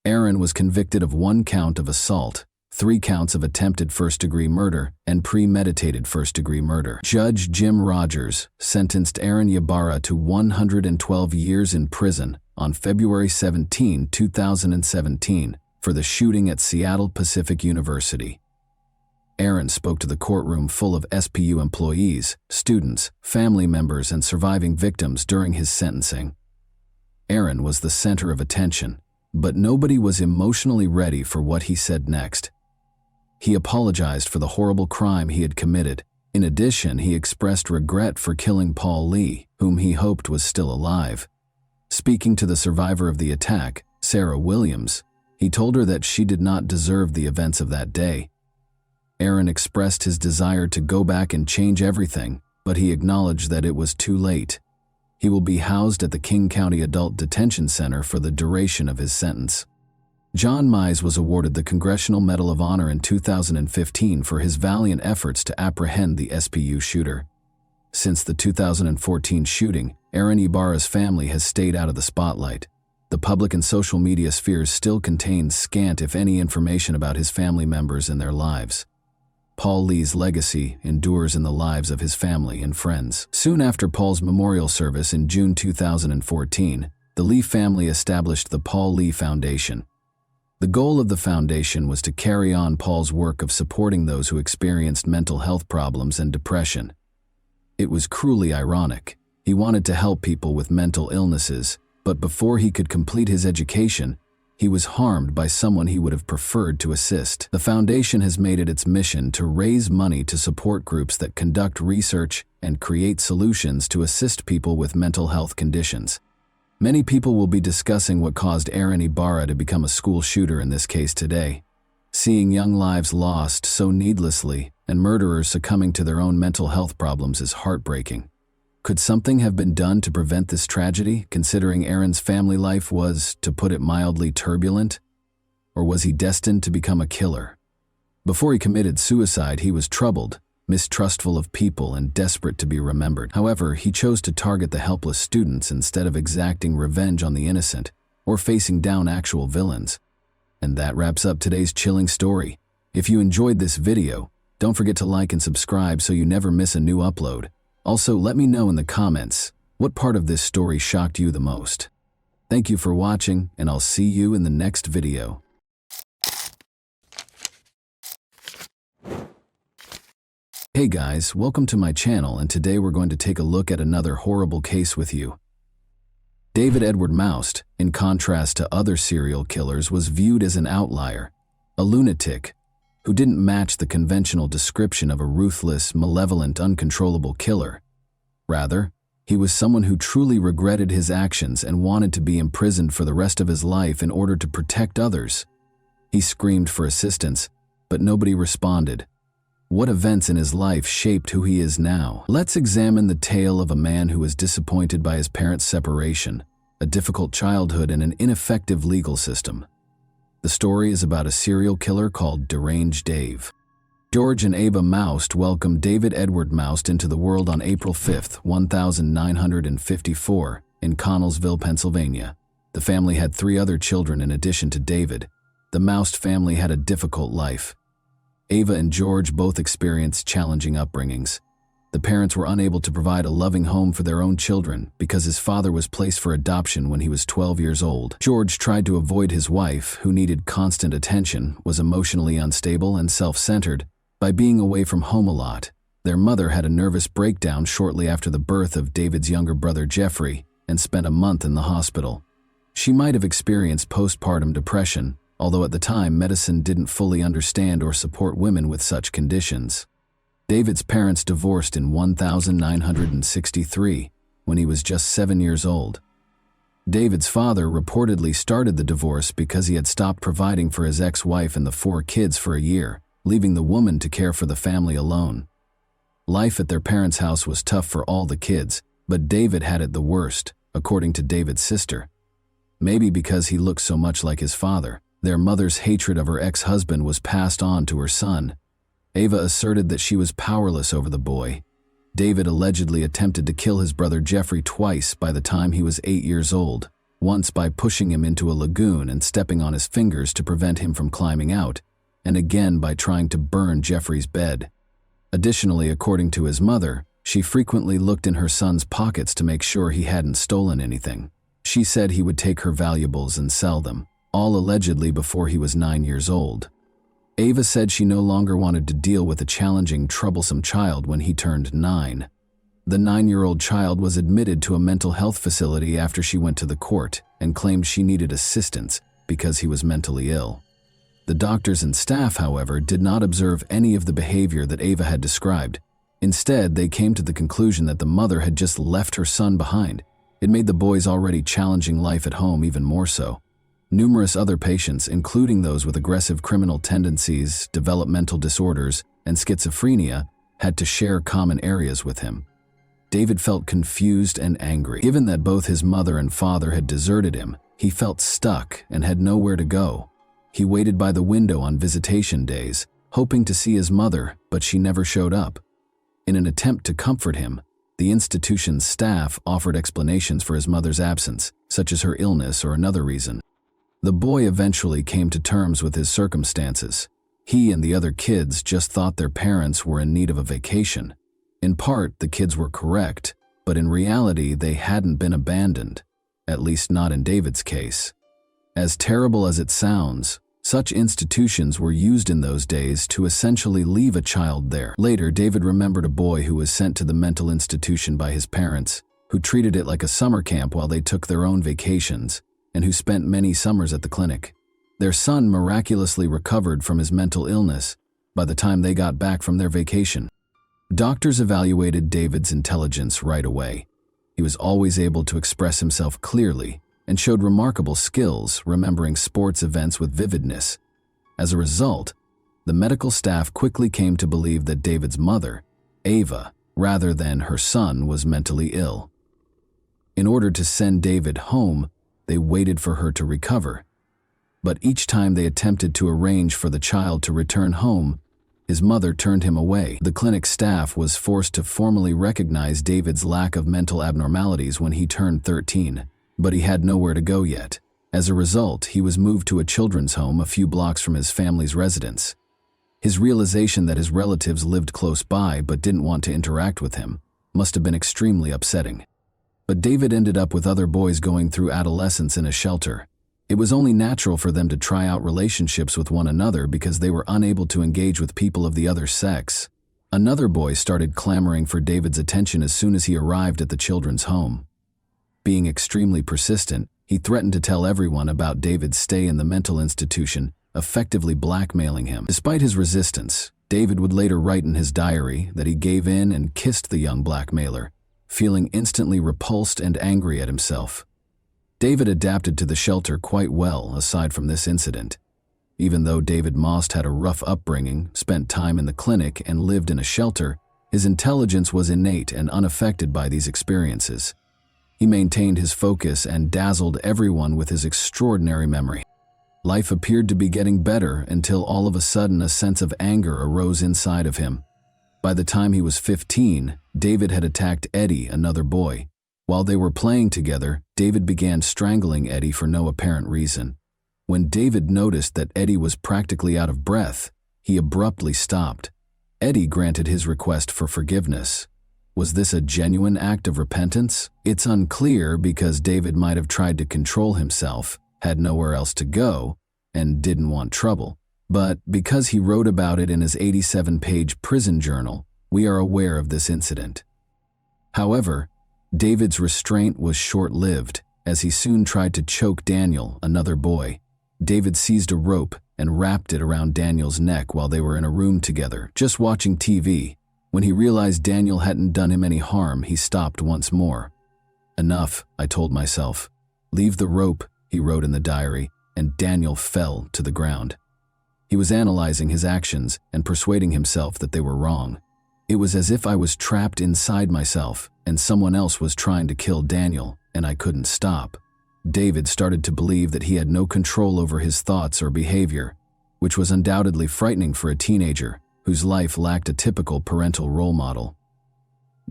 Aaron was convicted of 1 count of assault, 3 counts of attempted first-degree murder, and premeditated first-degree murder. Judge Jim Rogers sentenced Aaron Ybarra to 112 years in prison on February 17, 2017, for the shooting at Seattle Pacific University. Aaron spoke to the courtroom full of SPU employees, students, family members, and surviving victims during his sentencing. Aaron was the center of attention, but nobody was emotionally ready for what he said next. He apologized for the horrible crime he had committed. In addition, he expressed regret for killing Paul Lee, whom he hoped was still alive. Speaking to the survivor of the attack, Sarah Williams, he told her that she did not deserve the events of that day. Aaron expressed his desire to go back and change everything, but he acknowledged that it was too late. He will be housed at the King County Adult Detention Center for the duration of his sentence. John Mize was awarded the Congressional Medal of Honor in 2015 for his valiant efforts to apprehend the SPU shooter. Since the 2014 shooting, Aaron Ybarra's family has stayed out of the spotlight. The public and social media spheres still contain scant if any information about his family members and their lives. Paul Lee's legacy endures in the lives of his family and friends. Soon after Paul's memorial service in June 2014, the Lee family established the Paul Lee Foundation. The goal of the foundation was to carry on Paul's work of supporting those who experienced mental health problems and depression. It was cruelly ironic. He wanted to help people with mental illnesses, but before he could complete his education, he was harmed by someone he would have preferred to assist. The foundation has made it its mission to raise money to support groups that conduct research and create solutions to assist people with mental health conditions. Many people will be discussing what caused Aaron Ybarra to become a school shooter in this case today. Seeing young lives lost so needlessly and murderers succumbing to their own mental health problems is heartbreaking. Could something have been done to prevent this tragedy, considering Aaron's family life was, to put it mildly, turbulent? Or was he destined to become a killer? Before he committed suicide, he was troubled, mistrustful of people, and desperate to be remembered. However, he chose to target the helpless students instead of exacting revenge on the innocent or facing down actual villains. And that wraps up today's chilling story. If you enjoyed this video, don't forget to like and subscribe so you never miss a new upload. Also, let me know in the comments, what part of this story shocked you the most? Thank you for watching, and I'll see you in the next video. Hey guys, welcome to my channel, and today we're going to take a look at another horrible case with you. David Edward Moust, in contrast to other serial killers, was viewed as an outlier, a lunatic, who didn't match the conventional description of a ruthless, malevolent, uncontrollable killer. Rather, he was someone who truly regretted his actions and wanted to be imprisoned for the rest of his life in order to protect others. He screamed for assistance, but nobody responded. What events in his life shaped who he is now? Let's examine the tale of a man who was disappointed by his parents' separation, a difficult childhood, and an ineffective legal system. The story is about a serial killer called Deranged Dave. George and Ava Moust welcomed David Edward Moust into the world on April 5, 1954, in Connellsville, Pennsylvania. The family had 3 other children in addition to David. The Moust family had a difficult life. Ava and George both experienced challenging upbringings. The parents were unable to provide a loving home for their own children because his father was placed for adoption when he was 12 years old. George tried to avoid his wife, who needed constant attention, was emotionally unstable and self-centered, by being away from home a lot. Their mother had a nervous breakdown shortly after the birth of David's younger brother Jeffrey and spent a month in the hospital. She might have experienced postpartum depression, although at the time medicine didn't fully understand or support women with such conditions. David's parents divorced in 1963 when he was just 7 years old. David's father reportedly started the divorce because he had stopped providing for his ex-wife and the 4 kids for a year, leaving the woman to care for the family alone. Life at their parents' house was tough for all the kids, but David had it the worst, according to David's sister. Maybe because he looked so much like his father, their mother's hatred of her ex-husband was passed on to her son. Ava asserted that she was powerless over the boy. David allegedly attempted to kill his brother Jeffrey twice by the time he was 8 years old, once by pushing him into a lagoon and stepping on his fingers to prevent him from climbing out, and again by trying to burn Jeffrey's bed. Additionally, according to his mother, she frequently looked in her son's pockets to make sure he hadn't stolen anything. She said he would take her valuables and sell them, all allegedly before he was 9 years old. Ava said she no longer wanted to deal with a challenging, troublesome child when he turned 9. The 9-year-old child was admitted to a mental health facility after she went to the court and claimed she needed assistance because he was mentally ill. The doctors and staff, however, did not observe any of the behavior that Ava had described. Instead, they came to the conclusion that the mother had just left her son behind. It made the boy's already challenging life at home even more so. Numerous other patients, including those with aggressive criminal tendencies, developmental disorders, and schizophrenia, had to share common areas with him. David felt confused and angry. Given that both his mother and father had deserted him, he felt stuck and had nowhere to go. He waited by the window on visitation days, hoping to see his mother, but she never showed up. In an attempt to comfort him, the institution's staff offered explanations for his mother's absence, such as her illness or another reason. The boy eventually came to terms with his circumstances. He and the other kids just thought their parents were in need of a vacation. In part, the kids were correct, but in reality, they hadn't been abandoned, at least not in David's case. As terrible as it sounds, such institutions were used in those days to essentially leave a child there. Later, David remembered a boy who was sent to the mental institution by his parents, who treated it like a summer camp while they took their own vacations, and who spent many summers at the clinic. Their son miraculously recovered from his mental illness by the time they got back from their vacation. Doctors evaluated David's intelligence right away. He was always able to express himself clearly and showed remarkable skills, remembering sports events with vividness. As a result, the medical staff quickly came to believe that David's mother, Ava, rather than her son, was mentally ill. In order to send David home, they waited for her to recover. But each time they attempted to arrange for the child to return home, his mother turned him away. The clinic staff was forced to formally recognize David's lack of mental abnormalities when he turned 13, but he had nowhere to go yet. As a result, he was moved to a children's home a few blocks from his family's residence. His realization that his relatives lived close by but didn't want to interact with him must have been extremely upsetting. But David ended up with other boys going through adolescence in a shelter. It was only natural for them to try out relationships with one another because they were unable to engage with people of the other sex. Another boy started clamoring for David's attention as soon as he arrived at the children's home. Being extremely persistent, he threatened to tell everyone about David's stay in the mental institution, effectively blackmailing him. Despite his resistance, David would later write in his diary that he gave in and kissed the young blackmailer, feeling instantly repulsed and angry at himself. David adapted to the shelter quite well aside from this incident. Even though David Moust had a rough upbringing, spent time in the clinic, and lived in a shelter, his intelligence was innate and unaffected by these experiences. He maintained his focus and dazzled everyone with his extraordinary memory. Life appeared to be getting better until all of a sudden a sense of anger arose inside of him. By the time he was 15, David had attacked Eddie, another boy. While they were playing together, David began strangling Eddie for no apparent reason. When David noticed that Eddie was practically out of breath, he abruptly stopped. Eddie granted his request for forgiveness. Was this a genuine act of repentance? It's unclear because David might have tried to control himself, had nowhere else to go, and didn't want trouble. But because he wrote about it in his 87-page prison journal, we are aware of this incident. However, David's restraint was short-lived, as he soon tried to choke Daniel, another boy. David seized a rope and wrapped it around Daniel's neck while they were in a room together, just watching TV. When he realized Daniel hadn't done him any harm, he stopped once more. "Enough," I told myself. "Leave the rope," he wrote in the diary, and Daniel fell to the ground. He was analyzing his actions and persuading himself that they were wrong. It was as if I was trapped inside myself and someone else was trying to kill Daniel, and I couldn't stop. David started to believe that he had no control over his thoughts or behavior, which was undoubtedly frightening for a teenager whose life lacked a typical parental role model.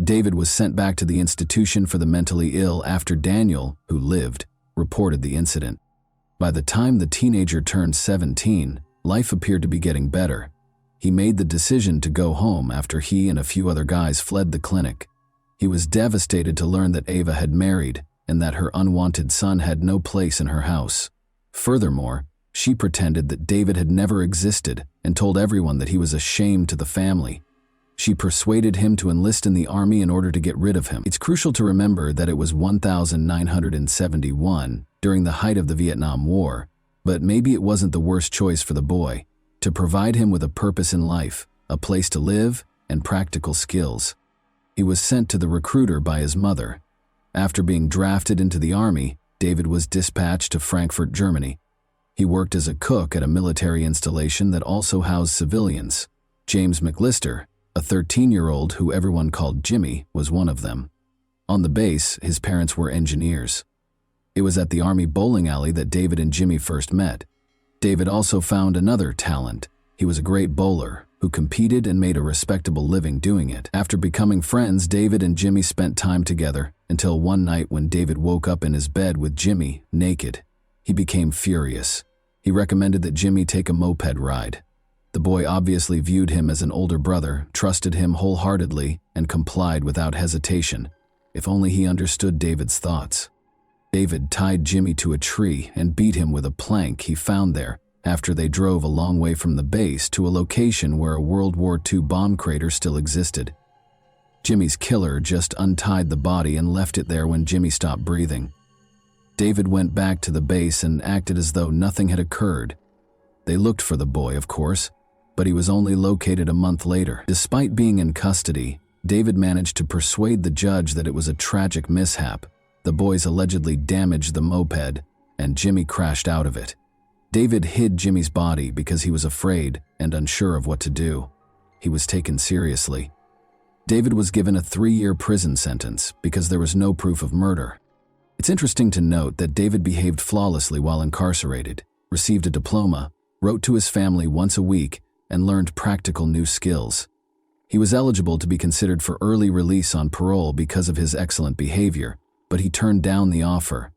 David was sent back to the institution for the mentally ill after Daniel, who lived, reported the incident. By the time the teenager turned 17, life appeared to be getting better. He made the decision to go home after he and a few other guys fled the clinic. He was devastated to learn that Ava had married and that her unwanted son had no place in her house. Furthermore, she pretended that David had never existed and told everyone that he was a shame to the family. She persuaded him to enlist in the army in order to get rid of him. It's crucial to remember that it was 1971, during the height of the Vietnam War, but maybe it wasn't the worst choice for the boy, to provide him with a purpose in life, a place to live, and practical skills. He was sent to the recruiter by his mother. After being drafted into the army, David was dispatched to Frankfurt, Germany. He worked as a cook at a military installation that also housed civilians. James McLister, a 13-year-old who everyone called Jimmy, was one of them. On the base, his parents were engineers. It was at the Army bowling alley that David and Jimmy first met. David also found another talent. He was a great bowler who competed and made a respectable living doing it. After becoming friends, David and Jimmy spent time together until one night when David woke up in his bed with Jimmy, naked. He became furious. He recommended that Jimmy take a moped ride. The boy obviously viewed him as an older brother, trusted him wholeheartedly, and complied without hesitation. If only he understood David's thoughts. David tied Jimmy to a tree and beat him with a plank he found there after they drove a long way from the base to a location where a World War II bomb crater still existed. Jimmy's killer just untied the body and left it there when Jimmy stopped breathing. David went back to the base and acted as though nothing had occurred. They looked for the boy, of course, but he was only located a month later. Despite being in custody, David managed to persuade the judge that it was a tragic mishap. The boys allegedly damaged the moped, and Jimmy crashed out of it. David hid Jimmy's body because he was afraid and unsure of what to do. He was taken seriously. David was given a 3-year prison sentence because there was no proof of murder. It's interesting to note that David behaved flawlessly while incarcerated, received a diploma, wrote to his family once a week, and learned practical new skills. He was eligible to be considered for early release on parole because of his excellent behavior, but he turned down the offer.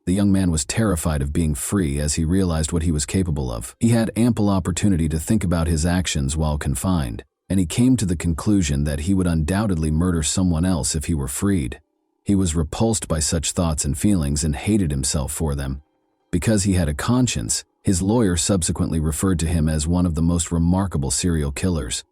The young man was terrified of being free as he realized what he was capable of. He had ample opportunity to think about his actions while confined, and he came to the conclusion that he would undoubtedly murder someone else if he were freed. He was repulsed by such thoughts and feelings and hated himself for them. Because he had a conscience, his lawyer subsequently referred to him as one of the most remarkable serial killers.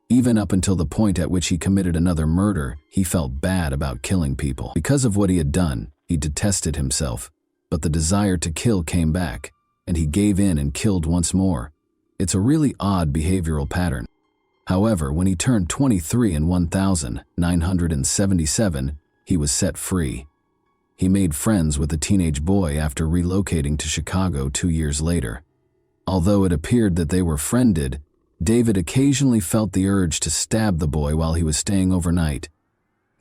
Even up until the point at which he committed another murder, he felt bad about killing people. Because of what he had done, he detested himself. But the desire to kill came back, and he gave in and killed once more. It's a really odd behavioral pattern. However, when he turned 23 in 1977, he was set free. He made friends with a teenage boy after relocating to Chicago 2 years later. Although it appeared that they were friended, David occasionally felt the urge to stab the boy while he was staying overnight.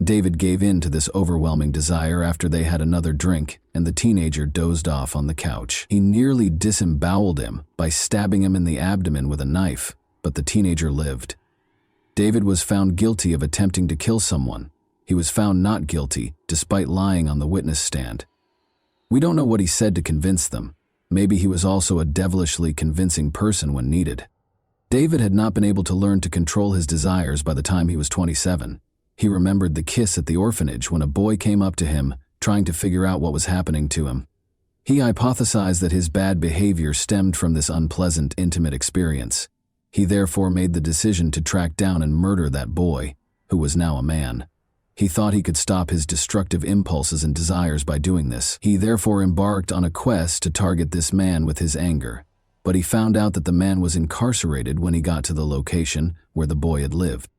David gave in to this overwhelming desire after they had another drink, and the teenager dozed off on the couch. He nearly disemboweled him by stabbing him in the abdomen with a knife, but the teenager lived. David was found guilty of attempting to kill someone. He was found not guilty, despite lying on the witness stand. We don't know what he said to convince them. Maybe he was also a devilishly convincing person when needed. David had not been able to learn to control his desires by the time he was 27. He remembered the kiss at the orphanage when a boy came up to him, trying to figure out what was happening to him. He hypothesized that his bad behavior stemmed from this unpleasant, intimate experience. He therefore made the decision to track down and murder that boy, who was now a man. He thought he could stop his destructive impulses and desires by doing this. He therefore embarked on a quest to target this man with his anger. But he found out that the man was incarcerated when he got to the location where the boy had lived.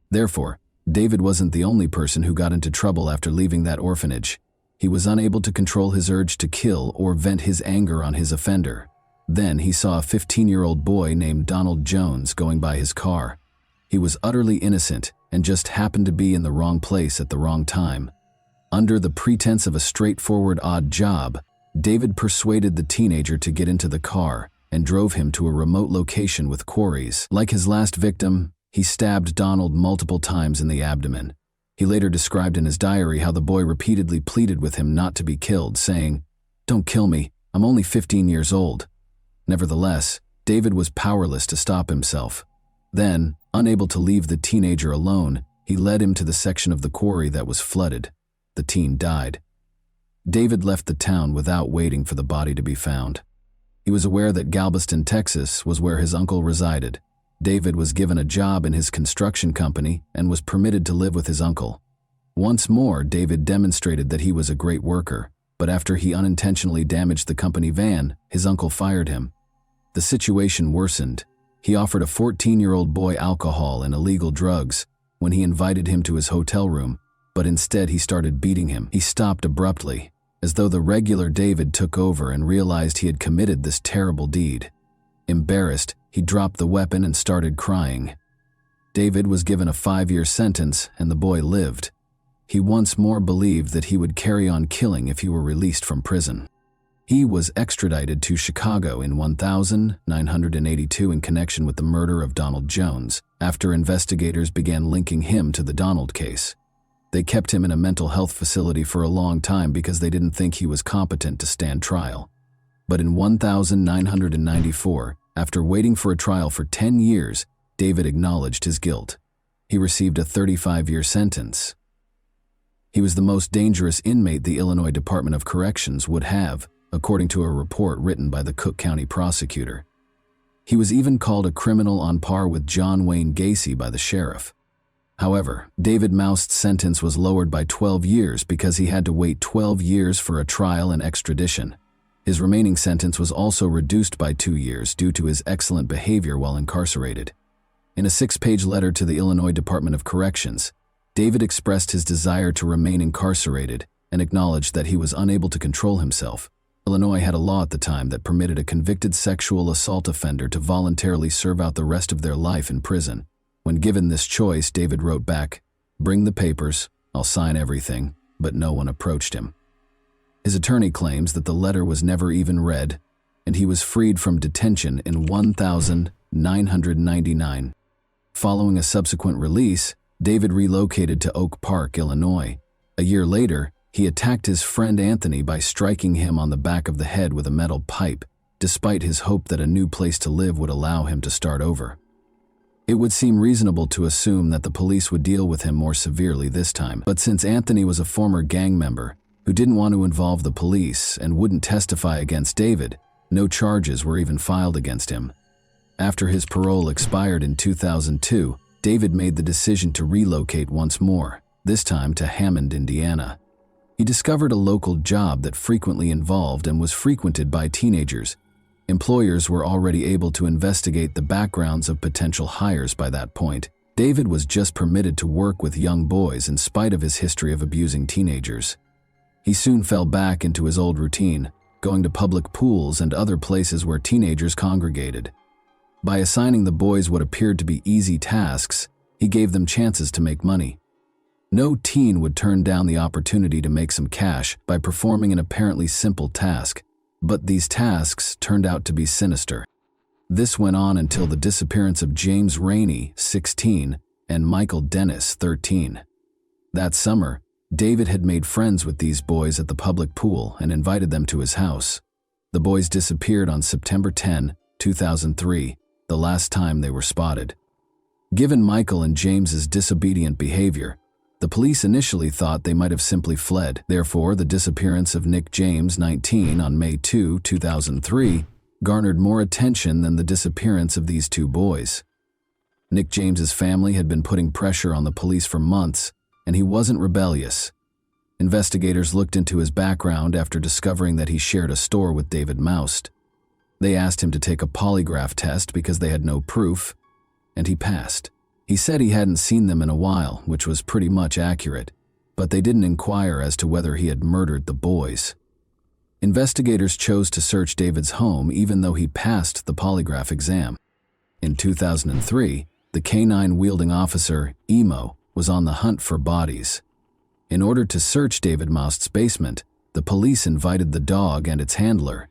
Therefore, David wasn't the only person who got into trouble after leaving that orphanage. He was unable to control his urge to kill or vent his anger on his offender. Then he saw a 15-year-old boy named Donald Jones going by his car. He was utterly innocent and just happened to be in the wrong place at the wrong time. Under the pretense of a straightforward odd job, David persuaded the teenager to get into the car and drove him to a remote location with quarries. Like his last victim, he stabbed Donald multiple times in the abdomen. He later described in his diary how the boy repeatedly pleaded with him not to be killed, saying, "Don't kill me, I'm only 15 years old." Nevertheless, David was powerless to stop himself. Then, unable to leave the teenager alone, he led him to the section of the quarry that was flooded. The teen died. David left the town without waiting for the body to be found. He was aware that Galveston, Texas, was where his uncle resided. David was given a job in his construction company and was permitted to live with his uncle. Once more, David demonstrated that he was a great worker, but after he unintentionally damaged the company van, his uncle fired him. The situation worsened. He offered a 14-year-old boy alcohol and illegal drugs when he invited him to his hotel room, but instead he started beating him. He stopped abruptly, as though the regular David took over and realized he had committed this terrible deed. Embarrassed, he dropped the weapon and started crying. David was given a 5-year sentence and the boy lived. He once more believed that he would carry on killing if he were released from prison. He was extradited to Chicago in 1982 in connection with the murder of Donald Jones, after investigators began linking him to the Donald case. They kept him in a mental health facility for a long time because they didn't think he was competent to stand trial. But in 1994, after waiting for a trial for 10 years, David acknowledged his guilt. He received a 35-year sentence. He was the most dangerous inmate the Illinois Department of Corrections would have, according to a report written by the Cook County prosecutor. He was even called a criminal on par with John Wayne Gacy by the sheriff. However, David Moust's sentence was lowered by 12 years because he had to wait 12 years for a trial and extradition. His remaining sentence was also reduced by 2 years due to his excellent behavior while incarcerated. In a 6-page letter to the Illinois Department of Corrections, David expressed his desire to remain incarcerated and acknowledged that he was unable to control himself. Illinois had a law at the time that permitted a convicted sexual assault offender to voluntarily serve out the rest of their life in prison. When given this choice, David wrote back, "Bring the papers, I'll sign everything," but no one approached him. His attorney claims that the letter was never even read, and he was freed from detention in 1999. Following a subsequent release, David relocated to Oak Park, Illinois. A year later, he attacked his friend Anthony by striking him on the back of the head with a metal pipe, despite his hope that a new place to live would allow him to start over. It would seem reasonable to assume that the police would deal with him more severely this time, but since Anthony was a former gang member who didn't want to involve the police and wouldn't testify against David, no charges were even filed against him. After his parole expired in 2002, David made the decision to relocate once more, this time to Hammond, Indiana. He discovered a local job that frequently involved and was frequented by teenagers. Employers were already able to investigate the backgrounds of potential hires by that point. David was just permitted to work with young boys in spite of his history of abusing teenagers. He soon fell back into his old routine, going to public pools and other places where teenagers congregated. By assigning the boys what appeared to be easy tasks, he gave them chances to make money. No teen would turn down the opportunity to make some cash by performing an apparently simple task, but these tasks turned out to be sinister. This went on until the disappearance of James Rainey, 16, and Michael Dennis, 13. That summer, David had made friends with these boys at the public pool and invited them to his house. The boys disappeared on September 10, 2003, the last time they were spotted. Given Michael and James's disobedient behavior, The police initially thought they might have simply fled. Therefore, the disappearance of Nick James, 19, on May 2, 2003, garnered more attention than the disappearance of these two boys. Nick James's family had been putting pressure on the police for months, and he wasn't rebellious. Investigators looked into his background after discovering that he shared a store with David Moust. They asked him to take a polygraph test because they had no proof, and he passed. He said he hadn't seen them in a while, which was pretty much accurate, but they didn't inquire as to whether he had murdered the boys. Investigators chose to search David's home even though he passed the polygraph exam. In 2003, the canine-wielding officer, Emo, was on the hunt for bodies. In order to search David Moust's basement, the police invited the dog and its handler.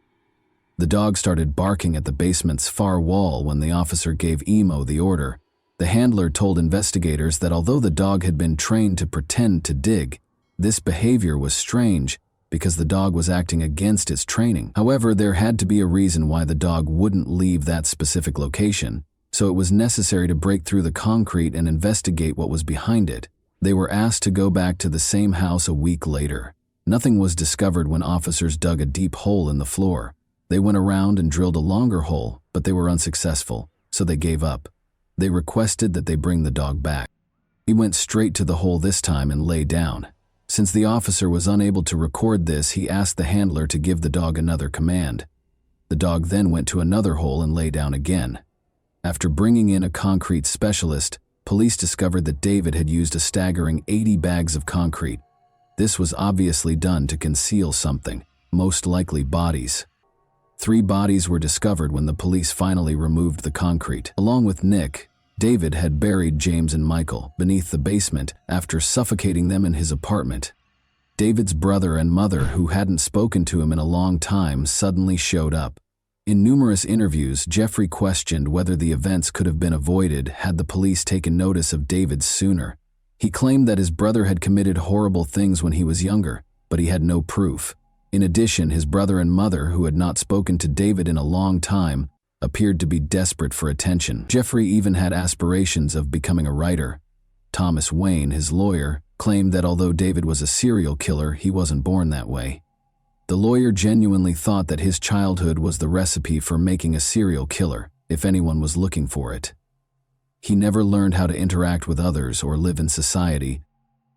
The dog started barking at the basement's far wall when the officer gave Emo the order. The handler told investigators that although the dog had been trained to pretend to dig, this behavior was strange because the dog was acting against its training. However, there had to be a reason why the dog wouldn't leave that specific location, so it was necessary to break through the concrete and investigate what was behind it. They were asked to go back to the same house a week later. Nothing was discovered when officers dug a deep hole in the floor. They went around and drilled a longer hole, but they were unsuccessful, so they gave up. They requested that they bring the dog back. He went straight to the hole this time and lay down. Since the officer was unable to record this, he asked the handler to give the dog another command. The dog then went to another hole and lay down again. After bringing in a concrete specialist, police discovered that David had used a staggering 80 bags of concrete. This was obviously done to conceal something, most likely bodies. 3 bodies were discovered when the police finally removed the concrete. Along with Nick, David had buried James and Michael beneath the basement after suffocating them in his apartment. David's brother and mother, who hadn't spoken to him in a long time, suddenly showed up. In numerous interviews, Jeffrey questioned whether the events could have been avoided had the police taken notice of David sooner. He claimed that his brother had committed horrible things when he was younger, but he had no proof. In addition, his brother and mother, who had not spoken to David in a long time, appeared to be desperate for attention. Jeffrey even had aspirations of becoming a writer. Thomas Wayne, his lawyer, claimed that although David was a serial killer, he wasn't born that way. The lawyer genuinely thought that his childhood was the recipe for making a serial killer, if anyone was looking for it. He never learned how to interact with others or live in society.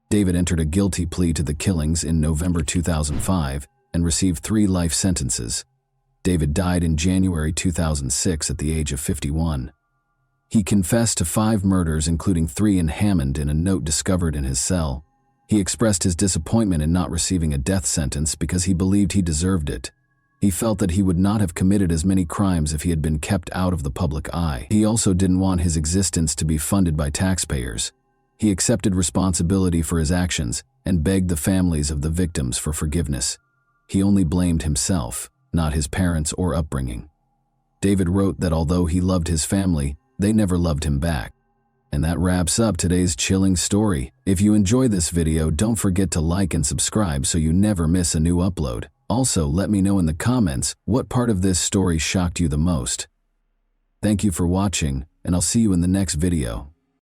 David entered a guilty plea to the killings in November 2005 and received 3 life sentences. David died in January 2006 at the age of 51. He confessed to 5 murders, including 3 in Hammond, in a note discovered in his cell. He expressed his disappointment in not receiving a death sentence because he believed he deserved it. He felt that he would not have committed as many crimes if he had been kept out of the public eye. He also didn't want his existence to be funded by taxpayers. He accepted responsibility for his actions and begged the families of the victims for forgiveness. He only blamed himself, not his parents or upbringing. David wrote that although he loved his family, they never loved him back. And that wraps up today's chilling story. If you enjoy this video, don't forget to like and subscribe so you never miss a new upload. Also, let me know in the comments what part of this story shocked you the most. Thank you for watching, and I'll see you in the next video.